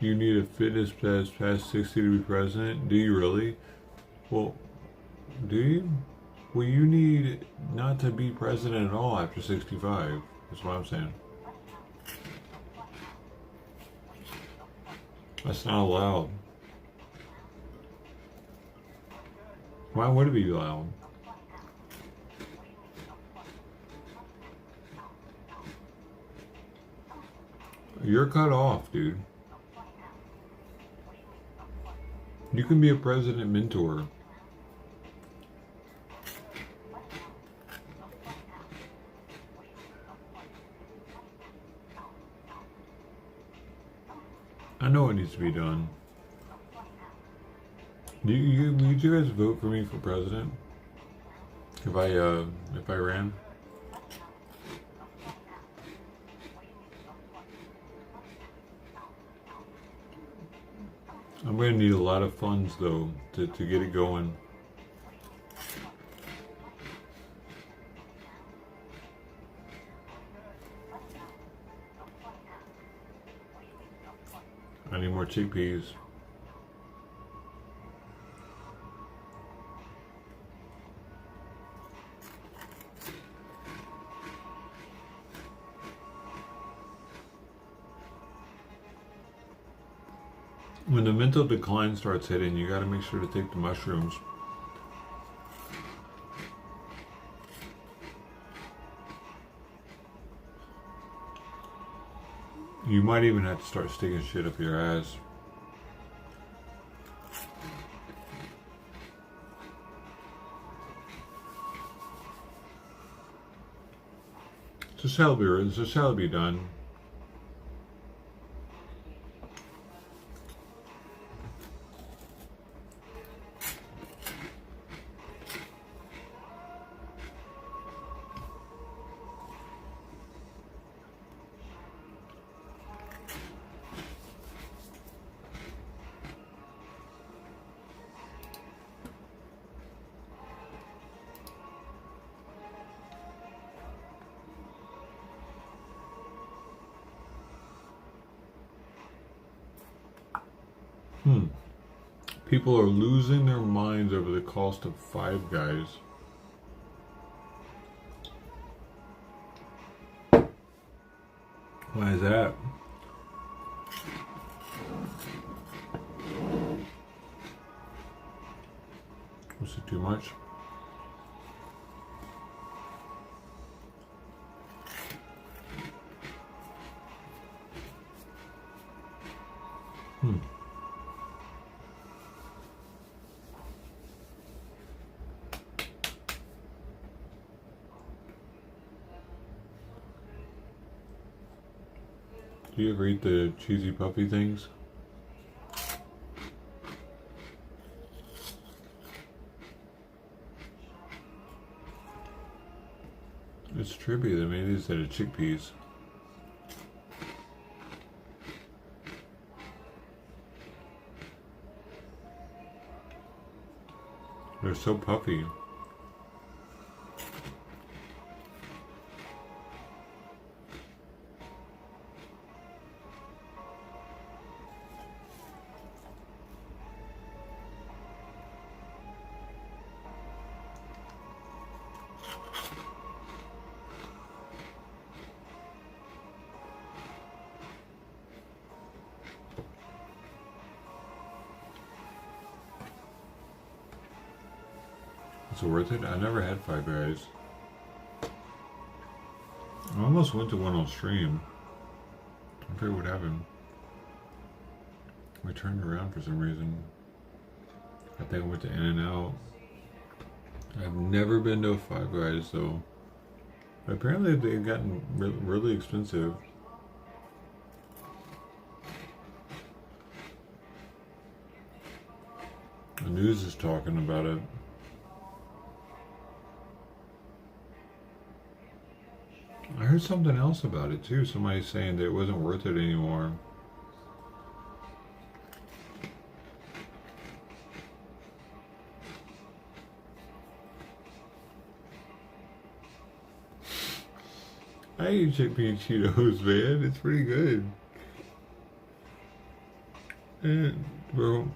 You need a fitness test past 60 to be president? Do you really? Well, do you? Well, you need not to be president at all after 65. That's what I'm saying. That's not allowed. Why would it be loud? You're cut off, dude. You can be a president mentor. I know what needs to be done. Would you guys vote for me for president? If I ran? I'm gonna need a lot of funds though to get it going. I need more chickpeas. When the mental decline starts hitting, you gotta make sure to take the mushrooms. You might even have to start sticking shit up your ass. This shall be done. People are losing their minds over the cost of Five Guys. Why is that? Was it too much? Do you ever eat the cheesy puffy things? It's trippy. They made these out of chickpeas. They're so puffy. Is it worth it? I never had Five Guys. I almost went to one on stream. I forget what happened. I turned around for some reason. I think I went to In-N-Out. I've never been to a Five Guys though. But apparently they've gotten really expensive. The news is talking about it. I heard something else about it too. Somebody saying that it wasn't worth it anymore. I eat chickpea Cheetos, man. It's pretty good. And, bro.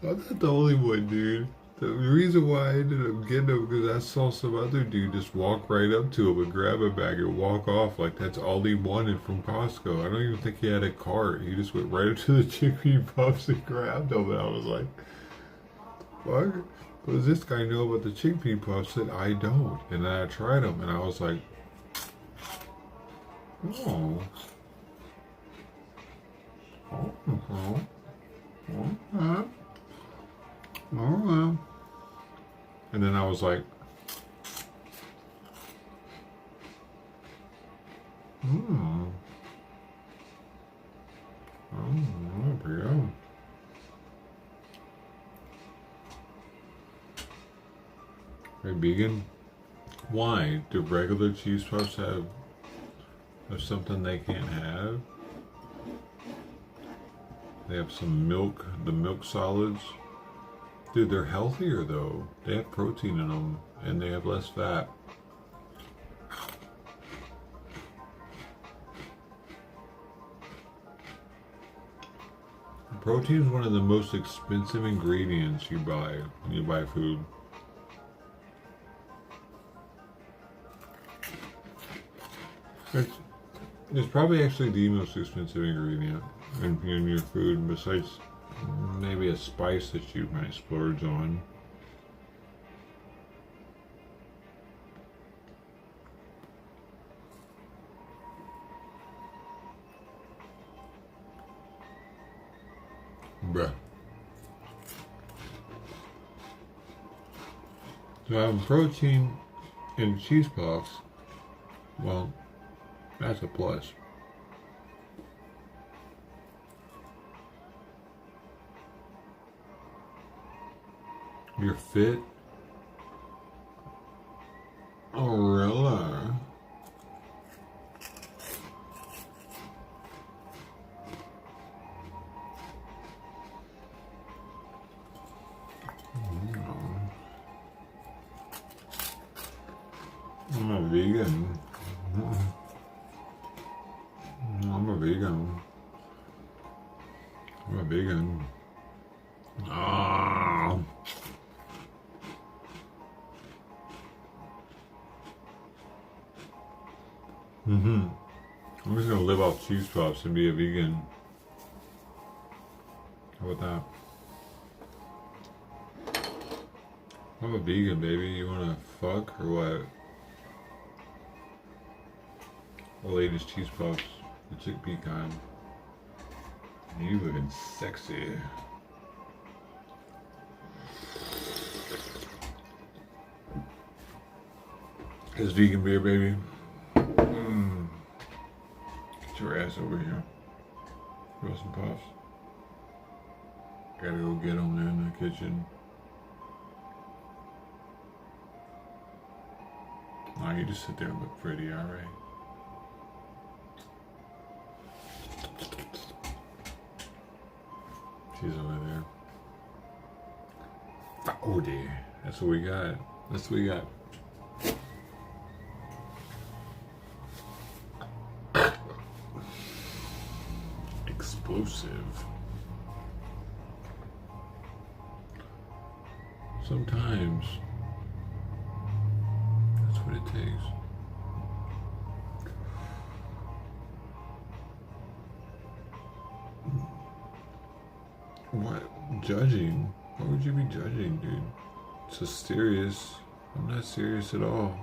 I'm not the only one, dude. The reason why I ended up getting him because I saw some other dude just walk right up to him and grab a bag and walk off like that's all he wanted from Costco. I don't even think he had a cart. He just went right up to the chickpea puffs and grabbed them, and I was like, "What?" Because this guy knew about the chickpea puffs that I don't, and then I tried them, and I was like, "Oh, oh, oh, oh, well." And then I was like, oh, there we go. Are you vegan? Why? Do regular cheese puffs have something they can't have? They have some milk, the milk solids. Dude, they're healthier though. They have protein in them and they have less fat. Protein is one of the most expensive ingredients you buy when you buy food. It's probably actually the most expensive ingredient in your food, besides maybe a spice that you might splurge on. Bruh. So having protein in cheese puffs, well, that's a plus. You're fit? Oh, really? I'm a vegan. I'm a vegan. I'm a vegan. Ah. I'm just gonna live off cheese puffs and be a vegan. How about that? I'm a vegan, baby. You wanna fuck or what? The latest cheese puffs, the chickpea kind. You looking sexy. It's vegan beer, baby. Get your ass over here. Throw some puffs. Gotta go get them there in the kitchen. Nah, you just sit there and look pretty, alright? She's over there. Oh dear. That's what we got. That's what we got. Explosive. Sometimes that's what it takes. What? Judging? Why would you be judging, dude? It's so serious. I'm not serious at all.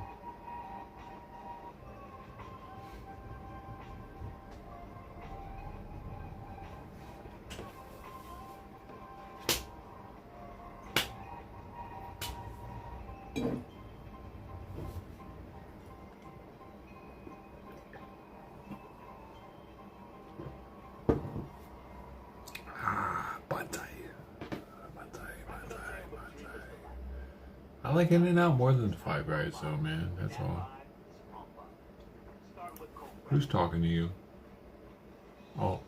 I like In-N-Out more than Five Guys though, man. That's all. Who's talking to you? Oh.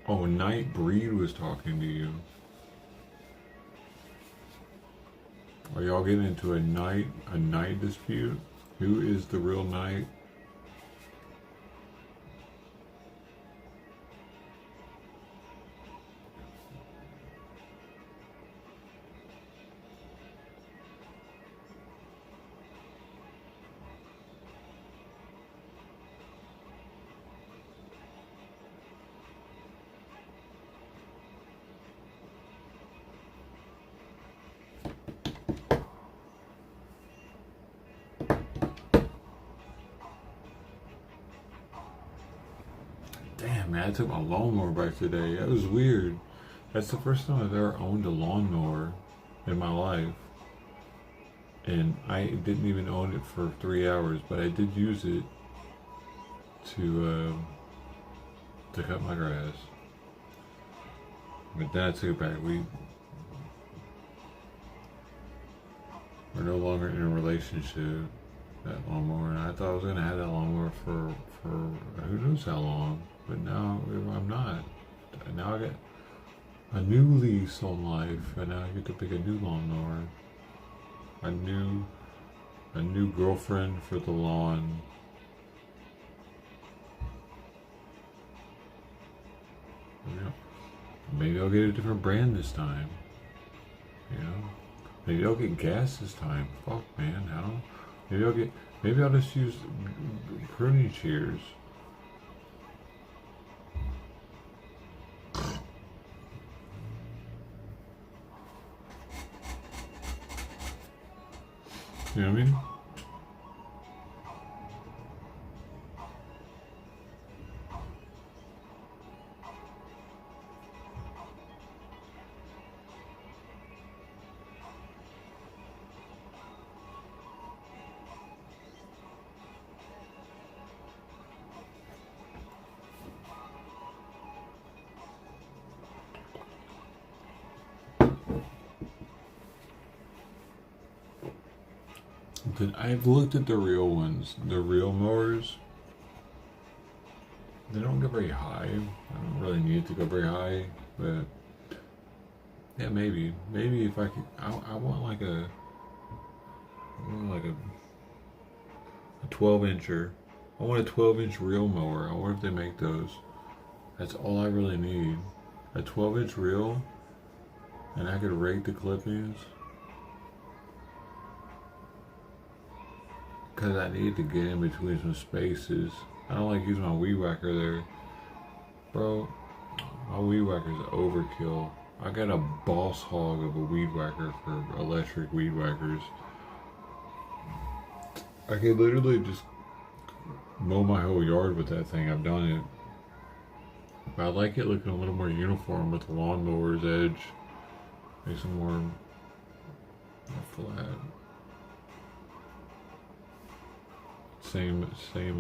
Oh, Nightbreed was talking to you. Are y'all getting into a night dispute? Who is the real knight? Damn, man, I took my lawnmower back today. That was weird. That's the first time I've ever owned a lawnmower in my life. And I didn't even own it for 3 hours, but I did use it to cut my grass. But then I took it back. We're no longer in a relationship, that lawnmower. And I thought I was gonna have that lawnmower for who knows how long. But now I'm not. Now I got a new lease on life, and now I get to pick a new lawnmower. A new girlfriend for the lawn. Yeah. Maybe I'll get a different brand this time. You know? Maybe I'll get gas this time. Fuck, man. How? Maybe I'll just use pruning shears. You know what I mean? I've looked at the real ones, the real mowers. They don't go very high. I don't really need it to go very high, but yeah, maybe if I could, I want like a 12-incher. I want a 12-inch reel mower. I wonder if they make those. That's all I really need. A 12-inch reel, and I could rake the clippings. Because I need to get in between some spaces. I don't like using my weed whacker there. Bro, my weed whacker is overkill. I got a boss hog of a weed whacker for electric weed whackers. I could literally just mow my whole yard with that thing. I've done it. But I like it looking a little more uniform with the lawnmower's edge. Makes it more flat. Same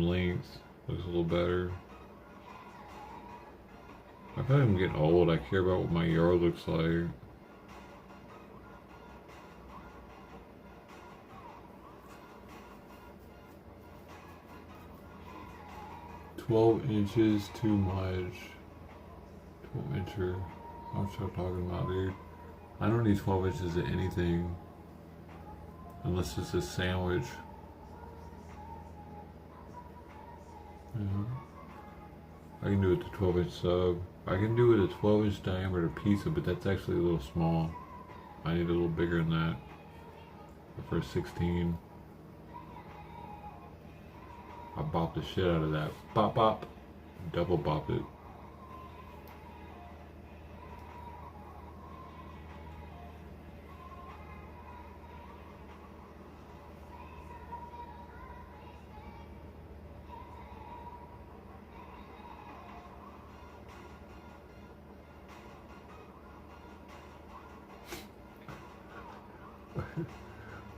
length, looks a little better. I feel like I'm getting old. I care about what my yard looks like. "12 inches too much." 12-incher. What y'all talking about, dude? I don't need 12 inches of anything unless it's a sandwich. I can do it to 12-inch sub. I can do it a 12-inch diameter pizza, but that's actually a little small. I need a little bigger than that for a 16. I bop the shit out of that. Bop bop. Double bop it.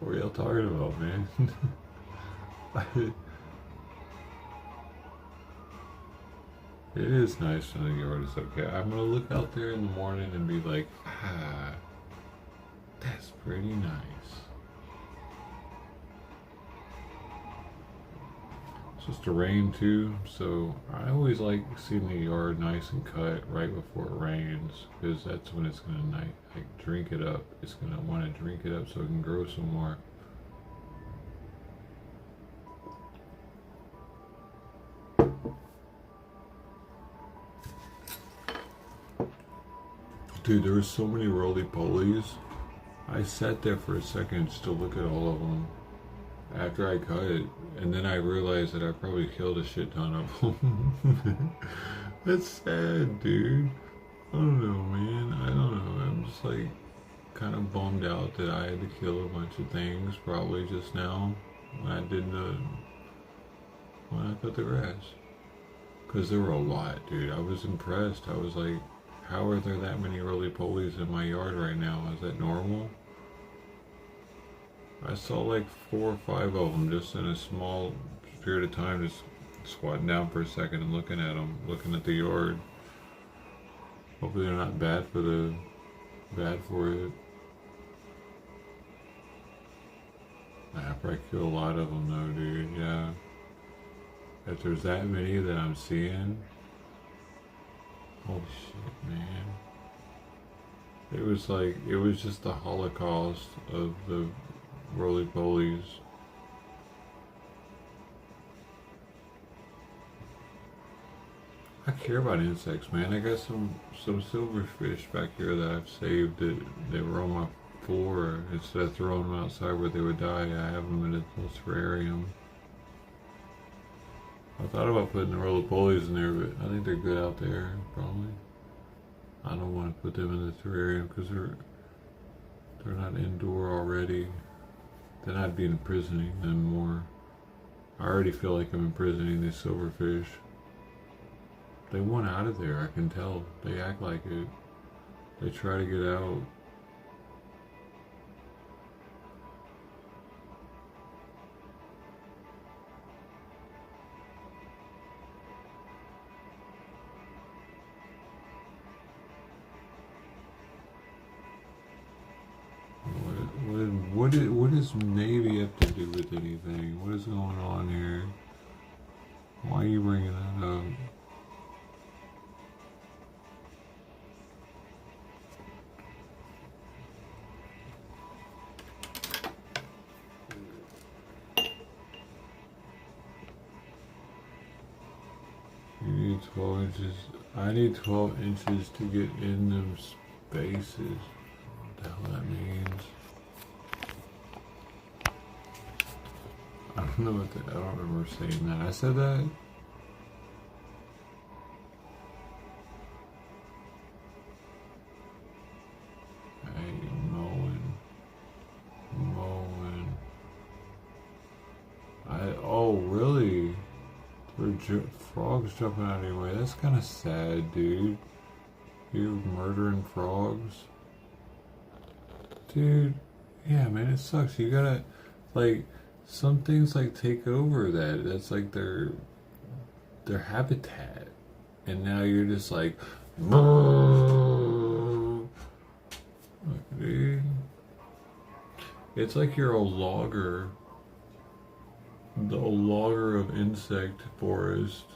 What are y'all talking about, man? It is nice when the yard is okay. I'm gonna look out there in the morning and be like, that's pretty nice. It's supposed to rain too, so I always like seeing the yard nice and cut right before it rains, because that's when it's gonna like drink it up. It's gonna want to drink it up so it can grow some more. Dude, there were so many roly-polies. I sat there for a second just to look at all of them after I cut it, and then I realized that I probably killed a shit ton of them. That's sad, dude. I don't know, man. I don't know. I'm just like kind of bummed out that I had to kill a bunch of things probably just now when I cut the grass. Because there were a lot, dude. I was impressed. I was like, how are there that many roly-polies in my yard right now? Is that normal? I saw like 4 or 5 of them just in a small period of time, just squatting down for a second and looking at them, looking at the yard. Hopefully they're not bad for it. I probably kill a lot of them though, dude. Yeah. If there's that many that I'm seeing, holy shit, man. It was just the Holocaust of the roly-polies. I care about insects, man. I got some silverfish back here that I've saved that they were on my floor. Instead of throwing them outside where they would die, I have them in a little terrarium. I thought about putting the roly-polies in there, but I think they're good out there, probably. I don't want to put them in the terrarium because they're not indoor already. Then I'd be imprisoning them more. I already feel like I'm imprisoning these silverfish. They want out of there, I can tell. They act like it. They try to get out. What does Navy have to do with anything? What is going on here? Why are you bringing that up? You need 12 inches. I need 12 inches to get in them spaces. What the hell that means? I don't know I don't remember saying that. I said that? Hey, mowing. Oh, really? Frogs jumping out of your way. That's kind of sad, dude. You're murdering frogs? Dude, yeah, man, it sucks. You gotta, like, some things like take over that. That's like their habitat. And now you're just like, dude. It's like you're a logger. The logger of insect forest.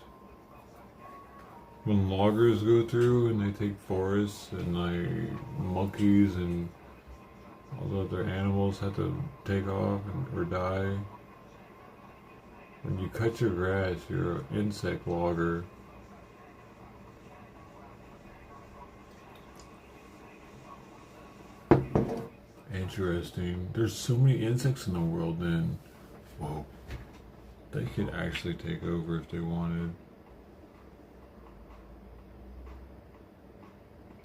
When loggers go through and they take forests and like monkeys and all the other animals have to take off or die. When you cut your grass, you're an insect logger. Interesting. There's so many insects in the world then. Whoa. They could actually take over if they wanted.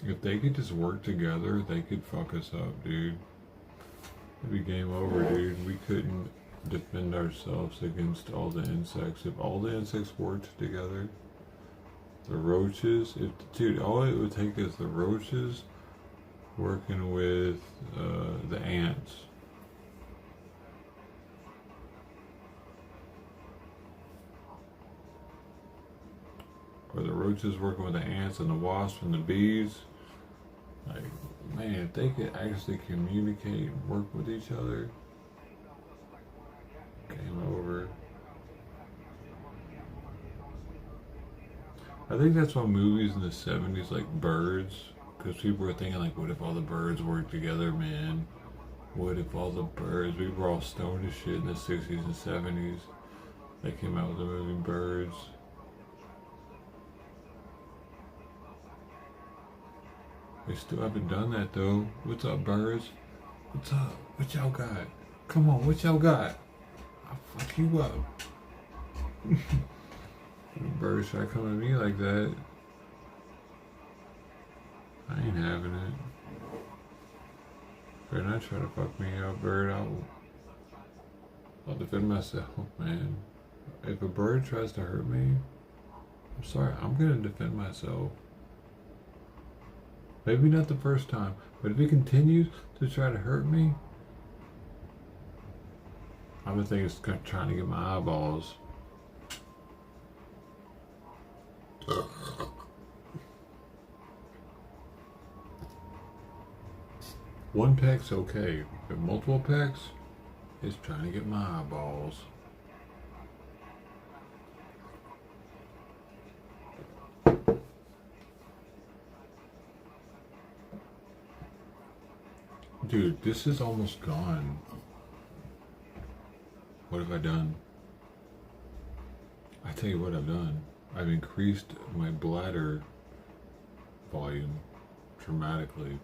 If they could just work together, they could fuck us up, dude. It'd be game over, dude. We couldn't defend ourselves against all the insects. If all the insects worked together, the roaches, dude, all it would take is the roaches working with the ants. Or the roaches working with the ants and the wasps and the bees. Like, man, if they could actually communicate and work with each other, game over. I think that's why movies in the 70s, like Birds, because people were thinking like, what if all the birds worked together, man? What if all the birds, we were all stoned as shit in the 60s and 70s. They came out with the movie Birds. They still haven't done that though. What's up, birds? What's up? What y'all got? Come on, what y'all got? I'll fuck you up. Birds try to come at me like that. I ain't having it. Better not try to fuck me up, bird. I'll defend myself, man. If a bird tries to hurt me, I'm sorry, I'm gonna defend myself. Maybe not the first time, but if it continues to try to hurt me, I'm gonna think it's trying to get my eyeballs. One peck's okay, but multiple pecks is trying to get my eyeballs. Dude, this is almost gone. What have I done? I tell you what I've done. I've increased my bladder volume dramatically.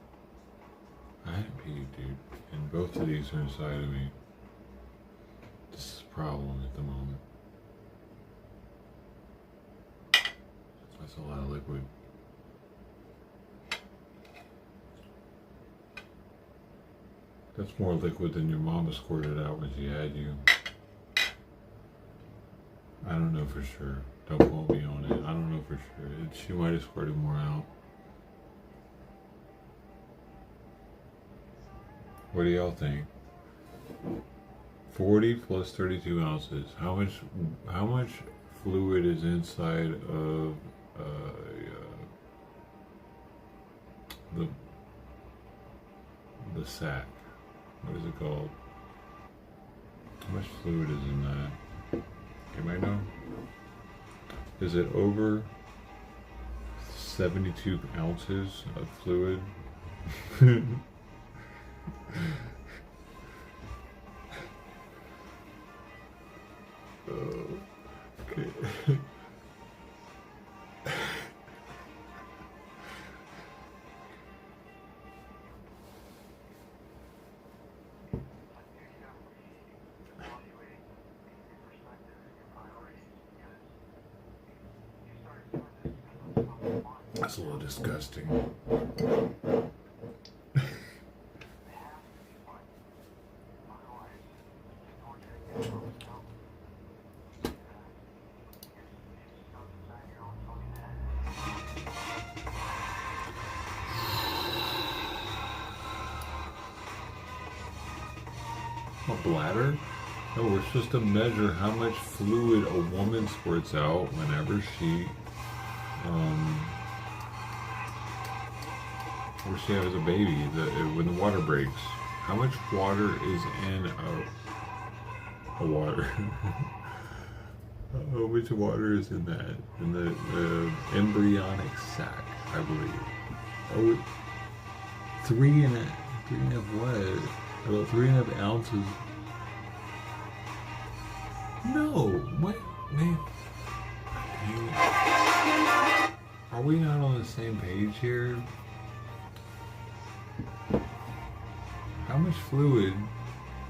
I haven't peed, dude, and both of these are inside of me. This is a problem at the moment. That's a lot of liquid. That's more liquid than your mama squirted out when she had you. I don't know for sure. Don't quote me on it. I don't know for sure. She might have squirted more out. What do y'all think? 40 plus 32 ounces. How much fluid is inside of the sack? What is it called? How much fluid is in that? Anybody know? Is it over 72 ounces of fluid? Okay. That's a little disgusting. A bladder? No, we're supposed to measure how much fluid a woman squirts out whenever she has a baby, when the water breaks. How much water is in a water? How much water is in that? In the embryonic sac, I believe. Oh, 3.5 what? About 3.5 ounces. No, what, man? Are we not on the same page here? How much fluid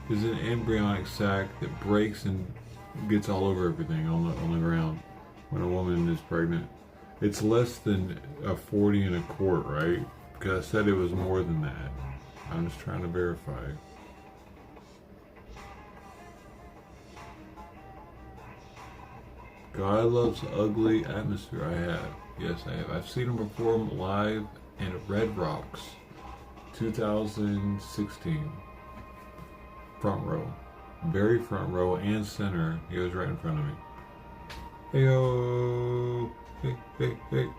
is in an embryonic sac that breaks and gets all over everything on the ground when a woman is pregnant? It's less than a 40 in a quart, right? Because I said it was more than that. I'm just trying to verify. God Loves Ugly Atmosphere. I have. Yes, I have. I've seen him perform live in Red Rocks, 2016. Front row. Very front row and center. He was right in front of me. Hey-o. Hey, hey, hey.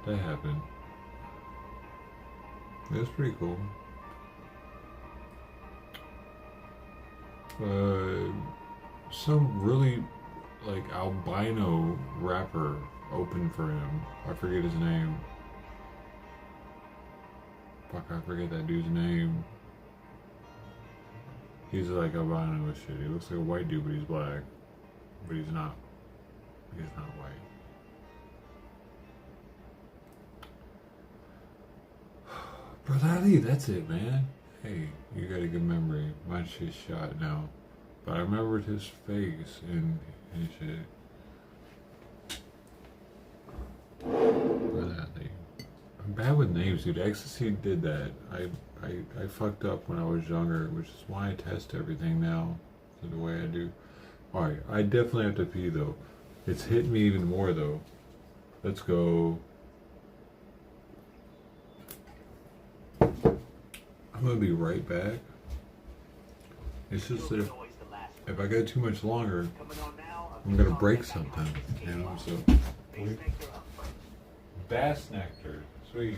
That happened. It was pretty cool. Some really albino rapper opened for him. I forget his name. Fuck, I forget that dude's name. He's albino as shit. He looks like a white dude, but he's black. But he's not. He's not white. Brother Ali, that's it, man. Hey, you got a good memory. My shit's shot now. But I remembered his face and shit. Brother Ali. I'm bad with names, dude. Ecstasy did that. I fucked up when I was younger, which is why I test everything now the way I do. Alright, I definitely have to pee though. It's hitting me even more though. Let's go. I'm gonna be right back. It's just that if I go too much longer, I'm gonna break something, you know. So, bass nectar, sweet.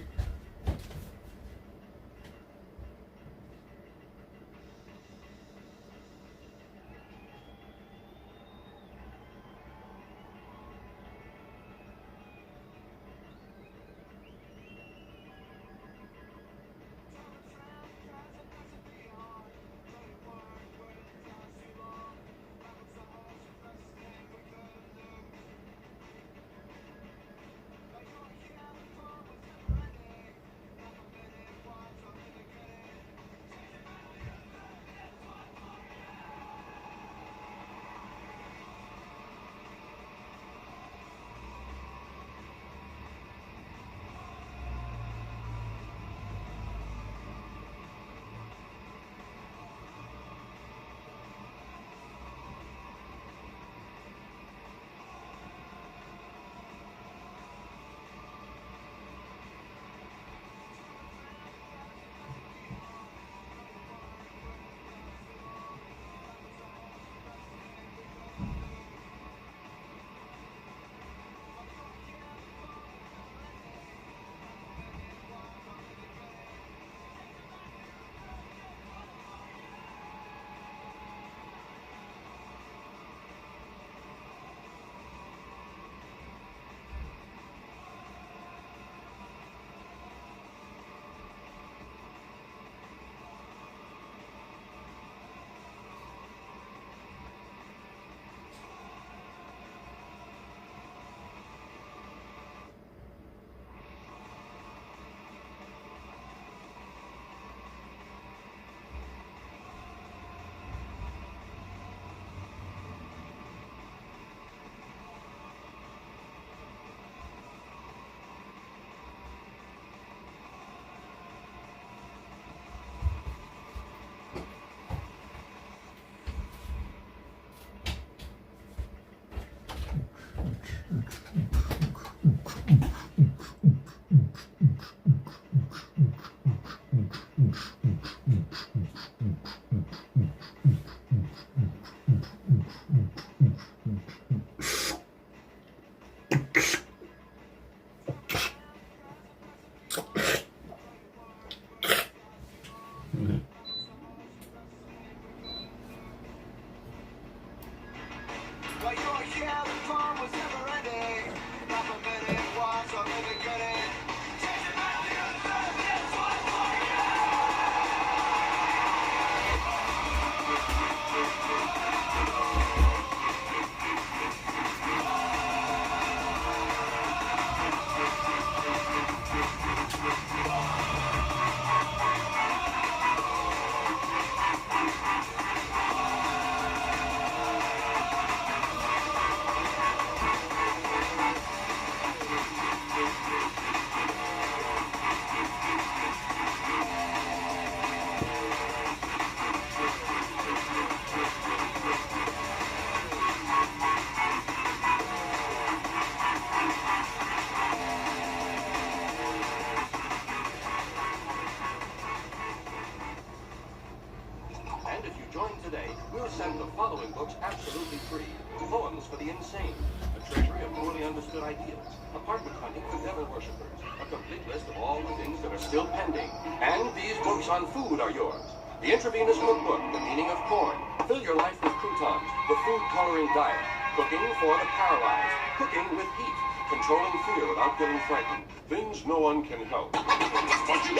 send the following books absolutely free. Poems for the Insane, a treasury of poorly understood ideas, apartment hunting for devil worshippers, a complete list of all the things that are still pending. And these books on food are yours. The Intravenous Cookbook, The Meaning of Corn, Fill Your Life with Croutons, The Food Coloring Diet, Cooking for the Paralyzed, Cooking with Heat, Controlling Fear Without Getting Frightened, Things No One Can Help. What'd you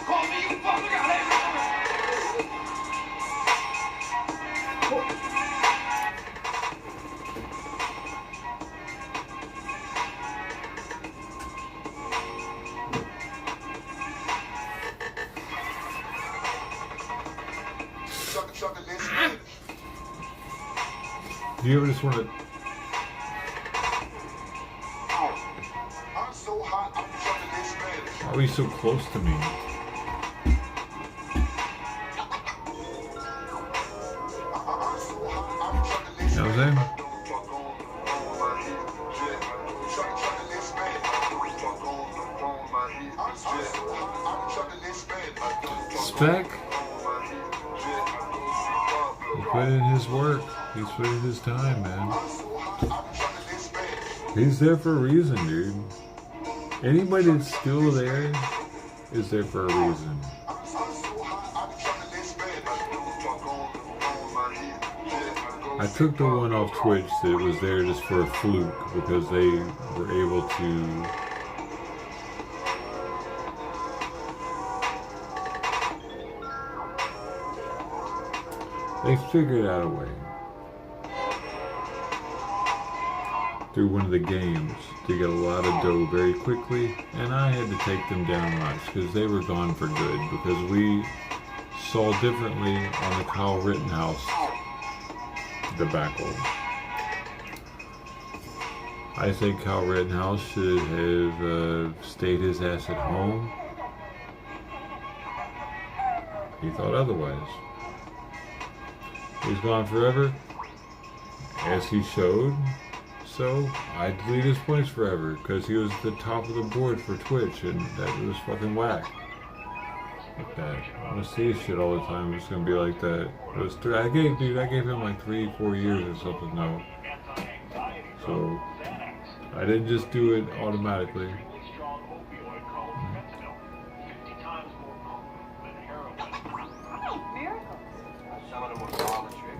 call me, you fucker? Do you ever just want to? I'm so hot, I'm chugging this Spanish. Why are you so close to me? I'm so hot, I'm chugging this You know what I'm saying? Don't fuck on. Spec, he put in his work. He's put in his time, man. He's there for a reason, dude. Anybody that's still there is there for a reason. I took the one off Twitch that was there just for a fluke because they were able to they figured out a way through one of the games to get a lot of dough very quickly, and I had to take them down much because they were gone for good because we saw differently on the Kyle Rittenhouse debacle. I think Kyle Rittenhouse should have stayed his ass at home. He thought otherwise. He's gone forever, as he showed. So I delete his points forever because he was the top of the board for Twitch, and that was fucking whack. Like that. I'm gonna see his shit all the time. It's gonna be like that. It was I gave him like 3-4 years or something now. So I didn't just do it automatically.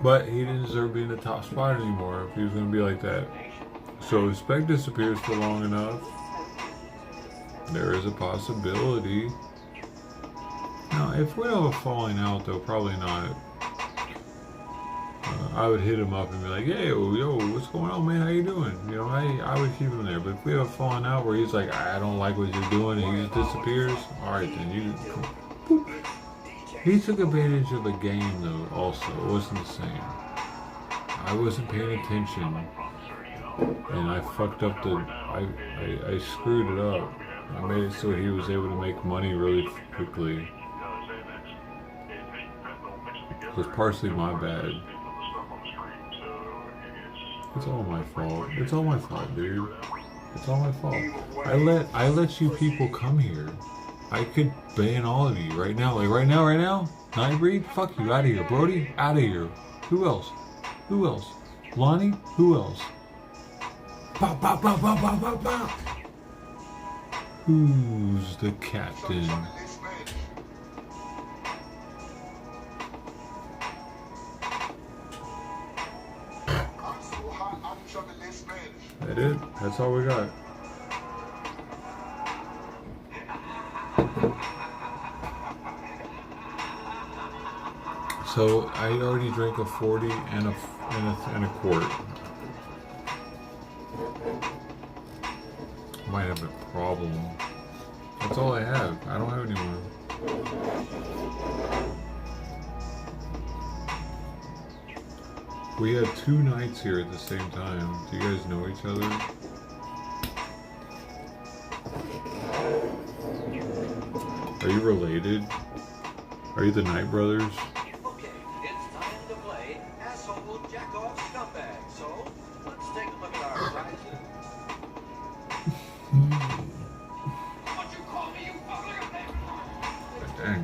But he didn't deserve being the top spot anymore if he was gonna be like that. So if Spec disappears for long enough, there is a possibility. Now, if we have a falling out, though, probably not. I would hit him up and be like, "Hey, yo, what's going on, man? How you doing?" You know, I would keep him there. But if we have a falling out where he's like, "I don't like what you're doing," and he just disappears, all right, then you. He took advantage of the game, though. Also, it wasn't the same. I wasn't paying attention, and I fucked up the. I screwed it up. I made it so he was able to make money really quickly. It was partially my bad. It's all my fault. It's all my fault, dude. It's all my fault. I let you people come here. I could ban all of you right now. Like right now. Nightbreed, fuck you, out of here. Brody, out of here. Who else? Lonnie, who else? Bow, bow, bow, bow, bow, bow, bow. Who's the captain? That it? That's all we got. So I already drank a 40 and a quart. Might have a problem. That's all I have. I don't have any more. We had 2 nights here at the same time. Do you guys know each other? Are you related? Are you the Knight brothers? Okay, it's time to play Asshole Jack Off Scumbag. So, let's take a look at our prizes. What you call me, you ugly? Dang.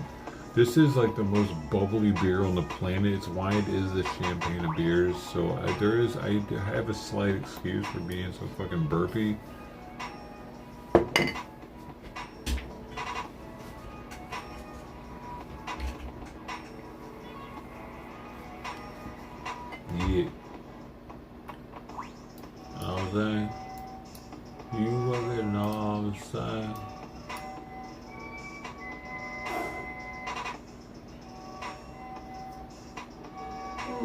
This is like the most bubbly beer on the planet. It's why it is the champagne of beers. So I have a slight excuse for being so fucking burpy. Yeah. All that. You working all the time.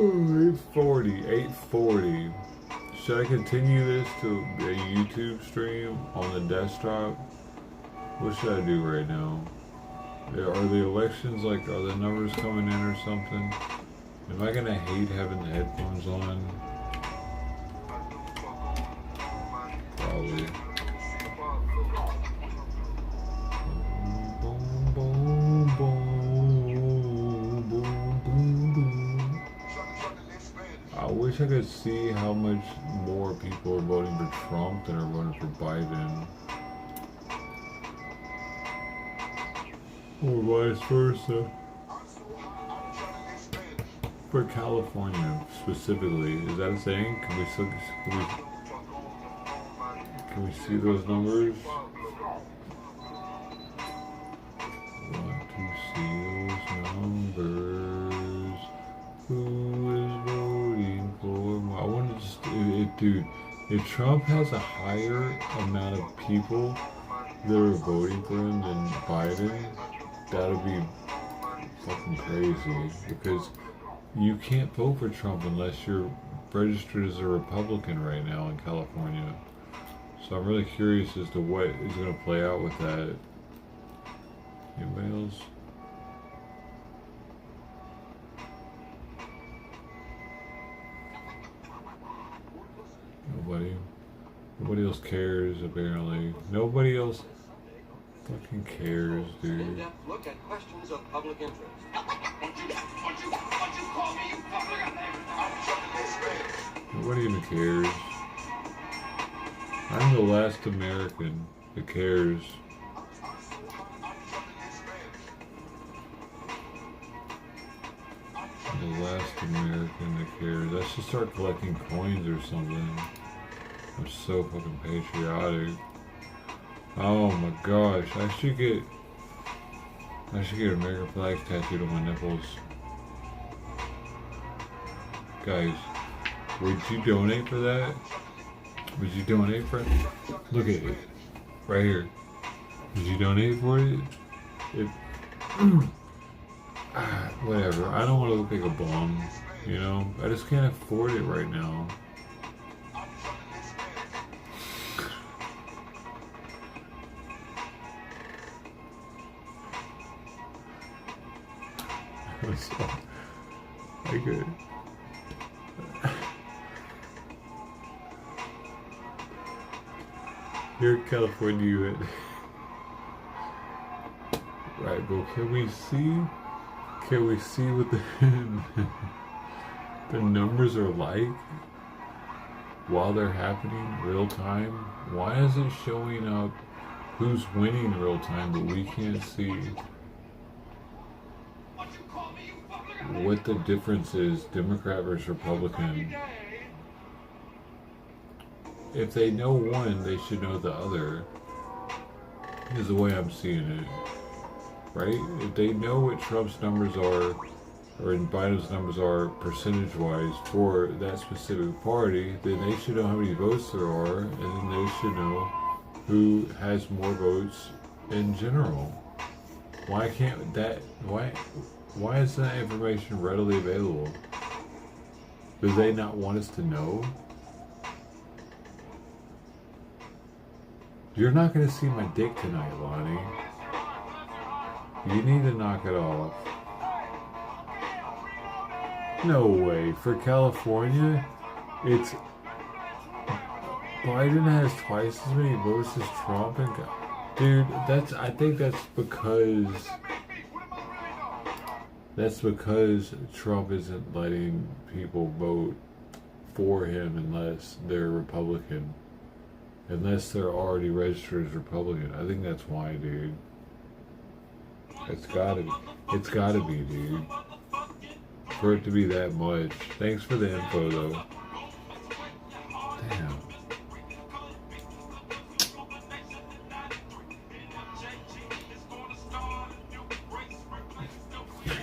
840. Should I continue this to a YouTube stream on the desktop? What should I do right now? Are the elections, like, are the numbers coming in or something? Am I gonna hate having the headphones on? Probably. I wish I could see how much more people are voting for Trump than are voting for Biden. or vice versa. For California specifically, is that a saying? Can we see those numbers? Want to see those numbers? Who is voting for? I want to just, dude. If Trump has a higher amount of people that are voting for him than Biden, that'll be fucking crazy. Because you can't vote for Trump unless you're registered as a Republican right now in California. So I'm really curious as to what is going to play out with that. Anybody else? Nobody else cares, apparently. Nobody else fucking cares, dude. In-depth look at questions of public interest. Nobody even cares. I'm the last American that cares. I'm the last American that cares. I should start collecting coins or something. I'm so fucking patriotic. Oh my gosh, I should get American flags tattooed on my nipples. Guys, would you donate for that? Would you donate for it? Look at it. Right here. Would you donate for it? Whatever. I don't want to look like a bum, you know? I just can't afford it right now. I could. Here in California, you had. Right, but can we see what the numbers are like while they're happening real time? Why is it showing up who's winning real time, but we can't see what the difference is, Democrat versus Republican? If they know one, they should know the other, is the way I'm seeing it. Right? If they know what Trump's numbers are, or Biden's numbers are percentage-wise for that specific party, then they should know how many votes there are, and then they should know who has more votes in general. Why can't that, why is that information readily available? Do they not want us to know? You're not going to see my dick tonight, Lonnie. You need to knock it off. No way. For California, it's Biden has twice as many votes as Trump, and dude, I think that's because Trump isn't letting people vote for him unless they're Republican, unless they're already registered as Republican. I think that's why, dude. It's gotta be, dude. For it to be that much. Thanks for the info, though. Damn.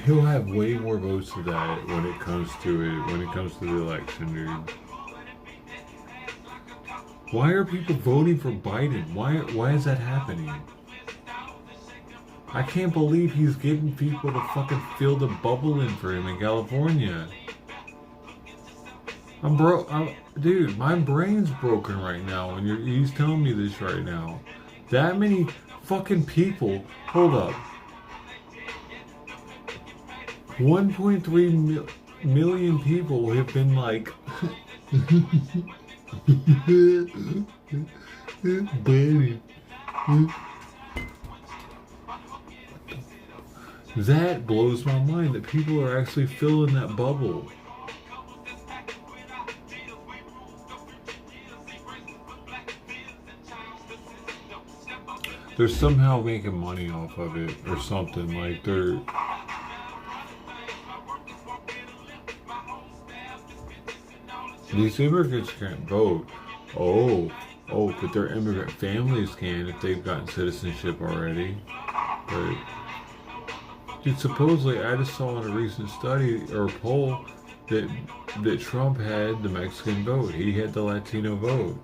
He'll have way more votes than that when it comes to the election, dude. Why are people voting for Biden? Why is that happening? I can't believe he's getting people to fucking fill the bubble in for him in California. Dude, my brain's broken right now when he's telling me this right now. That many fucking people. Hold up. 1.3 million people have been like Biden. That blows my mind that people are actually filling that bubble. they're somehow making money off of it or something. Like they're. These immigrants can't vote. Oh, but their immigrant families can if they've gotten citizenship already. But dude, supposedly, I just saw in a recent study or poll that Trump had the Mexican vote. He had the Latino vote.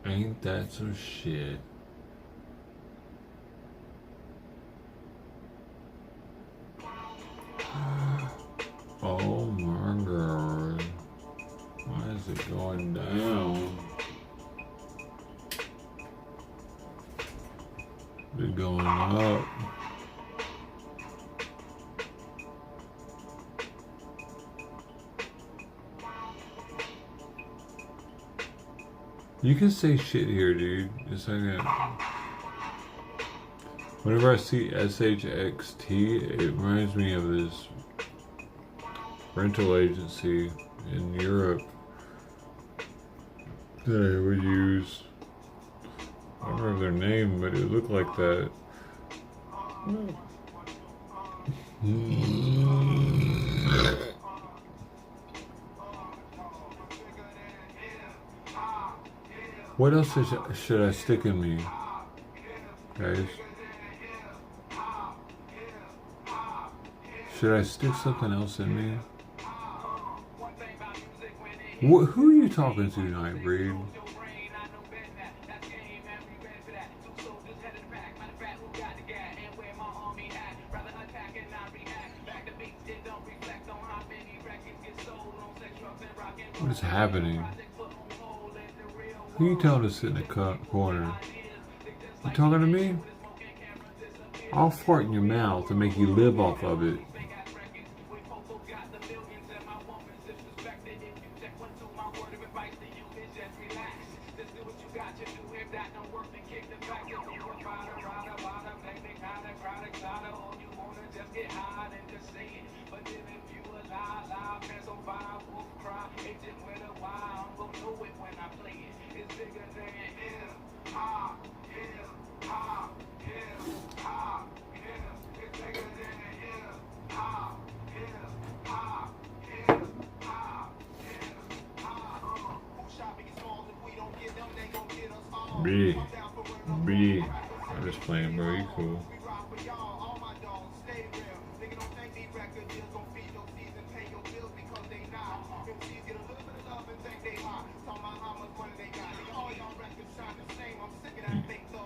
Ain't that some shit? Oh my god. Why is it going down? It's going up. You can say shit here, dude. Just a second. Whenever I see SHXT, it reminds me of this rental agency in Europe that I would use. I don't remember their name, but it looked like that. What else should I stick in me, guys? Should I stick something else in me? Who are you talking to tonight, Reed? What is happening? Who you telling to sit in the corner? You talking to me? I'll fart in your mouth and make you live off of it. B. I'm just playing, bro. You cool.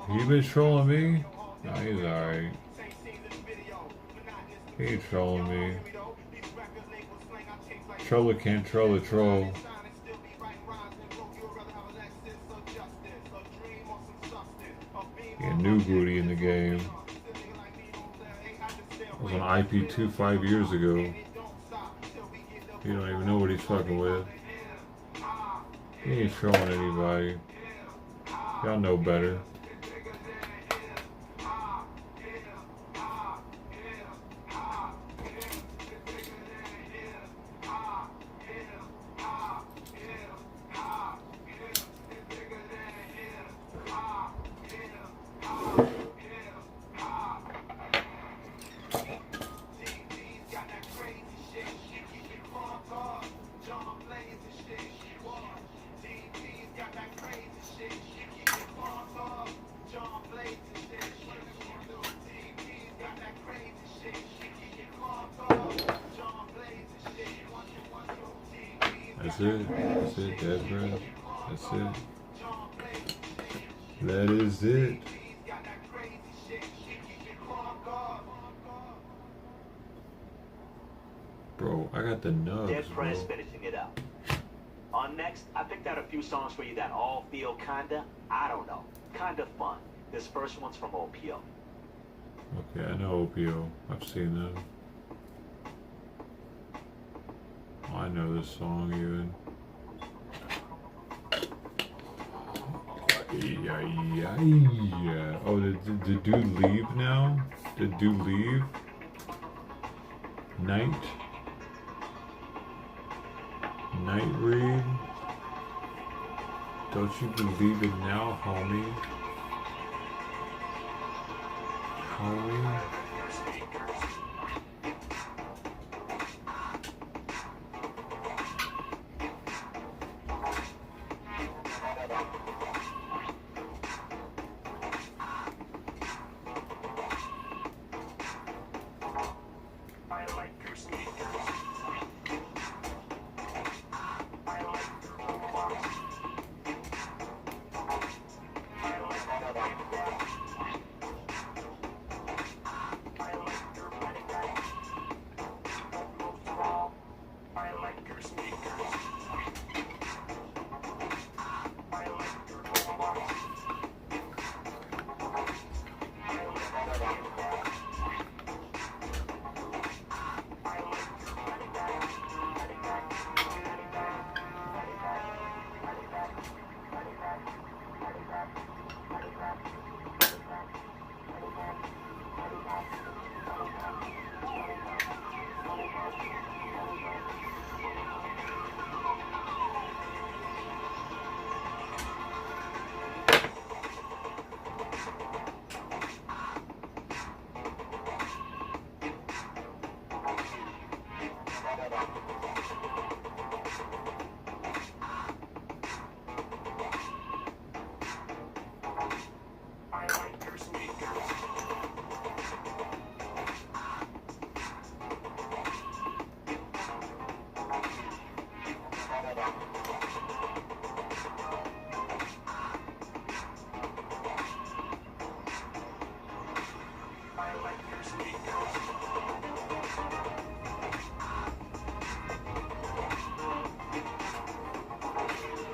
You been trolling me? Nah, he's alright. He ain't trolling me. Troller can't troll a troll. Yeah, new booty in the game. I was on IP2 5 years ago. You don't even know what he's fucking with. He ain't trolling anybody. Y'all know better. That's it, Deborah. That's it. That is it. Bro, I got the nubs, Dead Prez bro. finishing it up. On next, I picked out a few songs for you that all feel kinda, I don't know, kinda fun. This first one's from OPO. Okay, I know OPO. I've seen them. Oh, I know this song even. Yeah. Oh, did dude leave now? Did dude leave? Nightbreed? Don't you believe it now, homie? Homie?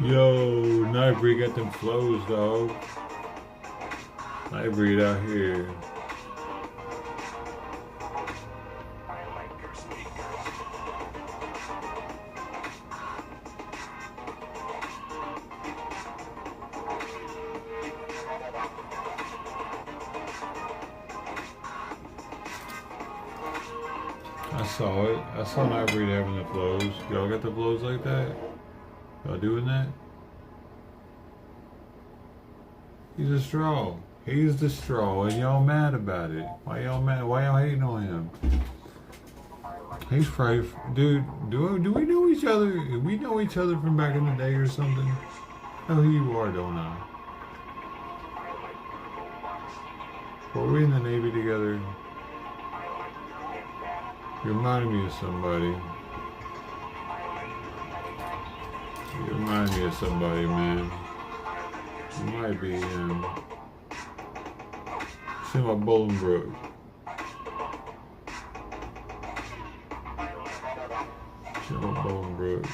Yo, Nightbreed got them flows, dog. Nightbreed out here. I saw it. I saw Nightbreed having the flows. Y'all got the flows like that? Y'all doing that? He's a straw. He's the straw, and y'all mad about it. Why y'all mad? Why y'all hating on him? He's probably, dude. Do we know each other? Do we know each other from back in the day or something? I know who you are, don't I? Were we in the Navy together? You remind me of somebody. You remind me of somebody, man. It might be him. See my Bolingbroke. See my Bolingbroke.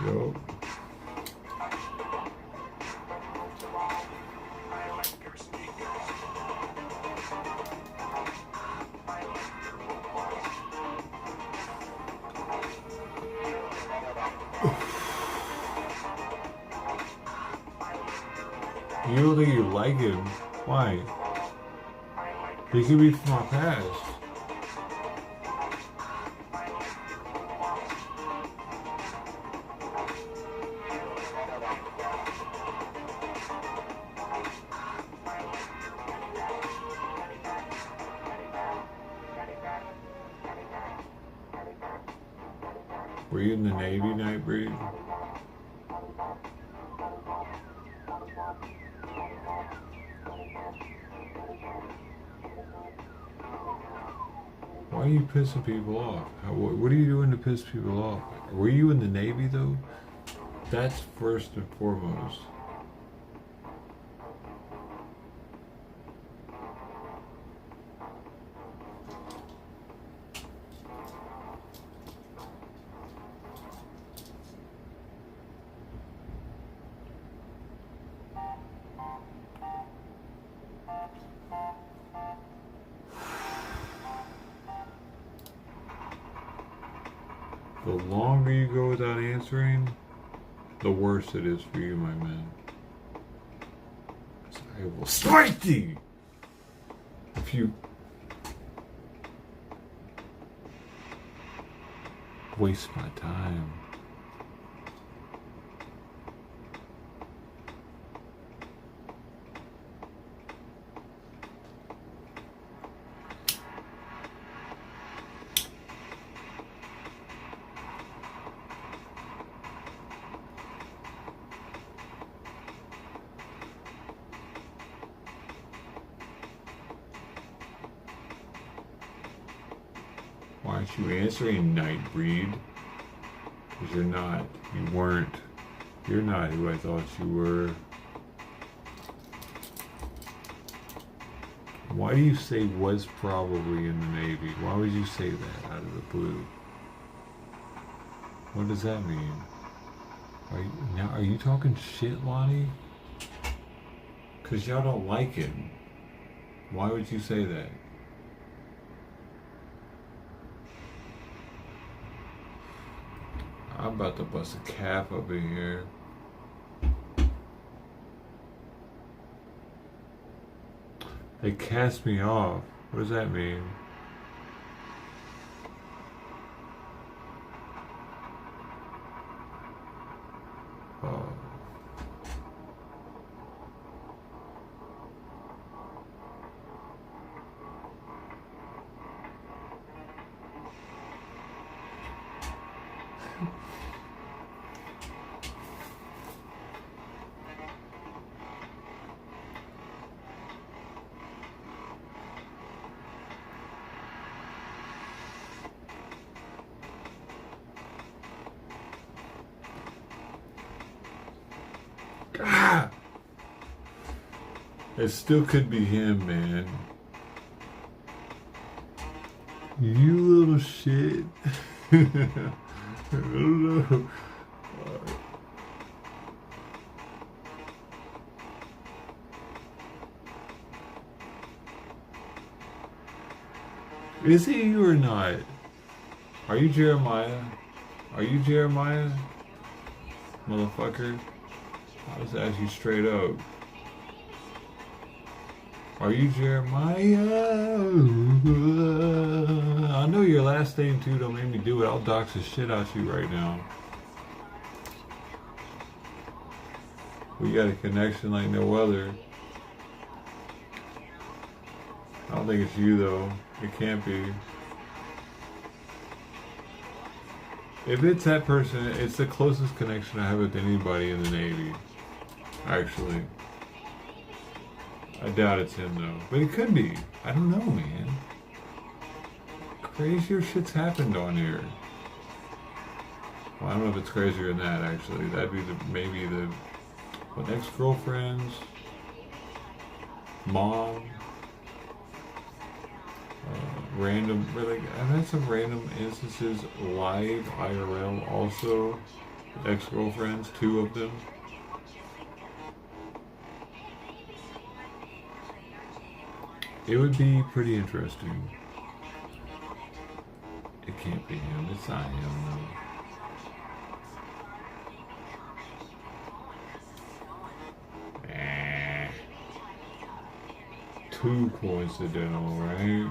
Yo. You don't think you like him? Why? He could be from my past. Were you in the Navy, Nightbreed? Why are you pissing people off? What are you doing to piss people off? Were you in the Navy though? That's first and foremost. The longer you go without answering, the worse it is for you, my man. 'Cause I will strike thee if you waste my time. Why aren't you answering, Nightbreed? Because you're not. You weren't. You're not who I thought you were. Why do you say was probably in the Navy? Why would you say that out of the blue? What does that mean? Are you talking shit, Lonnie? Because y'all don't like him. Why would you say that? I'm about to bust a cap up in here. They cast me off. What does that mean? Oh. Ah! It still could be him, man. You little shit. I don't know. Is he you or not? Are you Jeremiah? Are you Jeremiah? Motherfucker. I'll just ask you straight up. Are you Jeremiah? I know your last name too, don't make me do it. I'll dox the shit out you right now. We got a connection like no other. I don't think it's you though. It can't be. If it's that person, it's the closest connection I have with anybody in the Navy. Actually. I doubt it's him though. But it could be. I don't know, man. Crazier shit's happened on here. Well, I don't know if it's crazier than that actually. That'd be maybe the ex-girlfriends, mom, random, really, I've had some random instances live IRL also. Ex-girlfriends, 2 of them. It would be pretty interesting. It can't be him. It's not him, no. Too coincidental, right?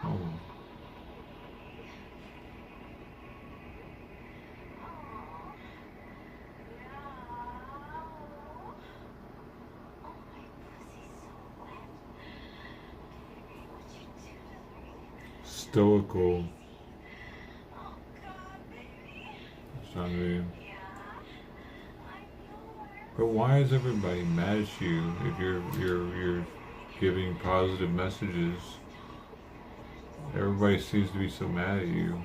Oh. Stoical. But why is everybody mad at you if you're giving positive messages? Everybody seems to be so mad at you.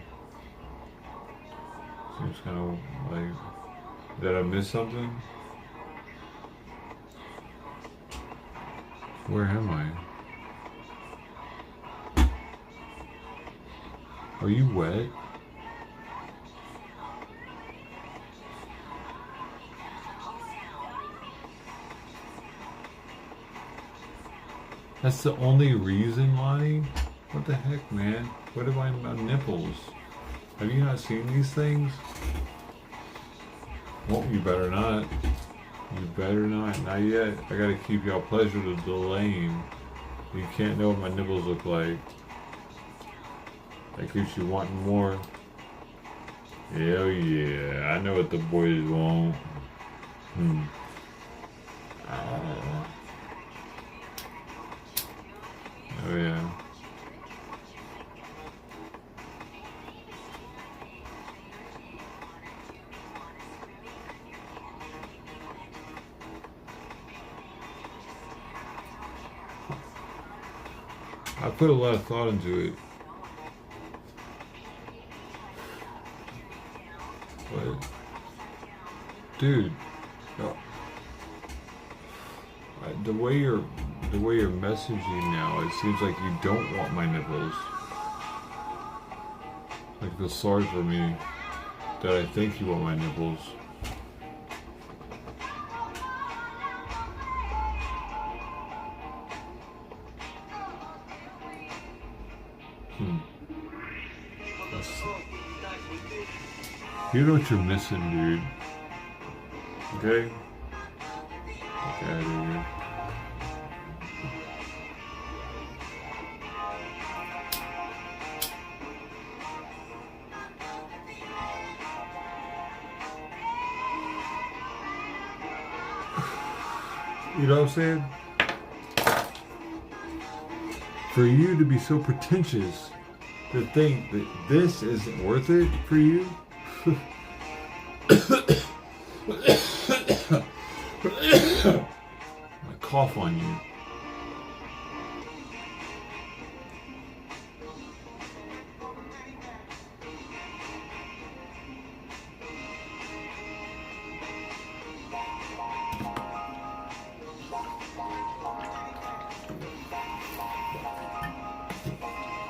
Seems kind of like, did I miss something? Where am I? Are you wet? That's the only reason, Lonnie? What the heck, man? What about my nipples? Have you not seen these things? Well, you better not. You better not. Not yet. I gotta keep y'all pleasure to delaying. You can't know what my nipples look like. That keeps you wanting more. Hell yeah. I know what the boys want. Oh yeah. I put a lot of thought into it. But, dude, the way you're messaging now, it seems like you don't want my nipples. Like, feel sorry for me that I think you want my nipples. You know what you're missing, dude. Okay? Get out of here. You know what I'm saying? For you to be so pretentious to think that this isn't worth it for you. I cough on you.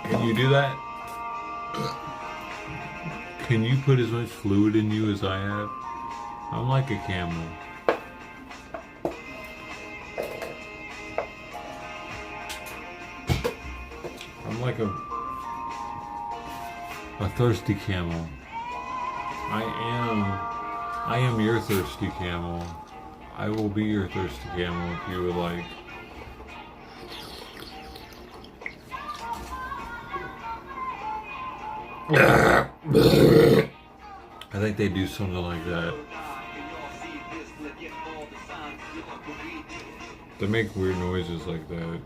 Can you do that? Can you put as much fluid in you as I have? I'm like a camel. I'm like a thirsty camel. I am your thirsty camel. I will be your thirsty camel if you would like. I think they do something like that. They make weird noises like that.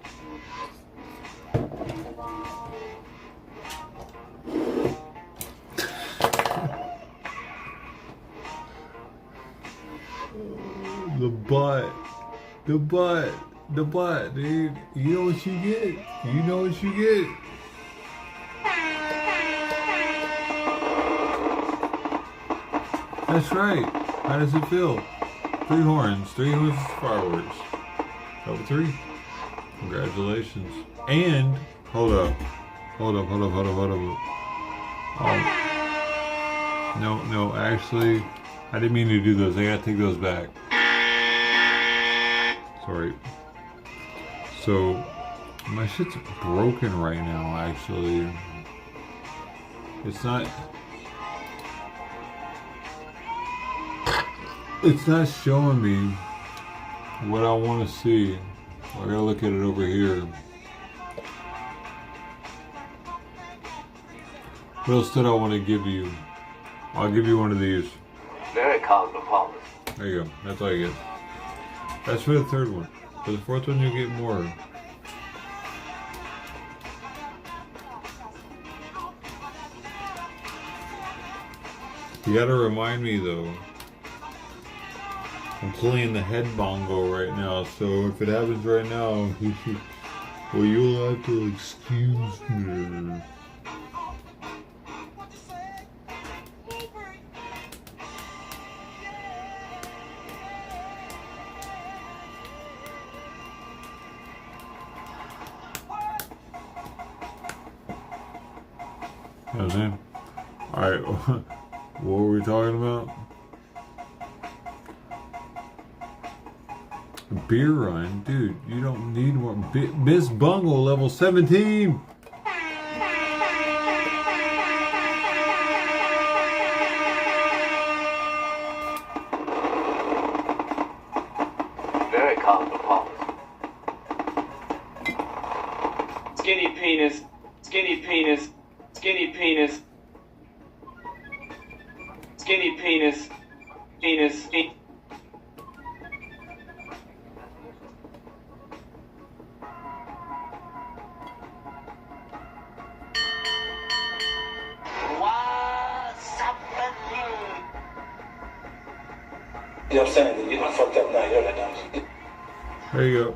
The butt, dude. You know what you get. You know what you get. That's right. How does it feel? 3 horns is fireworks. Level 3. Congratulations. And hold up. No, actually, I didn't mean to do those. I gotta take those back. Sorry. So, my shit's broken right now, actually. It's not showing me what I want to see. I gotta look at it over here. What else did I want to give you? I'll give you one of these. Very cosmopolitan. There you go. That's all you get. That's for the 3rd one. For the 4th one, you'll get more. You gotta remind me though. I'm playing the head bongo right now, so if it happens right now, well, you'll have to excuse me. You know what I'm saying? Alright, what were we talking about? Beer run, dude. You don't need one. Miss Bungle, level 17. Very cosmopolitan. Skinny penis, skinny penis, skinny penis, skinny penis, penis. You know what I'm saying? You done fucked up now. You know that, don't you? There you go.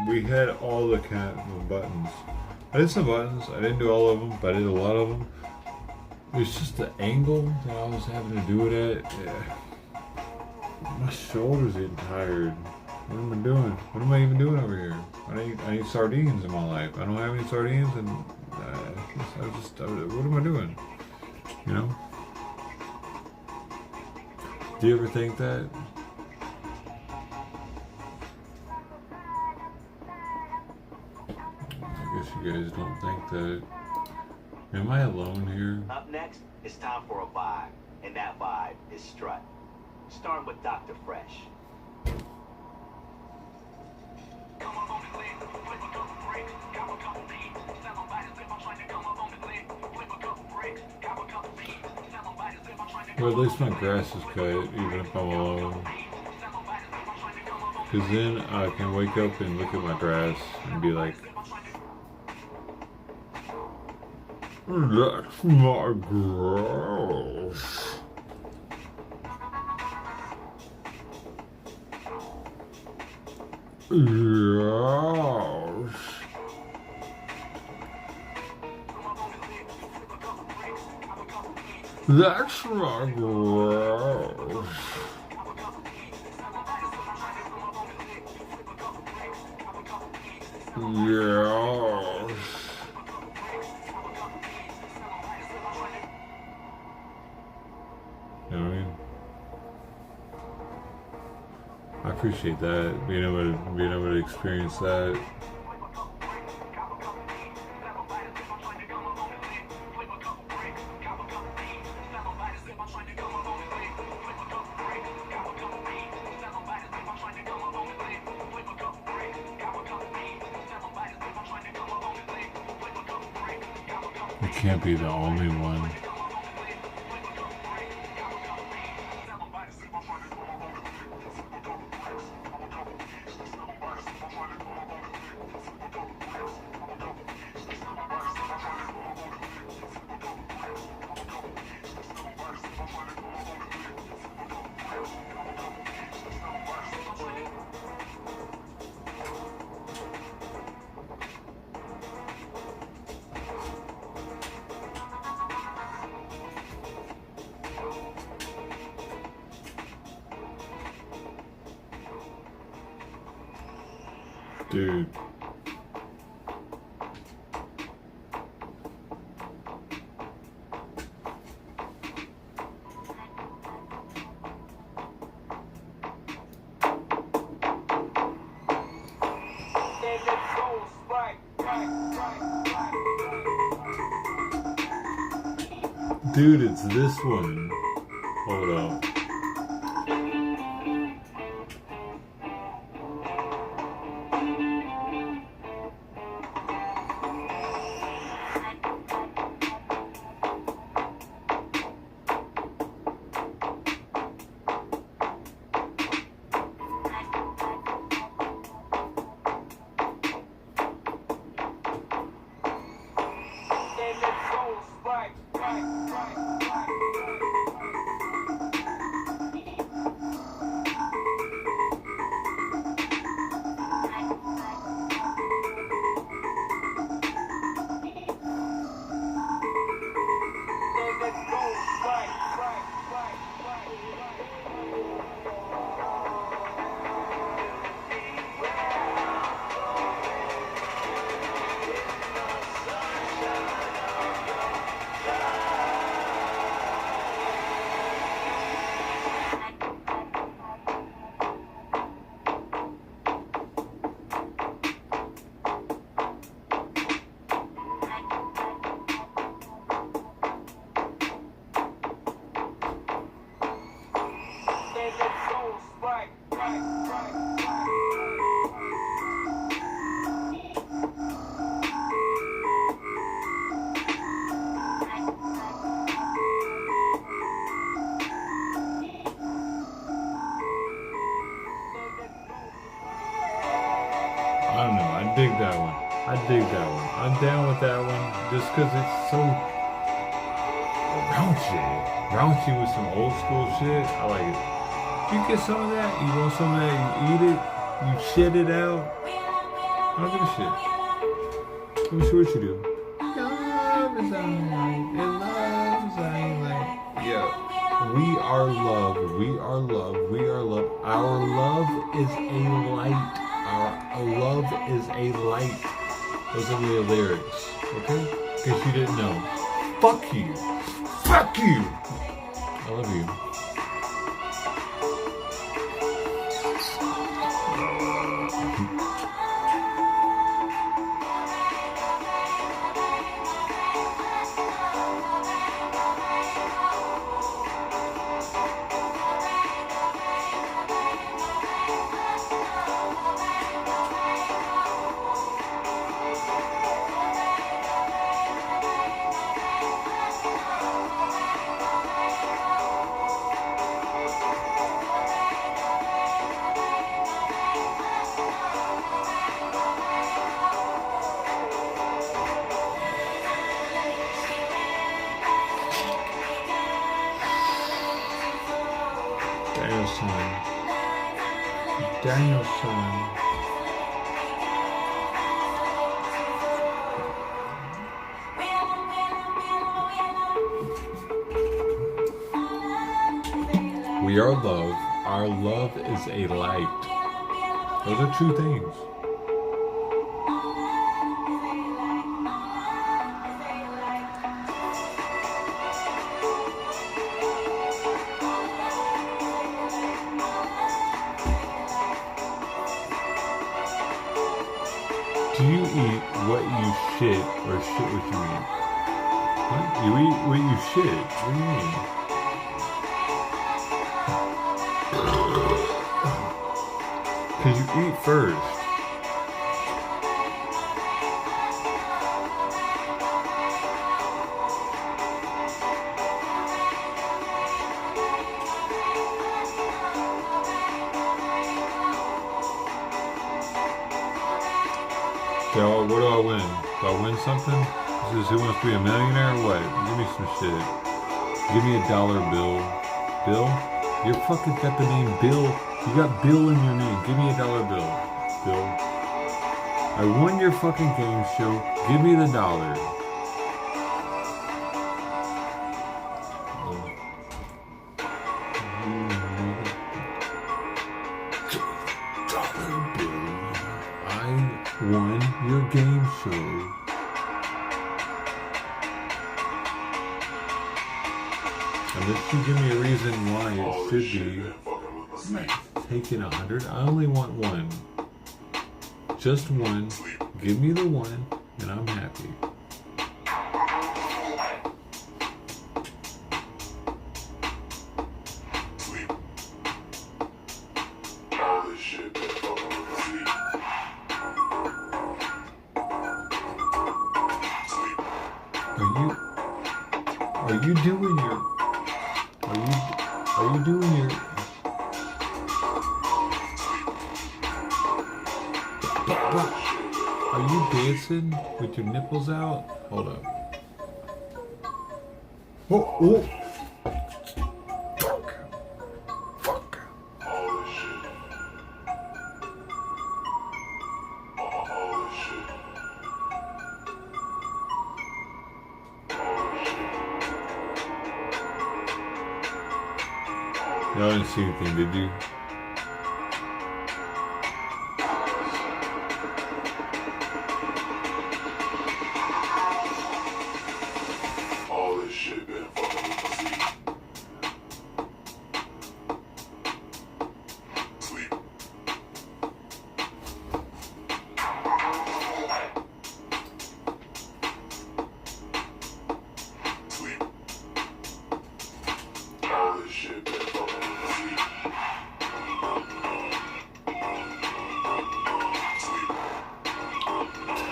We had all the buttons. I did some buttons. I didn't do all of them, but I did a lot of them. It's just the angle that I was having to do it at. Yeah. My shoulder's getting tired. What am I doing? What am I even doing over here? I need sardines in my life. I don't have any sardines, and what am I doing? You know? Do you ever think that? I guess you guys don't think that. Am I alone here? Up next, it's time for a vibe, and that vibe is strut. Starting with Dr. Fresh. Well, at least my grass is cut, even if I'm alone. Because then I can wake up and look at my grass and be like, that's my grass. Yes. That's my grass. Yes. You know what I mean? I appreciate that, being able to experience that. You can't be the only one. Dude. Dude, it's this one. Hold up. dig that one. I dig that one. I'm down with that one just because it's so raunchy. Raunchy with some old school shit. I like it. You get some of that, you want some of that, you eat it, you shit it out. I don't give a shit. Let me see what you do. Love is alright. Love is alright. Yeah. We are love. We are love. We are love. Our love is a light. Our love is a light. Those are the lyrics. Okay? In case you didn't know. Fuck you. Fuck you. I love you. Danielson. We are love. Our love is a light. Those are two things. Do you eat what you shit or shit what you eat? What? You eat what you shit? What do you mean? Because you eat first. So what do I win? Do I win something? This is Who Wants to Be a Millionaire or what? Give me some shit. Give me $1 bill. Bill? You're fucking got the name Bill. You got Bill in your name. Give me $1 bill. Bill. I won your fucking game show. Give me the dollar. Won your game show. Unless you give me a reason why it should be taking 100, I only want one. Just one. Give me the one, and I'm happy. Are you doing your? Are you doing your? Are you dancing with your nipples out? Hold up. Oh, oh. Fuck. Y'all didn't see anything, did you? All this shit been fucking with my sleep. Sleep. All this shit been fucking with my sleep.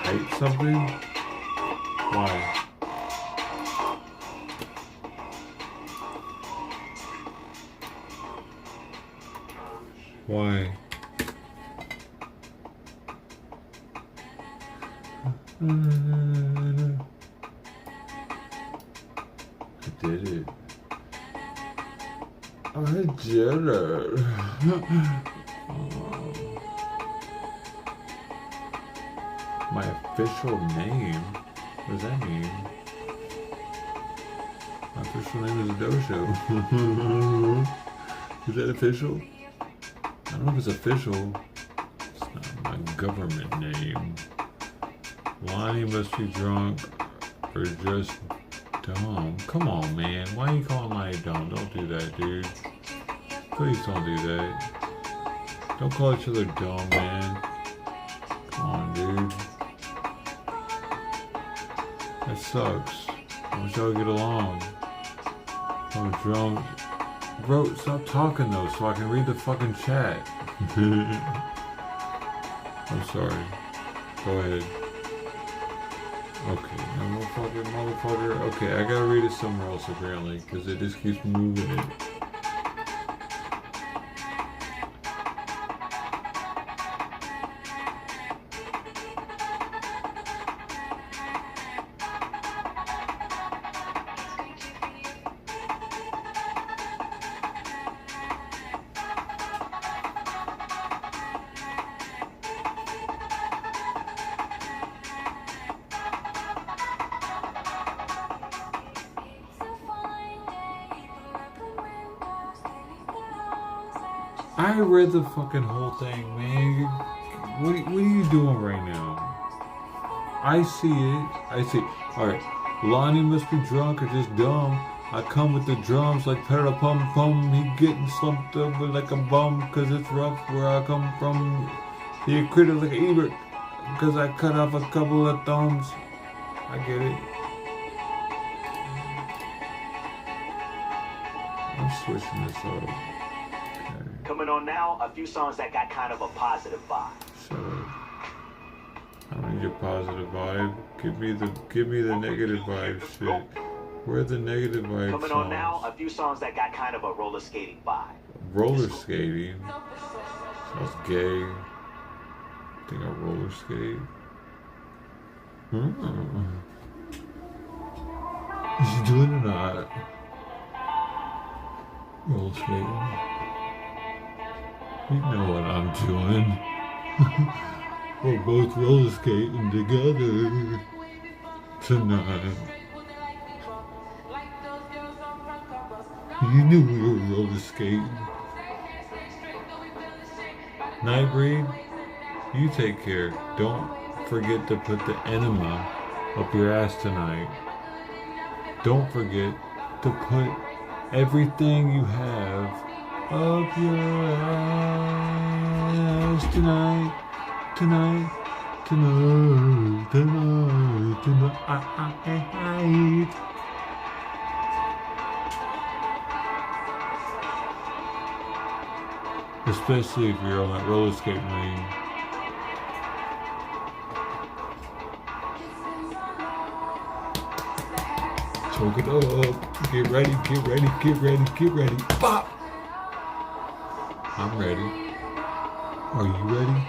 Hate something? Why? Why? I did it. I did it. My official name? What does that mean? My official name is Dosho. Is that official? I don't know if it's official. It's not my government name. Lonnie must be drunk or just dumb. Come on, man. Why are you calling Lonnie dumb? Don't do that, dude. Please don't do that. Don't call each other dumb, man. Come on, dude. That sucks. I wish y'all get along. I'm drunk. Bro, stop talking though so I can read the fucking chat. I'm sorry. Go ahead. Okay, now motherfucker. Okay, I gotta read it somewhere else apparently, because it just keeps moving it. I read the fucking whole thing, man. What are you doing right now? I see it. Alright. Lonnie must be drunk or just dumb. I come with the drums like pum-pum. He getting slumped over like a bum, cause it's rough where I come from. He critter like an Ebert, cause I cut off a couple of thumbs. I get it. I'm switching this up. Coming on now, a few songs that got kind of a positive vibe. Shut up. I don't need your positive vibe. Give me the negative vibe shit. Where are the negative vibe Coming songs? on now, a few songs that got kind of a roller skating vibe. Roller skating? Sounds gay. Think I roller skate? Is she doing it or not? Roller skating? You know what I'm doing. We're both roller skating together tonight. You knew we were roller skating. Nightbreed, you take care. Don't forget to put the enema up your ass tonight. Don't forget to put everything you have up your ass tonight. Especially if you're on that roller skate lane. Choke it up. Get ready. Pop! I'm ready. Are you ready?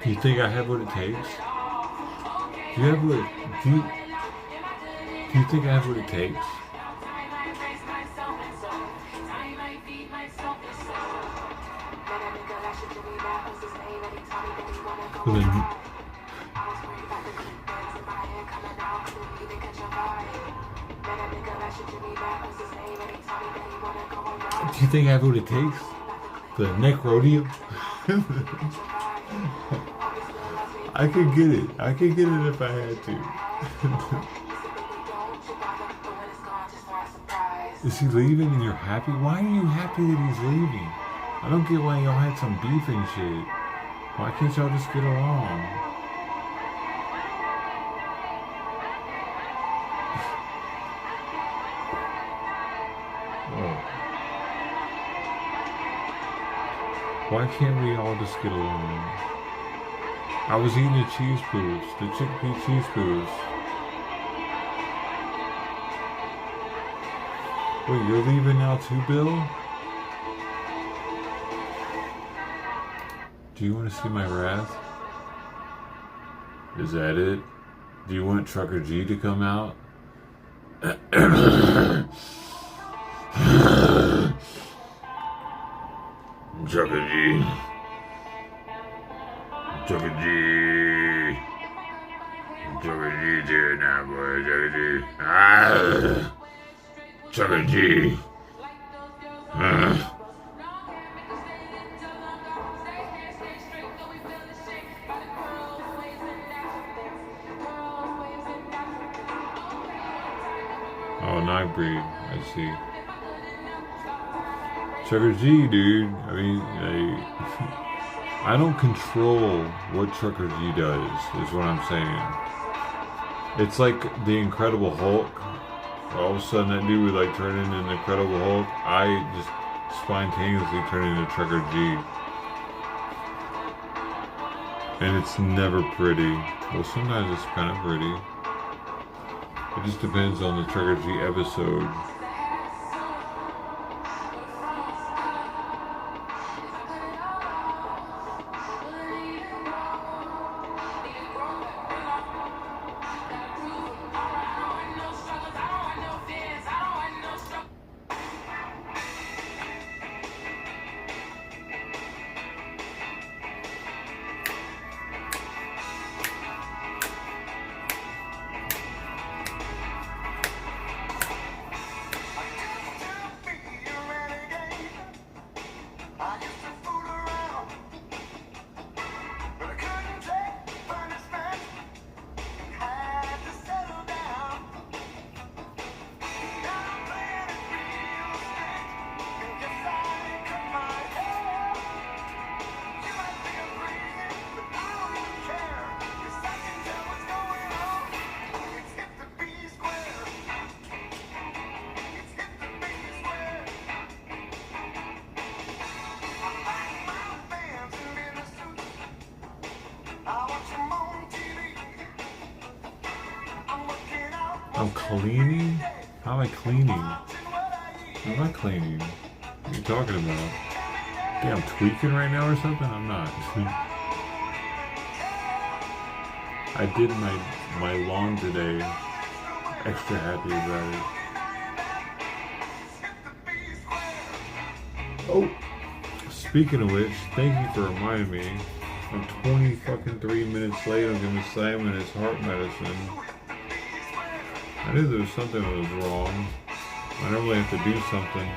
Do you think I have what it takes? Do you think I have what it takes? Do you think I have what it takes? The neck rodeo? I could get it. I could get it if I had to. Is he leaving and you're happy? Why are you happy that he's leaving? I don't get why y'all had some beef and shit. Why can't y'all just get along? Oh. Why can't we all just get along? I was eating the cheese poos, the chickpea cheese poos. Wait, you're leaving now too, Bill? Do you want to see my wrath? Is that it? Do you want Trucker G to come out? Trucker G. Trucker G. Trucker G's here now, boy. Trucker G. Ah! Trucker G. Oh, Nightbreed. I see. Trucker G, dude. I mean, I don't control what Trucker G does, is what I'm saying. It's like the Incredible Hulk. All of a sudden, that dude would like turn into an Incredible Hulk. I just spontaneously turn into Trucker G. And it's never pretty. Well, sometimes it's kind of pretty. It just depends on the Trucker G episode. I'm cleaning? How am I cleaning? How am I cleaning? What are you talking about? Yeah, I'm tweaking right now or something? I'm not. I did my lawn today. Extra happy about it. Oh! Speaking of which, thank you for reminding me. I'm 23 minutes late on giving Simon his heart medicine. I knew there was something that was wrong. I normally have to do something.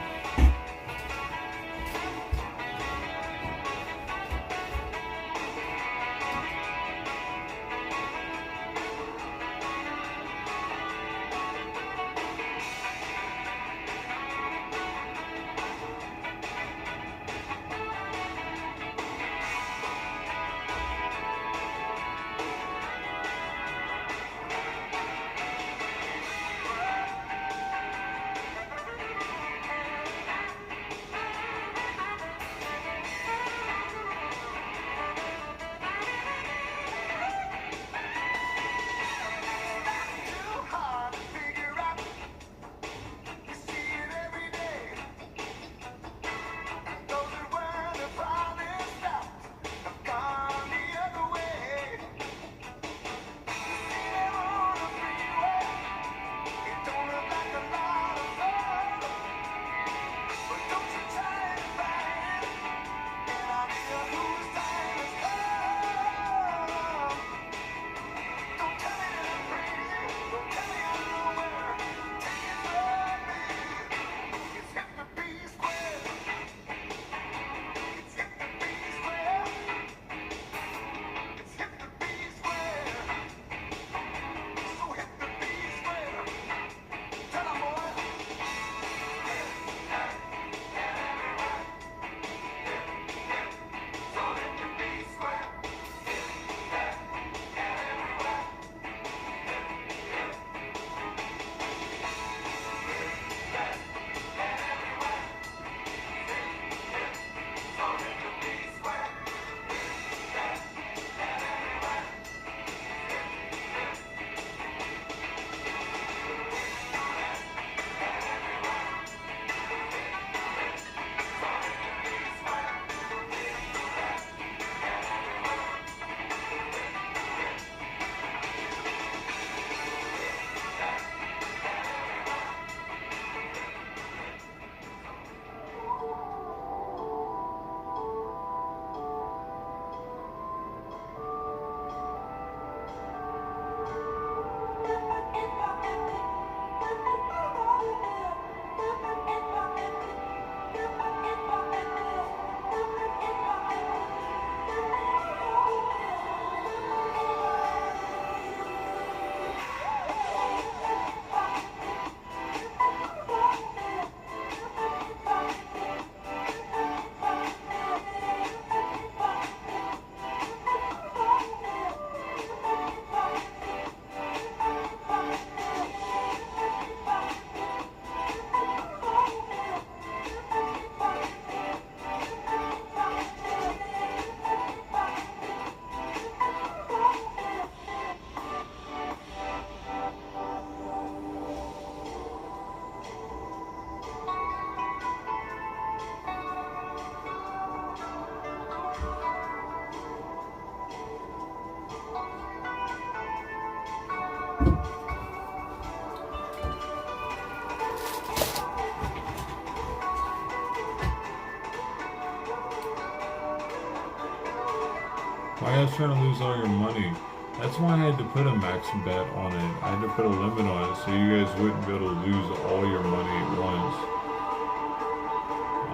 Why are you trying to lose all your money? That's why I had to put a max bet on it. I had to put a limit on it so you guys wouldn't be able to lose all your money at once.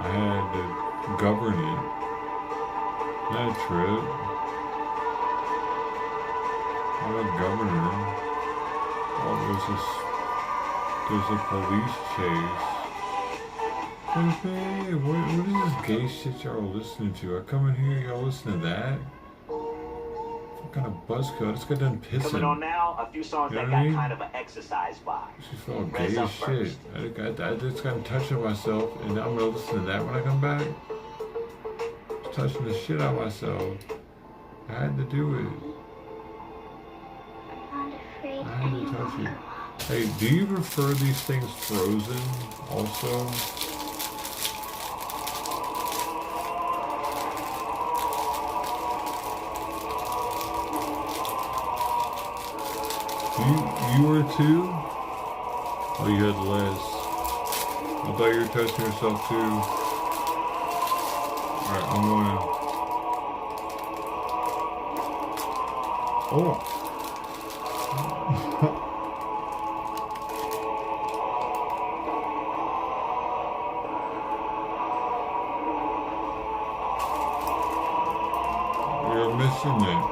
I had to govern it. Not a trip. I'm a governor. Oh, there's a police chase. Hey, what is this gay shit y'all listening to? I come in here, y'all listen to that? What kind of buzzkill? I just got done pissing. Coming on now, a few songs You know that what I got mean? kind of an exercise vibe. She felt Reds gay up as shit. first. I just got touching myself, and I'm gonna listen to that when I come back. Just touching the shit out of myself. I had to do it. I had to touch it. Hey, do you prefer these things frozen also? You were too? Oh, you had less. I thought you were touching yourself too. Alright, I'm going. Oh! You're missing it.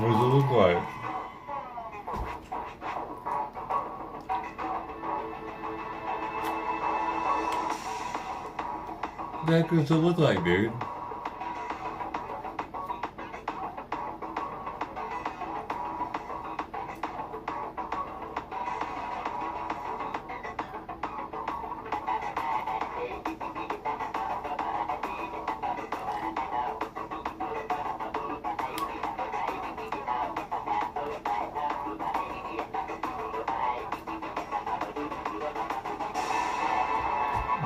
What does it look like? What the heck does it look like, dude?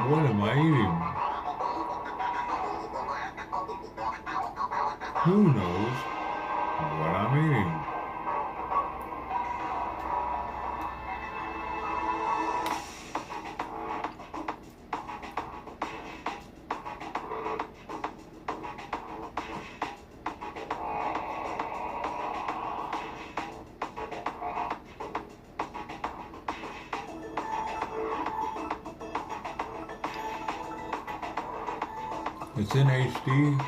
What am I eating? Who knows what I'm eating? It's in HD.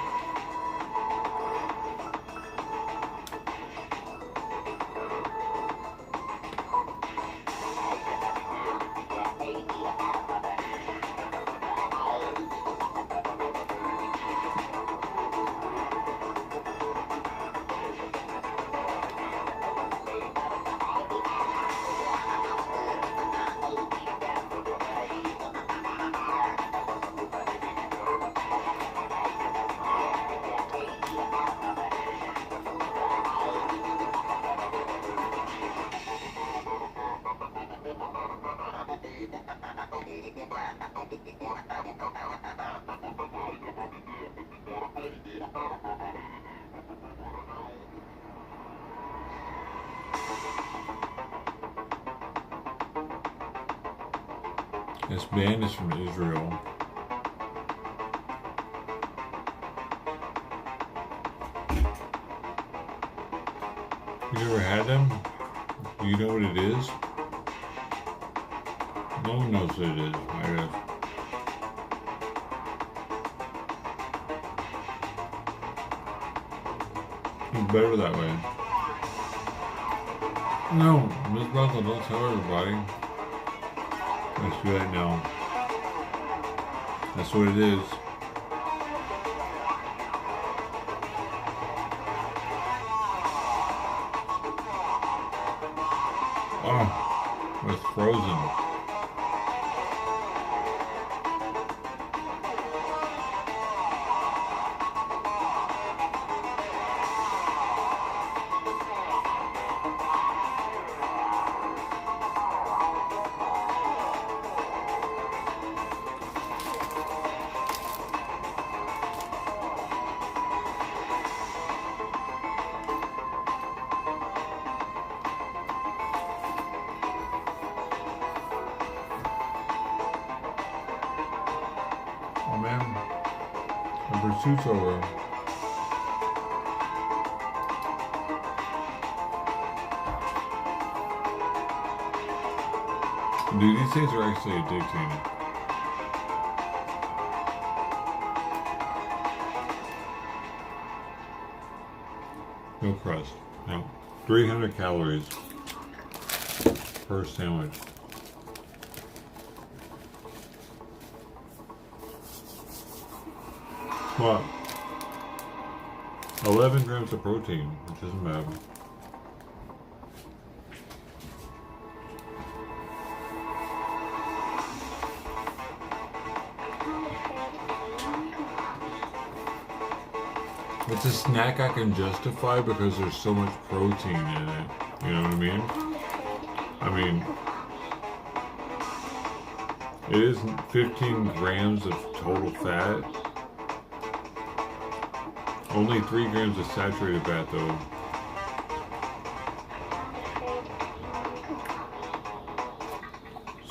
This band is from Israel. You ever had them? Do you know what it is? No one knows what it is, I guess. It's better that way. No, Miss Bethel, don't tell everybody. Let's do that now. That's what it is. Oh, it's frozen. suit's over. Dude, these things are actually addicting. No crust. No. 300 calories per sandwich. What? 11 grams of protein, which isn't bad. It's a snack I can justify because there's so much protein in it. You know what I mean? It is 15 grams of total fat. Only 3 grams of saturated fat though.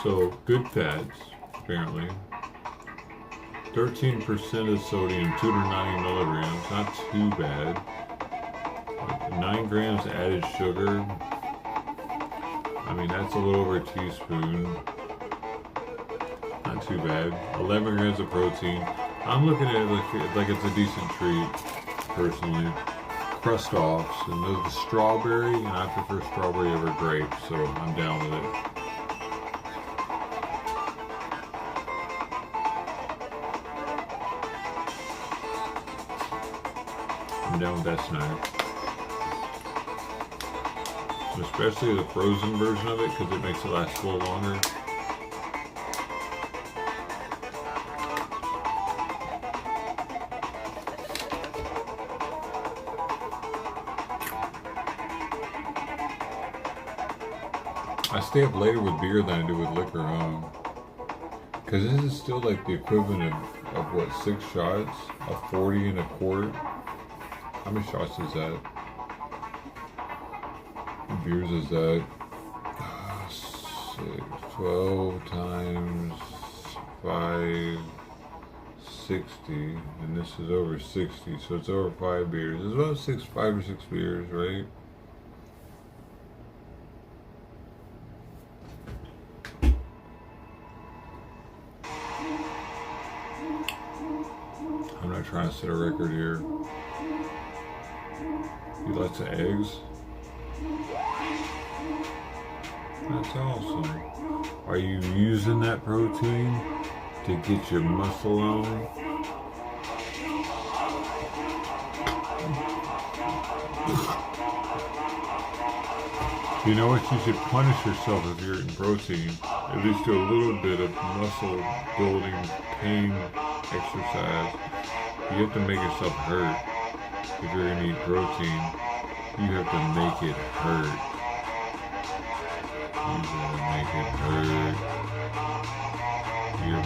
So, good fats, apparently. 13% of sodium, 290 milligrams, not too bad. 9 grams added sugar. I mean, that's a little over a teaspoon. Not too bad. 11 grams of protein. I'm looking at it like it's a decent treat, personally. Crust offs, and the strawberry, and I prefer strawberry over grape, so I'm down with it. I'm down with that snack. Especially the frozen version of it, because it makes it last a little longer. I stay up later with beer than I do with liquor, because this is still like the equivalent of what, 6 shots? A 40 and a quart? How many shots is that? Beers is that? 12 times 5, 60, and this is over 60, so it's over 5 beers. It's about 5 or 6 beers, right? I'm not trying to set a record here. You like the eggs? That's awesome. Are you using that protein to get your muscle on? You know what? You should punish yourself if you're eating protein. At least do a little bit of muscle building, pain exercise. You have to make yourself hurt. If you're gonna eat protein, you have to make it hurt. You gotta make it hurt. Your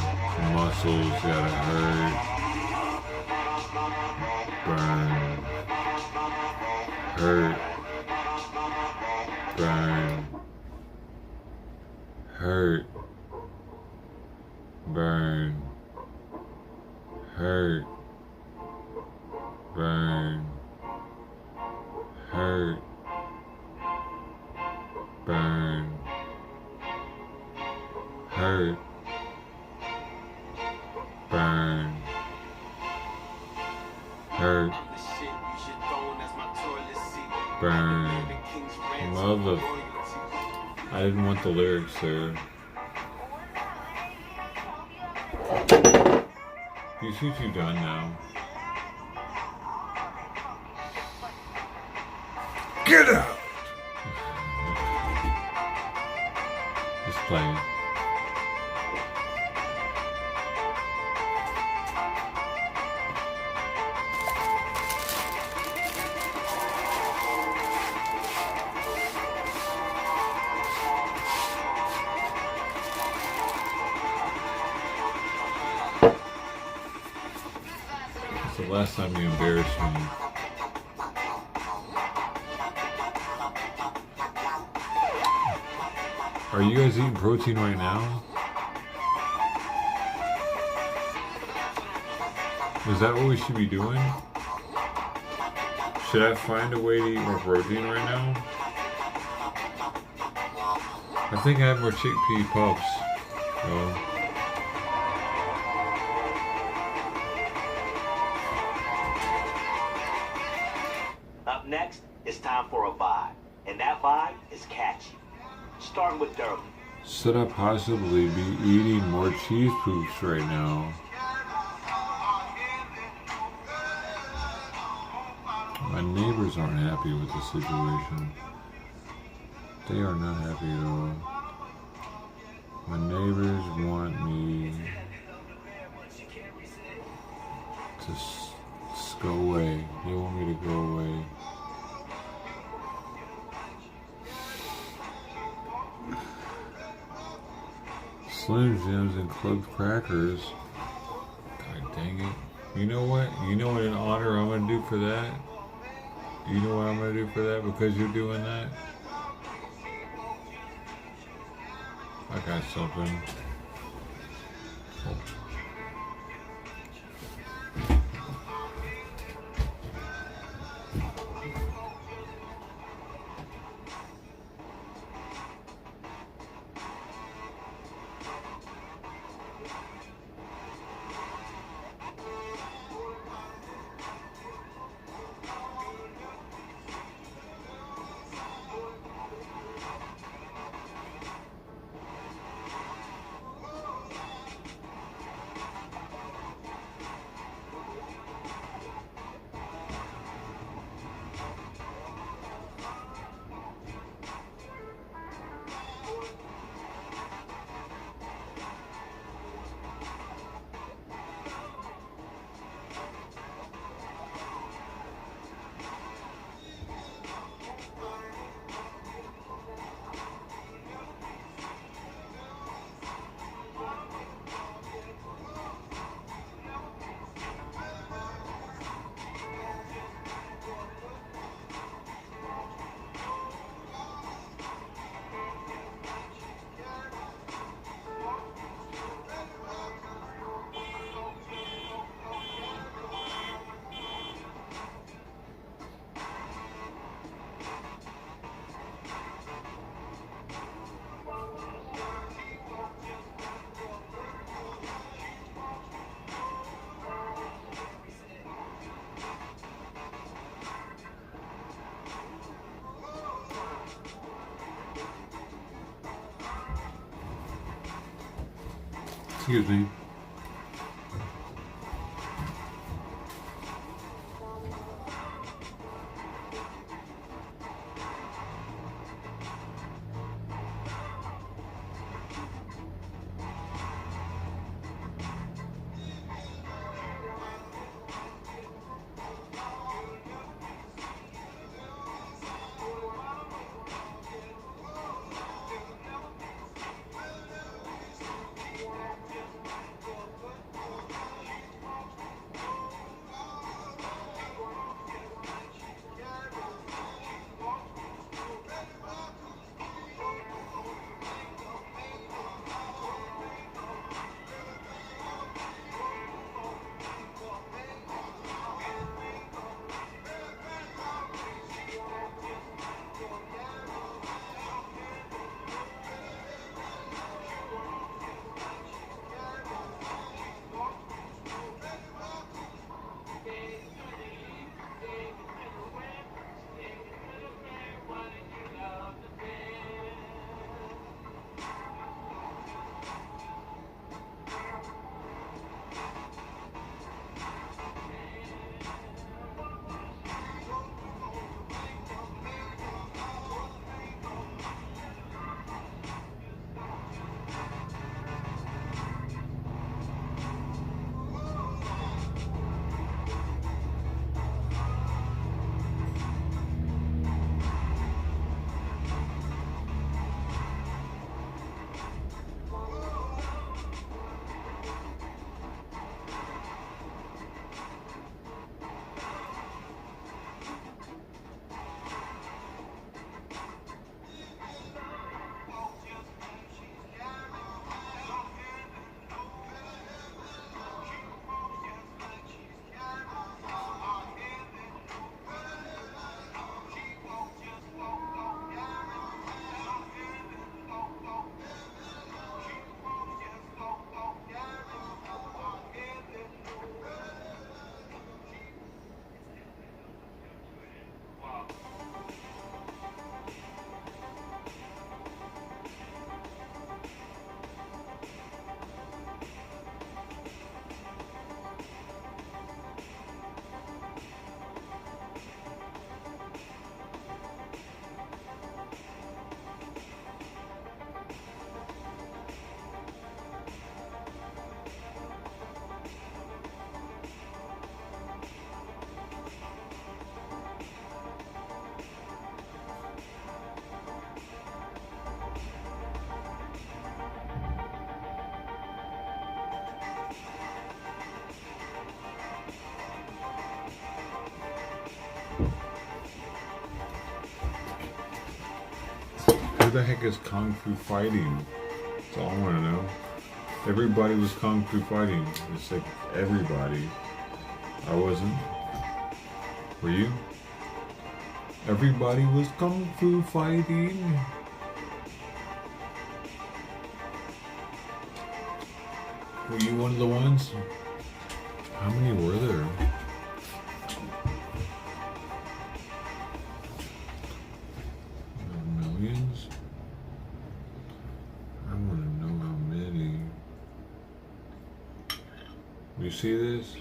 muscles gotta hurt. Burn. Hurt. Burn. Hurt. Burn. Hurt. Burn. Hurt. Burn. Hurt. Burn. Hurt. Burn. Mother. I didn't want the lyrics there. You see what you've done now. Get out! Just playing. It's the last time you embarrassed me. Are you guys eating protein right now? Is that what we should be doing? Should I find a way to eat more protein right now? I think I have more chickpea puffs. So. Up next, it's time for a vibe. And that vibe is catchy. Starting with Derby. Should I possibly be eating more cheese poops right now? My neighbors aren't happy with the situation. They are not happy at all. My neighbors want me to just go away. They want me to go away. Slim Jims and Club Crackers. God dang it. You know what? You know what an honor I'm going to do for that? You know what I'm going to do for that because you're doing that? I got something. Oh. Excuse me. Who the heck is Kung Fu Fighting? That's all I want to know. Everybody was Kung Fu Fighting. It's like everybody. I wasn't. Were you? Everybody was Kung Fu Fighting. Were you one of the ones? How many were there? Millions? I want to know how many. You see this?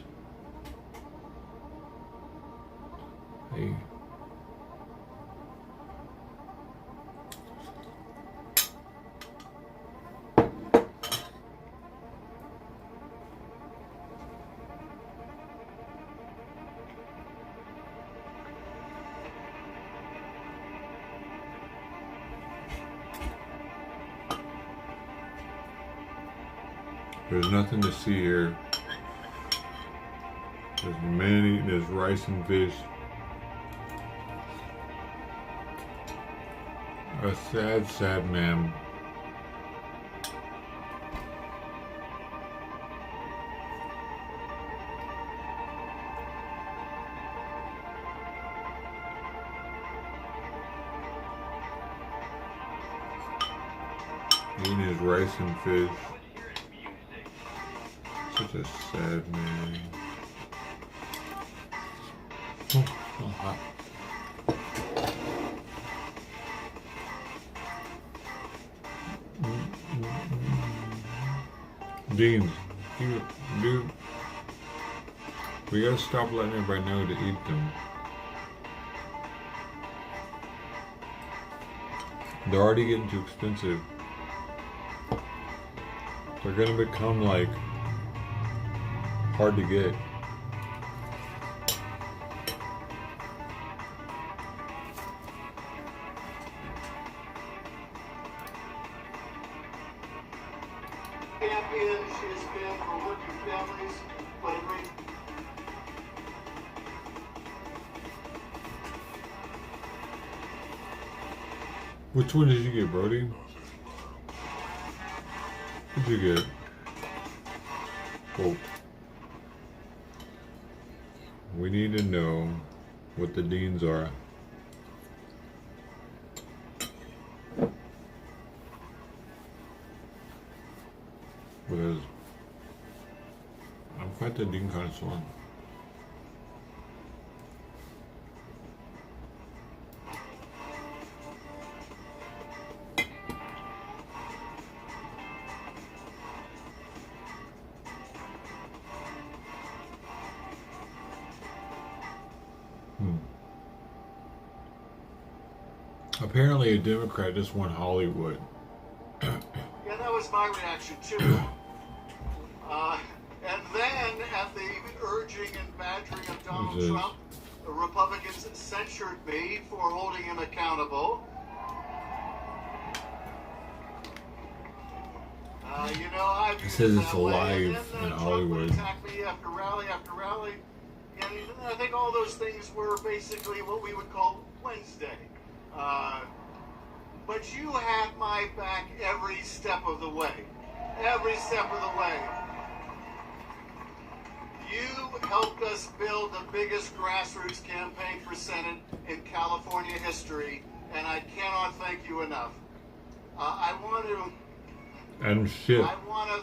Hey. There's nothing to see here. There's rice and fish. A sad, sad man. Eating his rice and fish. Such a sad man. Oh, so hot. Deans, dude, we gotta stop letting everybody know to eat them. They're already getting too expensive. They're gonna become like hard to get. Champion she has been for working families. What a great. Which one did you get, Brody? What did you get? Oh. We need to know what the Deans are. Because I'm quite the Dean connoisseur. Apparently a Democrat just won Hollywood. Yeah, that was my reaction too. And then, at the urging and badgering of Donald Trump, the Republicans censured me for holding him accountable. You know, I It says it's alive in Hollywood. Attack me after rally after rally, and I think all those things were basically what we would call Wednesday. But you had my back every step of the way. Every step of the way. You helped us build the biggest grassroots campaign for Senate in California history, and I cannot thank you enough. I want to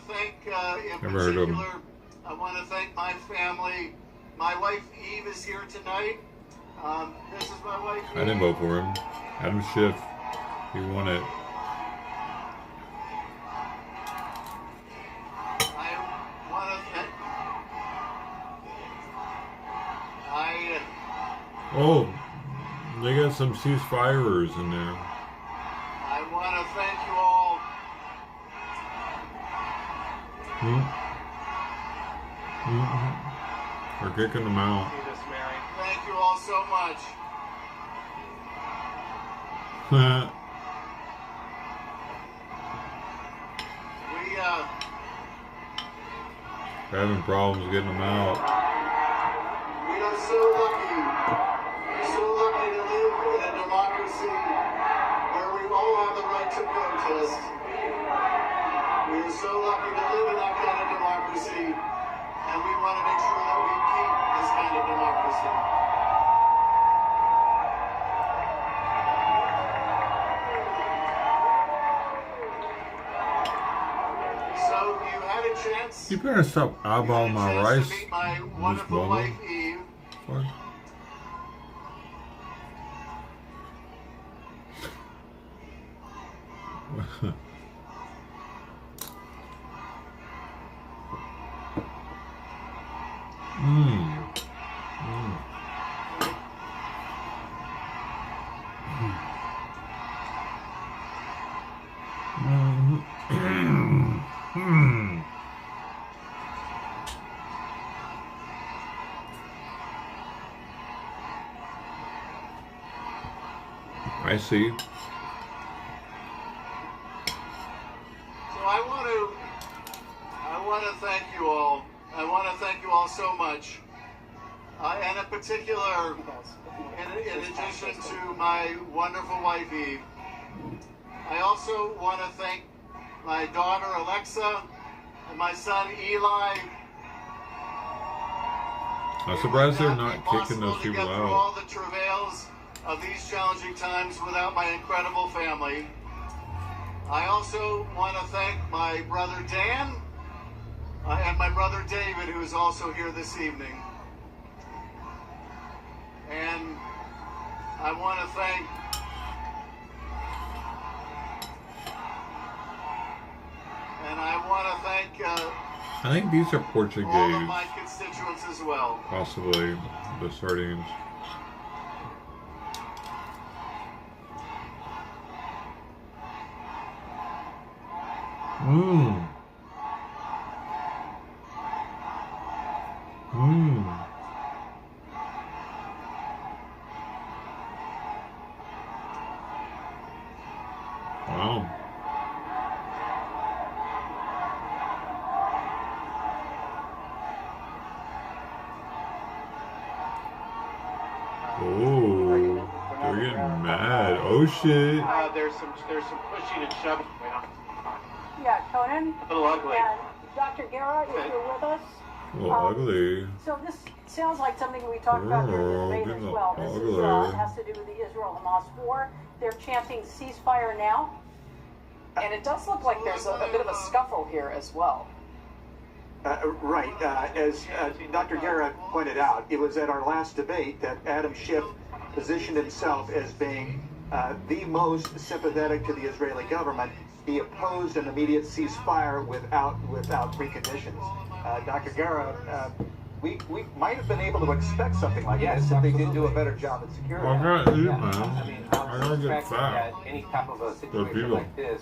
thank, in particular, I want to thank my family. My wife Eve is here tonight. This is my wife Eve. I didn't vote for him. Adam Schiff. He won it. Oh, they got some ceasefirers in there. I want to thank you all. We're kicking them out. Thank you all so much. We're having problems getting them out. We are so lucky. We're so lucky to live in a democracy where we all have the right because we are so lucky to live in that kind of democracy, and we want to make sure that we keep this kind of democracy. So you had a chance. You better stop eyeballing my rice. To meet my Miss wonderful Bubba. wife Eve. What? I see. So I want to thank you all. I want to thank you all so much. And in particular, in addition to my wonderful wife Eve, I also want to thank my daughter Alexa and my son Eli. I'm surprised they're It would not be kicking those possible to people get through all out. the travails of these challenging times without my incredible family. I also want to thank my brother Dan and my brother David, who is also here this evening. And I want to thank I think these are all of Portuguese, my constituents as well. possibly the sardines. Mmm. Mmm. Wow. Oh, they're getting mad. Oh shit. There's some pushing and shoving. Yeah, Conan. A little ugly. And Dr. Guerra, if you're with us. Well, ugly. So this sounds like something we talked about during the debate as well. This is, ugly. has to do with the Israel-Hamas war. They're chanting ceasefire now. And it does look like there's a bit of a scuffle here as well. Right. As Dr. Guerra pointed out, it was at our last debate that Adam Schiff positioned himself as being the most sympathetic to the Israeli government. He opposed an immediate ceasefire without preconditions. Dr. Guerra, we might have been able to expect something like this if they did do a better job at security. I gotta eat, man. I mean, I gotta get expecting fat. that any type of a The situation people. like this,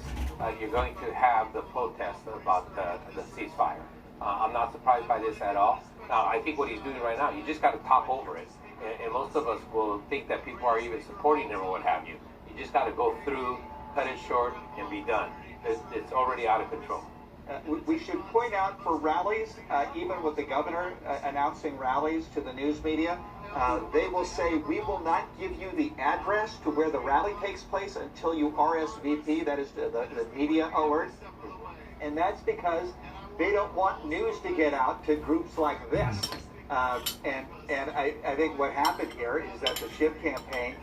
you're going to have the protest about the ceasefire. I'm not surprised by this at all. Now, I think what he's doing right now, you just got to talk over it. And most of us will think that people are even supporting him or what have you. You just got to go through, cut it short, and be done. It's already out of control. We should point out for rallies, even with the governor announcing rallies to the news media, they will say, we will not give you the address to where the rally takes place until you RSVP, that is the media alert. And that's because they don't want news to get out to groups like this. And I think what happened here is that the Schiff campaign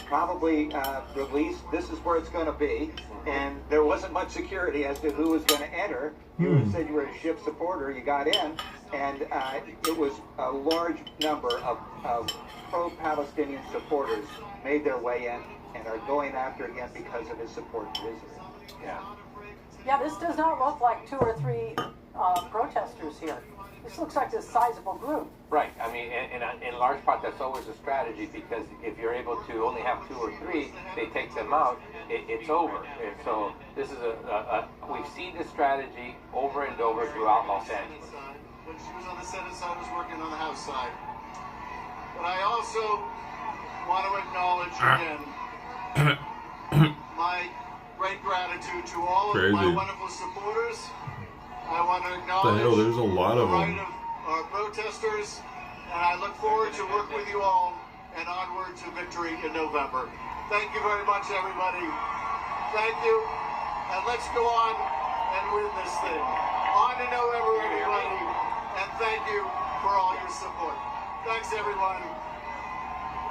probably released, this is where it's going to be, and there wasn't much security as to who was going to enter. You said you were a Schiff supporter, you got in, and it was a large number of pro-Palestinian supporters made their way in and are going after him because of his support for Israel. Yeah, this does not look like 2 or 3 protesters here. This looks like a sizable group. Right. I mean, and in large part, that's always a strategy because if you're able to only have 2 or 3, they take them out, it's over. And so this is we've seen this strategy over and over throughout Los Angeles. When she was on the Senate side, I was working on the House side. But I also want to acknowledge again my great gratitude to all of my wonderful supporters. I want to acknowledge the hell, there's a lot of the right them. of our protesters, and I look forward to work with you all and onward to victory in November. Thank you very much, everybody. Thank you. And let's go on and win this thing. On to November, everybody. And thank you for all your support. Thanks, everyone.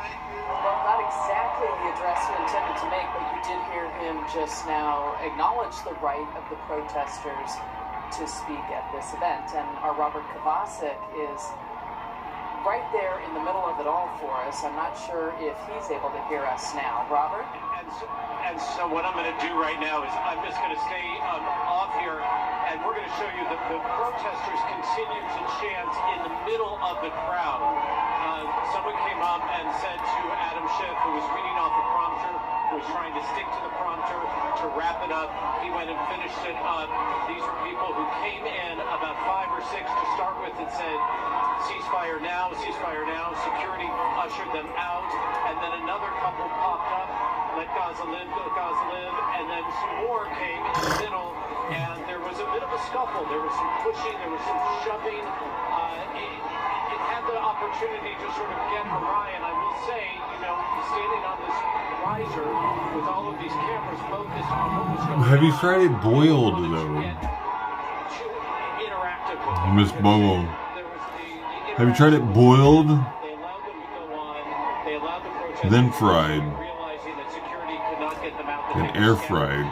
Thank you. Well, not exactly the address he intended to make, but you did hear him just now acknowledge the right of the protesters to speak at this event. And our Robert Kovacic is right there in the middle of it all for us. I'm not sure if he's able to hear us now. Robert? And so what I'm going to do right now is I'm just going to stay off here, and we're going to show you that the protesters continue to chant in the middle of the crowd. Someone came up and said to Adam Schiff, who was reading off a prompter, who was trying to stick to the prompter to wrap it up. He went and finished it up. These were people who came in, about 5 or 6 to start with, and said, ceasefire now, ceasefire now. Security ushered them out, and then another couple popped up, let Gaza live, and then some more came in the middle, and there was a bit of a scuffle. There was some pushing, there was some shoving. It had the opportunity to sort of get awry, and I will say, you know, standing on this riser with all of these cameras focused on what was going on. Have you tried it boiled, though? Miss Bobo. Have you tried it boiled? Then fried. Then air fried.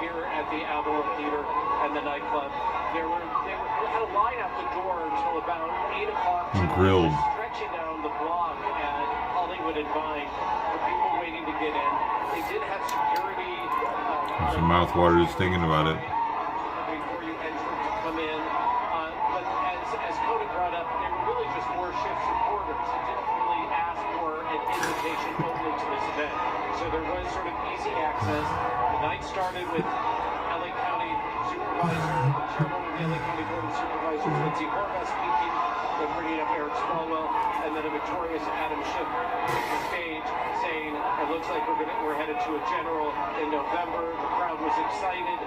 Here at the Avalon Theater and the nightclub, they had a line out the door until about 8 o'clock. And grilled. Stretching down the block at Hollywood and Vine for people waiting to get in. They did have security. Some mouth water just thinking about it. Before you entered to come in. But as Cody brought up, they were really just more Schiff supporters. They didn't really ask for an invitation only to this event. So there was sort of easy access. The night started with LA County Supervisor, Chairman of the LA County Board of Supervisors, Lindsay Horvath speaking, then bringing up Eric Swalwell, and then a victorious Adam Schiff took the stage, saying, "It looks like we're headed to a general in November." The crowd was excited,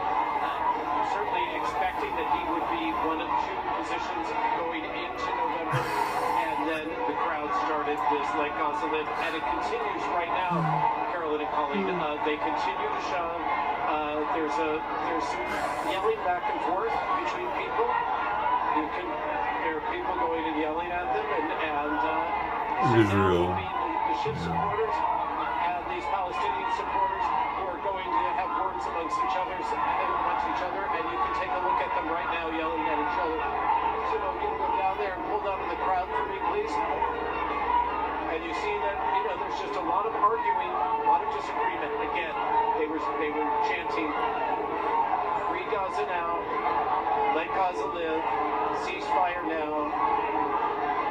certainly expecting that he would be one of 2 positions going into November. And then the crowd started this Let Gaza Live, and it continues right now. Carolyn and Colleen, they continue to shove. There's some yelling back and forth between people. There are people going and yelling at them, and Israel. The Schiff supporters and these Palestinian supporters who are going to have words amongst each other, and you can take a look at them right now yelling at each other. So you can go down there and pull down in the crowd for me, please. And you see that, you know, there's just a lot of arguing, a lot of disagreement. Again, they were chanting, "Free Gaza now, let Gaza live, ceasefire now,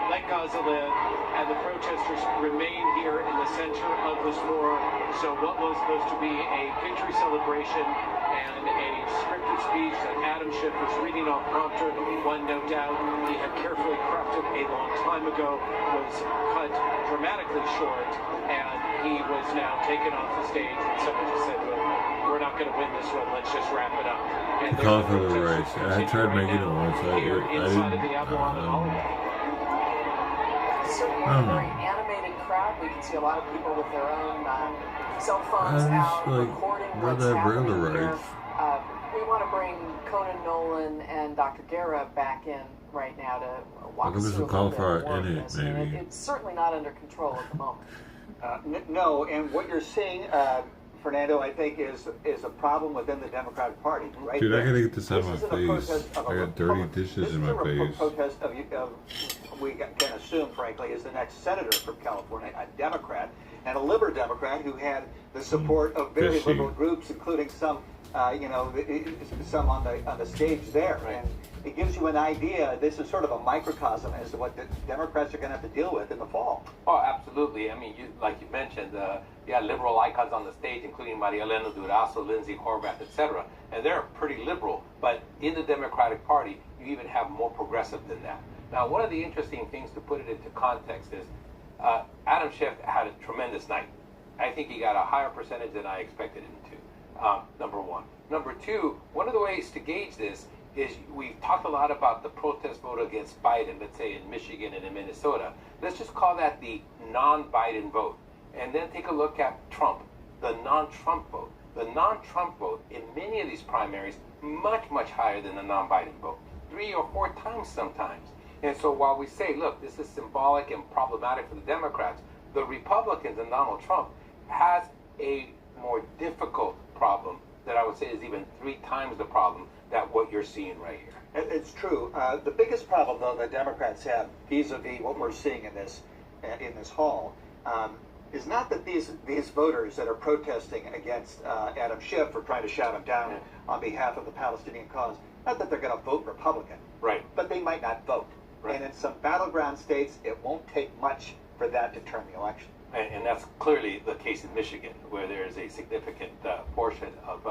let Gaza live," and the protesters remain here in the center of this war. So what was supposed to be a victory celebration and a scripted speech that Adam Schiff was reading off prompter, one no doubt he had carefully crafted a long time ago, was cut dramatically short, and he was now taken off the stage, and someone just said, "Well, we're not going to win this one, let's just wrap it up." And Cauliflower rice. I tried making it once. I Certainly a very animated crowd. We can see a lot of people with their own cell phones out recording what's happening here. We want to bring Conan Nolan and Dr. Guerra back in right now to walk us through a little bit more of this. And it's certainly not under control at the moment. No, and what you're seeing, Fernando, I think is a problem within the Democratic Party, right? Dude, I gotta get this out of my face. I got dirty dishes in my face. This is a protest of we can assume, frankly, is the next senator from California, a Democrat, and a liberal Democrat who had the support of very liberal groups, including some, some on the stage there. Right. And it gives you an idea. This is sort of a microcosm as to what the Democrats are going to have to deal with in the fall. Oh, absolutely. I mean, like you mentioned, you had liberal icons on the stage, including Maria Elena Durazo, Lindsay Horvath, etc. And they're pretty liberal. But in the Democratic Party, you even have more progressive than that. Now, one of the interesting things to put it into context is Adam Schiff had a tremendous night. I think he got a higher percentage than I expected him to, number one. Number two, one of the ways to gauge this is we've talked a lot about the protest vote against Biden, let's say in Michigan and in Minnesota. Let's just call that the non-Biden vote. And then take a look at Trump, the non-Trump vote. the non-Trump vote in many of these primaries much, much higher than the non-Biden vote, 3 or 4 times sometimes. And so while we say, look, this is symbolic and problematic for the Democrats, the Republicans and Donald Trump has a more difficult problem that I would say is even 3 times the problem that what you're seeing right here. It's true. The biggest problem, though, that Democrats have vis-a-vis what we're seeing in this hall is not that these voters that are protesting against Adam Schiff or trying to shout him down on behalf of the Palestinian cause, not that they're going to vote Republican, right? But they might not vote. Right. And in some battleground states, it won't take much for that to turn the election. And that's clearly the case in Michigan, where there is a significant portion of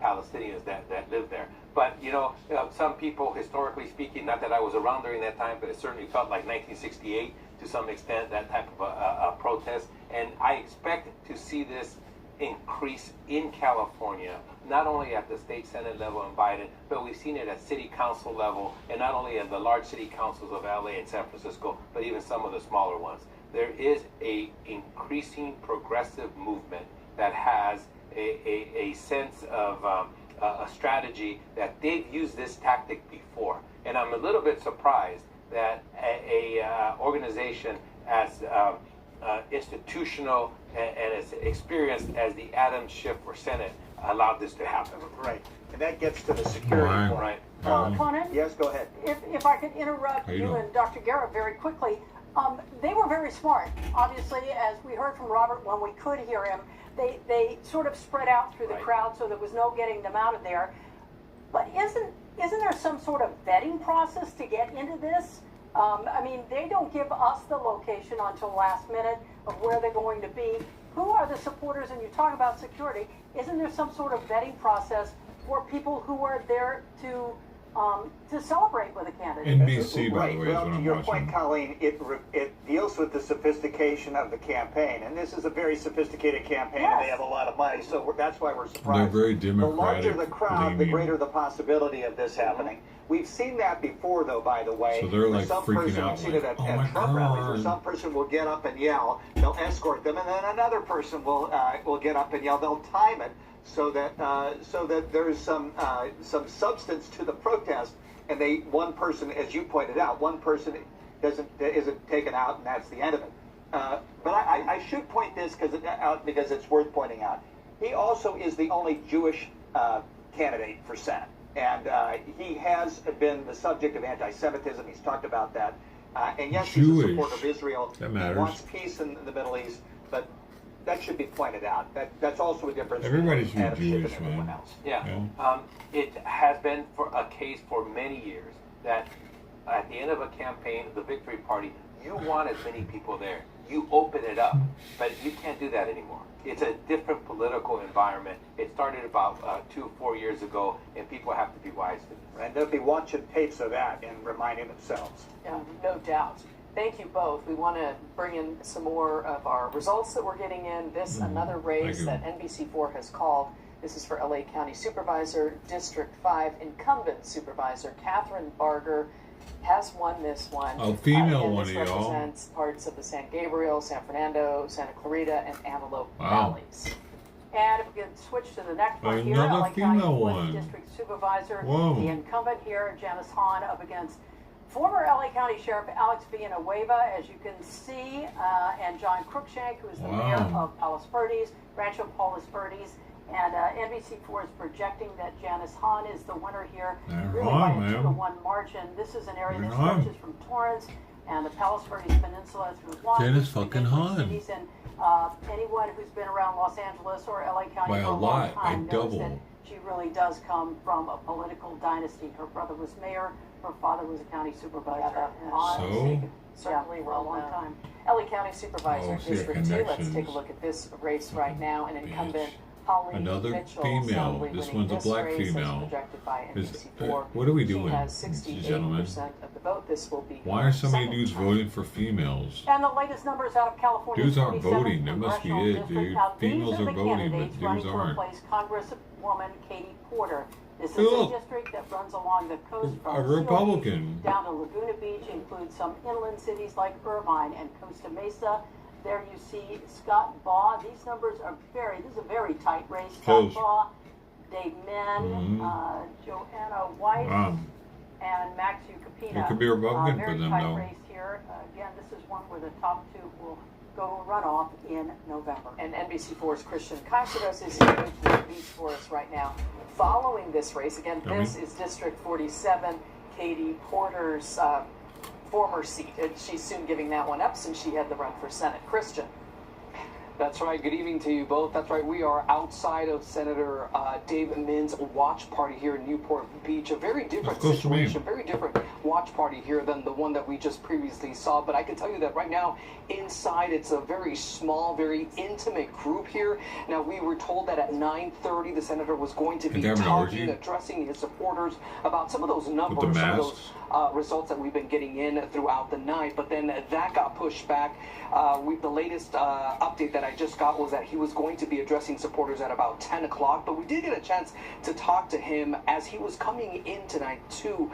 Palestinians that live there. But, you know, some people, historically speaking, not that I was around during that time, but it certainly felt like 1968 to some extent, that type of a protest. And I expect to see this increase in California, not only at the state senate level in Biden, but we've seen it at city council level, and not only at the large city councils of LA and San Francisco, but even some of the smaller ones. There is a increasing progressive movement that has a sense of a strategy that they've used this tactic before. And I'm a little bit surprised that a organization as institutional and as experienced as the Adam Schiff for Senate allowed this to happen. Right. And that gets to the security point. Right. Conan? Yes, go ahead. If I could interrupt you and Dr. Garrett very quickly. They were very smart. Obviously, as we heard from Robert when we could hear him, they sort of spread out through the crowd, so there was no getting them out of there. But isn't there some sort of vetting process to get into this? I mean, they don't give us the location until last minute of where they're going to be. Who are the supporters? And you talk about security. Isn't there some sort of vetting process for people who are there to celebrate with a candidate? NBC, by the way, is well, what to I'm your watching. point, Colleen, it deals with the sophistication of the campaign, and this is a very sophisticated campaign, and they have a lot of money, so that's why we're surprised. They're very democratic. The larger the crowd, the leaning. greater the possibility of this happening. We've seen that before, though, by the way. So they're like some freaking person, out, we've seen like, it at, "Oh my Trump rallies, where God." some person will get up and yell, they'll escort them, and then another person will get up and yell. They'll time it so that there's some substance to the protest. And one person, as you pointed out, one person isn't taken out, and that's the end of it. But I should point this out because it's worth pointing out. He also is the only Jewish candidate for Senate, and he has been the subject of anti-Semitism. He's talked about that, and yes, he's a supporter of Israel. That matters. He wants peace in the Middle East, but that should be pointed out. That's also a difference. Everybody should between be Adam Schiff Jewish, and everyone man. else. Yeah. It has been for a case for many years that at the end of a campaign, the victory party, you want as many people there. You open it up, but you can't do that anymore. It's a different political environment. It started about 2 or 4 years ago, and people have to be wise to this. And they'll be watching tapes of that and reminding themselves. Yeah, no doubt. Thank you both. We want to bring in some more of our results that we're getting in. This, another race that NBC4 has called. This is for LA County Supervisor, District 5 incumbent supervisor Catherine Barger has won this one. A female one, this y'all. represents parts of the San Gabriel, San Fernando, Santa Clarita, and Antelope Valleys. And if we could switch to the next one here, Another LA County female 4th one. District Supervisor, Whoa. the incumbent here, Janice Hahn, up against former LA County Sheriff Alex Villanueva, as you can see, and John Cruikshank, who is the mayor of Palos Verdes, Rancho Palos Verdes. And NBC4 is projecting that Janice Hahn is the winner here, really by a 2-to-1 margin. This is an area that stretches from Torrance and the Palos Verdes Peninsula through Long Janice Beach, fucking Hahn. cities, and anyone who's been around Los Angeles or LA County By for a a long lot, by time knows double. that she really does come from a political dynasty. Her brother was mayor, her father was a county supervisor. So? Certainly for a long time. LA County Supervisor, see, District 2. Let's connections. take a look at this race right now. An incumbent, Holly Another Mitchell, female. soundly This winning one's a this black race, as female. projected by Is- NBC4. what are we She doing, has gentlemen? 68% of the vote. This will be Why are so many dudes voting for females? And the latest numbers out of California. Dudes aren't voting. That must be it, dude. Now, Females these are the voting, but candidates dudes running to aren't. replace Congresswoman Katie Porter. This is Ugh. a district that runs along the coast from A Seal Republican. Beach down to Laguna Beach, includes some inland cities like Irvine and Costa Mesa. there you see Scott Baugh. These numbers are this is a very tight race. Close. Scott Baugh, Dave Min, Joanna Weiss, and Max Ukapina. It could be a Republican for very them, tight though. race here. Again, this is one where the top two will go to runoff in November. And NBC4's Christian Casados is here with the beach for us right now. Following this race, again, this is District 47, Katie Porter's former seat. And she's soon giving that one up since she had the run for Senate. Christian. That's right. Good evening to you both. That's right. We are outside of Senator Dave Min's watch party here in Newport Beach. A very different situation, very different watch party here than the one that we just previously saw. But I can tell you that right now, inside, it's a very small, very intimate group here. Now, we were told that at 9:30, the senator was going to be talking, addressing his supporters about some of those numbers, some of those results that we've been getting in throughout the night. But then that got pushed back. The latest update that I just got was that he was going to be addressing supporters at about 10 o'clock, but we did get a chance to talk to him as he was coming in tonight to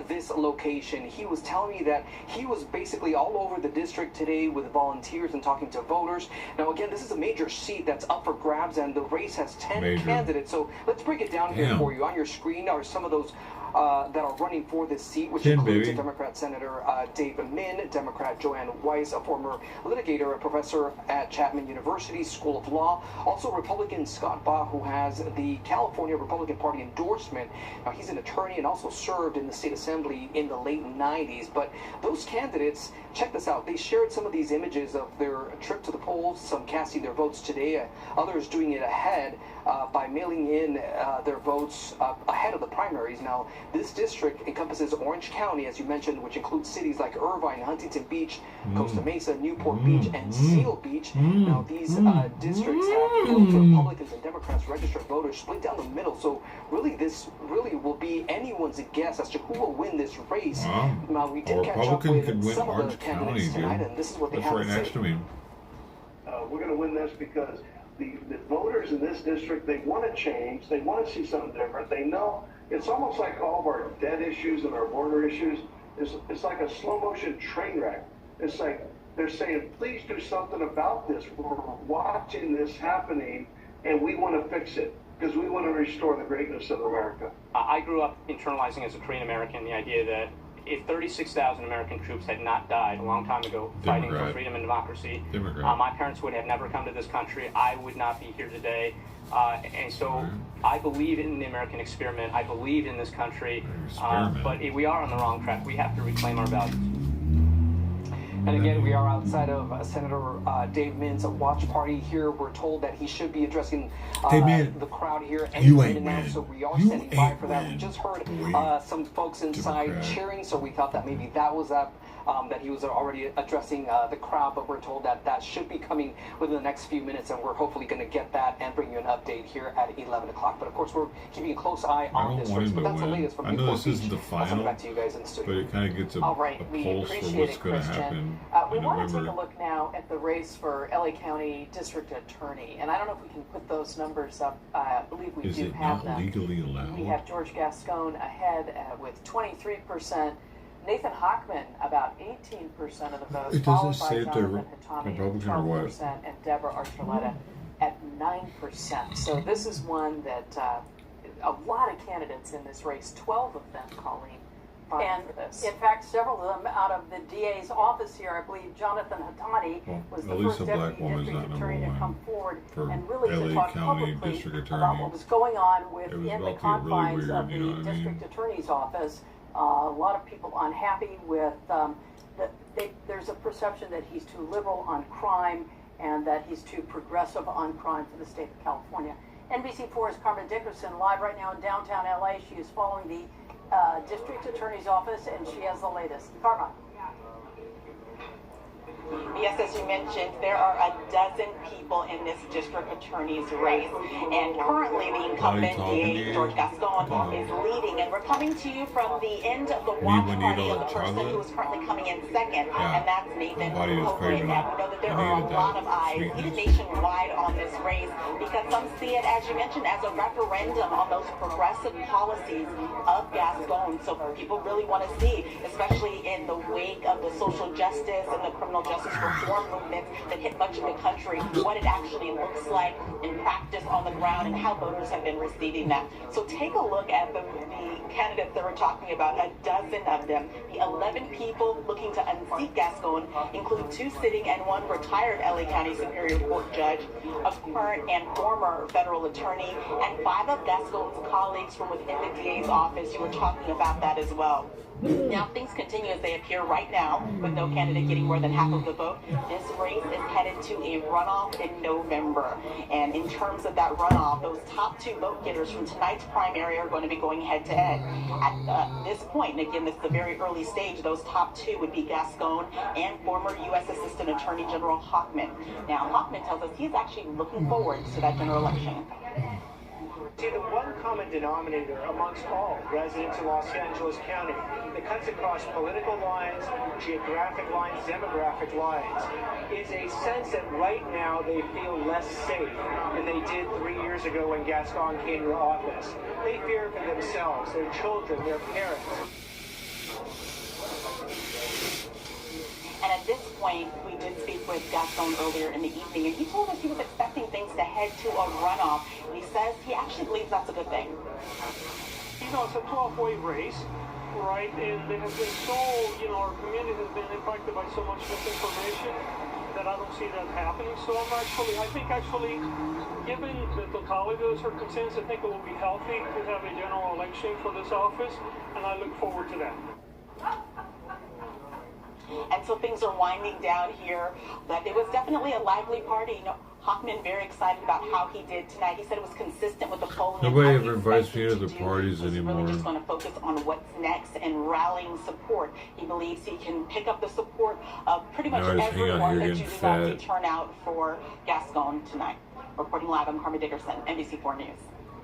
this location. He was telling me that he was basically all over the district today with volunteers and talking to voters. Now, again, this is a major seat that's up for grabs, and the race has 10 candidates. So let's break it down here for you. On your screen are some of those that are running for this seat, which includes Democrat Senator Dave Min, Democrat Joanne Weiss, a former litigator, a professor at Chapman University School of Law, also Republican Scott Baugh, who has the California Republican Party endorsement. Now, he's an attorney and also served in the state assembly in the late 90s. But those candidates, check this out, they shared some of these images of their trip to the polls, some casting their votes today, others doing it ahead by mailing in their votes ahead of the primaries. Now, this district encompasses Orange County, as you mentioned, which includes cities like Irvine, Huntington Beach, Costa Mesa, Newport Beach, and Seal Beach. Now, these districts have both Republicans and Democrats registered voters split down the middle. So really, this really will be anyone's guess as to who will win this race. Now, we did catch up with some of the candidates tonight, and this is what they have to say. We're going to win this because the voters in this district, they want to change. They want to see something different. They know it's almost like all of our debt issues and our border issues. It's like a slow motion train wreck. It's like they're saying, please do something about this. We're watching this happening, and we want to fix it because we want to restore the greatness of America. I grew up internalizing as a Korean American the idea that if 36,000 American troops had not died a long time ago fighting for freedom and democracy, my parents would have never come to this country. I would not be here today. And so I believe in the American experiment. I believe in this country. But we are on the wrong track. We have to reclaim our values. And again, we are outside of Senator Dave Min's watch party here. We're told that he should be addressing the crowd here any minute now, so we are standing by for that. We just heard some folks inside cheering, so we thought that maybe that was that he was already addressing the crowd, but we're told that that should be coming within the next few minutes, and we're hopefully going to get that and bring you an update here at 11 o'clock. But of course, we're keeping a close eye on this race, but that's the latest from Newport Beach. Isn't the final, back to you guys in the studio. but it kind of gets a pulse for what's going to happen we in want to November. take a look now at the race for LA County District Attorney, and I don't know if we can put those numbers up. I believe we do have them. Is it not legally allowed? We have George Gascon ahead with 23%. Nathan Hochman, about 18% of the votes, followed by Jonathan Hatami at 12%, and Deborah Archuleta at 9%. So this is one that a lot of candidates in this race, 12 of them, Colleen, and in fact, several of them out of the DA's office here. I believe Jonathan Hatani was the first deputy district attorney to come forward and really to talk publicly about what was going on within the confines of the district attorney's office. A lot of people unhappy with there's a perception that he's too liberal on crime and that he's too progressive on crime for the state of California. NBC4's Carmen Dickerson live right now in downtown LA. She is following the district attorney's office, and she has the latest. Carmen. Yes, as you mentioned, there are a dozen people in this district attorney's race, and currently the incumbent DA, George Gascon, is leading. And we're coming to you from the end of the watch party of the person who is currently coming in second, and that's Nathan Hochman. And we know that there are a lot of eyes, even nationwide, on this race, because some see it, as you mentioned, as a referendum on those progressive policies of Gascon. So people really want to see, especially in the wake of the social justice and the criminal justice reform movement that hit much of the country, what it actually looks like in practice on the ground and how voters have been receiving that. So take a look at the candidates that we're talking about, a dozen of them. The 11 people looking to unseat Gascon include 2 sitting and 1 retired LA County Superior Court judge, a current and former federal attorney, and 5 of Gascon's colleagues from within the DA's office who were talking about that as well. Now, things continue as they appear right now, with no candidate getting more than half of the vote. This race is headed to a runoff in November. And in terms of that runoff, those top 2 vote getters from tonight's primary are going to be going head-to-head. At this point, and again, this is the very early stage, those top 2 would be Gascon and former U.S. Assistant Attorney General Hochman. Now, Hochman tells us he's actually looking forward to that general election. See, the one common denominator amongst all residents of Los Angeles County that cuts across political lines, geographic lines, demographic lines, is a sense that right now they feel less safe than they did 3 years ago when Gascon came to office. They fear for themselves, their children, their parents. And at this point, we did speak with Gascon earlier in the evening, and he told us he was expecting things to head to a runoff. And he says he actually believes that's a good thing. You know, it's a 12-way race, right? And there has been so, our community has been impacted by so much misinformation that I don't see that happening. So I think actually, given the totality of the circumstances, I think it will be healthy to have a general election for this office, and I look forward to that. And so things are winding down here, but it was definitely a lively party. Hochman very excited about how he did tonight. He said it was consistent with the polling. Nobody ever invites me to the parties anymore. He's really just going to focus on what's next and rallying support. He believes he can pick up the support of pretty much everyone that you did not see turn out for Gascon tonight. Reporting live, I'm Karma Dickerson, NBC4 News.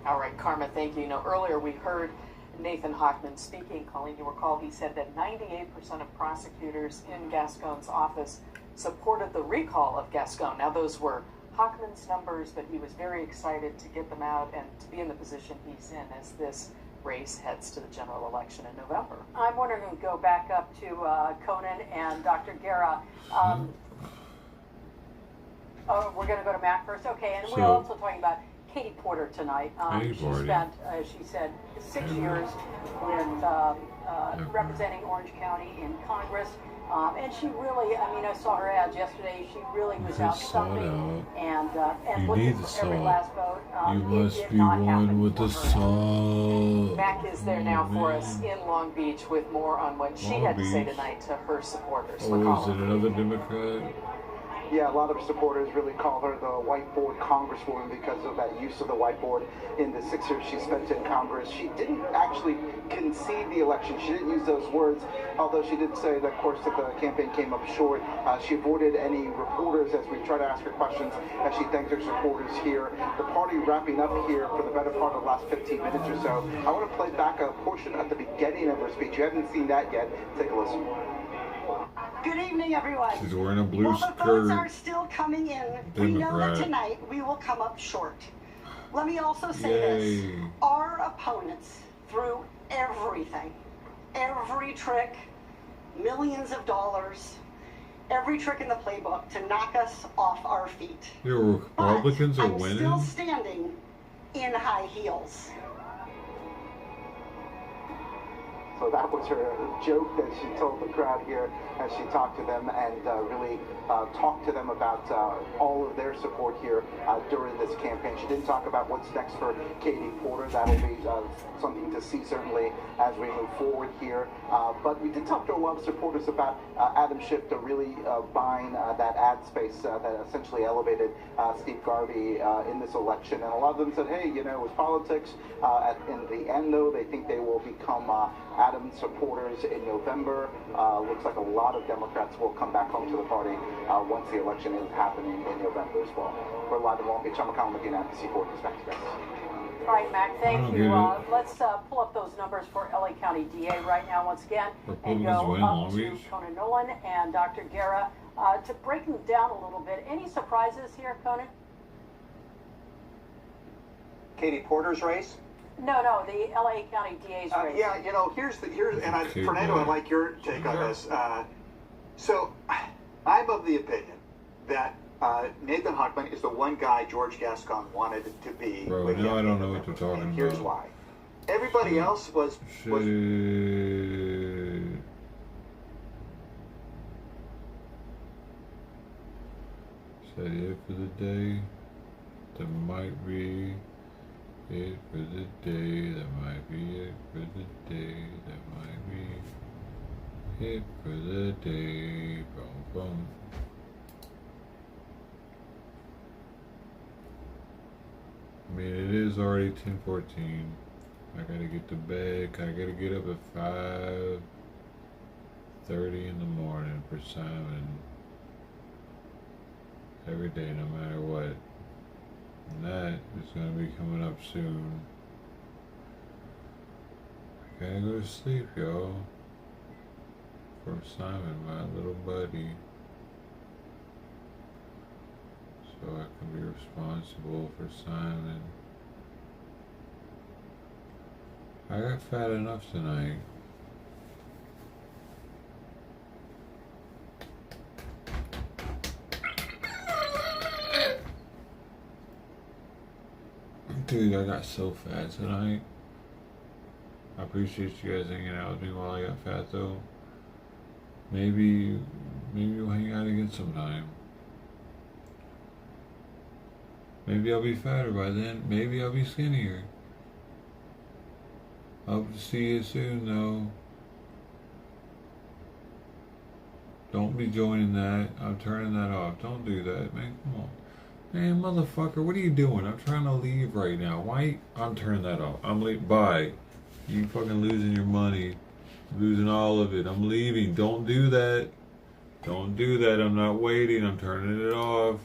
All right, Karma, thank you. Earlier we heard Nathan Hochman speaking. Colleen, you recall he said that 98% of prosecutors in Gascon's office supported the recall of Gascon. Now, those were Hochman's numbers, but he was very excited to get them out and to be in the position he's in as this race heads to the general election in November. I'm wondering if we go back up to Conan and Dr. Guerra. We're going to go to Matt first. Okay, and we're also talking about Katie Porter tonight. She spent, as she said, 6 years with representing Orange County in Congress. And she really, I saw her ads yesterday. She really was out stumping and looking for every last vote. You must be one with the salt. Mac is there now for us in Long Beach with more on what she had to say tonight to her supporters. Oh, is it another Democrat? Yeah, a lot of supporters really call her the whiteboard congresswoman because of that use of the whiteboard in the 6 years she spent in Congress. She didn't actually concede the election. She didn't use those words, although she did say that, of course, that the campaign came up short. She avoided any reporters as we try to ask her questions, as she thanked her supporters here. The party wrapping up here for the better part of the last 15 minutes or so. I want to play back a portion at the beginning of her speech. You haven't seen that yet. Take a listen. Good evening, everyone. She's wearing a blue skirt. The votes are still coming in. We know that tonight we will come up short. Let me also say this. Our opponents threw everything, every trick, millions of dollars, every trick in the playbook to knock us off our feet. Your Republicans are winning? I'm still standing in high heels. So that was her joke that she told the crowd here as she talked to them and really talked to them about all of their support here during this campaign. She didn't talk about what's next for Katie Porter. That'll be something to see certainly as we move forward here. But we did talk to a lot of supporters about Adam Schiff really buying that ad space that essentially elevated Steve Garvey in this election. And a lot of them said, hey, it was politics. In the end, though, they think they will become Adams supporters in November. Looks like a lot of Democrats will come back home to the party once the election is happening in November as well. We're live in Long Beach. I'm McConnell McGinn at NBC4 News. Back to you guys. All right, Mac, thank you. Let's pull up those numbers for LA County DA right now once again and go up to Conan Nolan and Dr. Guerra to break them down a little bit. Any surprises here, Conan? Katie Porter's race? No, the LA County DA's race. Yeah, here's Fernando, I'd like your take on this. So, I'm of the opinion that Nathan Huckman is the one guy George Gascon wanted to be. Bro, now I don't know what you're talking about. Here's why. Everybody else was Say it for the day. That might be it for the day. That might be it for the day. That might be it for the day. Boom, boom. I mean, it is already 10:14. I gotta get to bed. I gotta get up at 5:30 in the morning for Simon. Every day, no matter what. And that is gonna be coming up soon. I gotta go to sleep, y'all. For Simon, my little buddy. So I can be responsible for Simon. I got fat enough tonight. Dude, I got so fat tonight. I appreciate you guys hanging out with me while I got fat though. Maybe we'll hang out again sometime. Maybe I'll be fatter by then. Maybe I'll be skinnier. Hope to see you soon though. Don't be joining that. I'm turning that off. Don't do that, man. Come on. Man, motherfucker, what are you doing? I'm trying to leave right now. Why? I'm turning that off. I'm leaving. Bye. You fucking losing your money. Losing all of it. I'm leaving. Don't do that. Don't do that. I'm not waiting. I'm turning it off.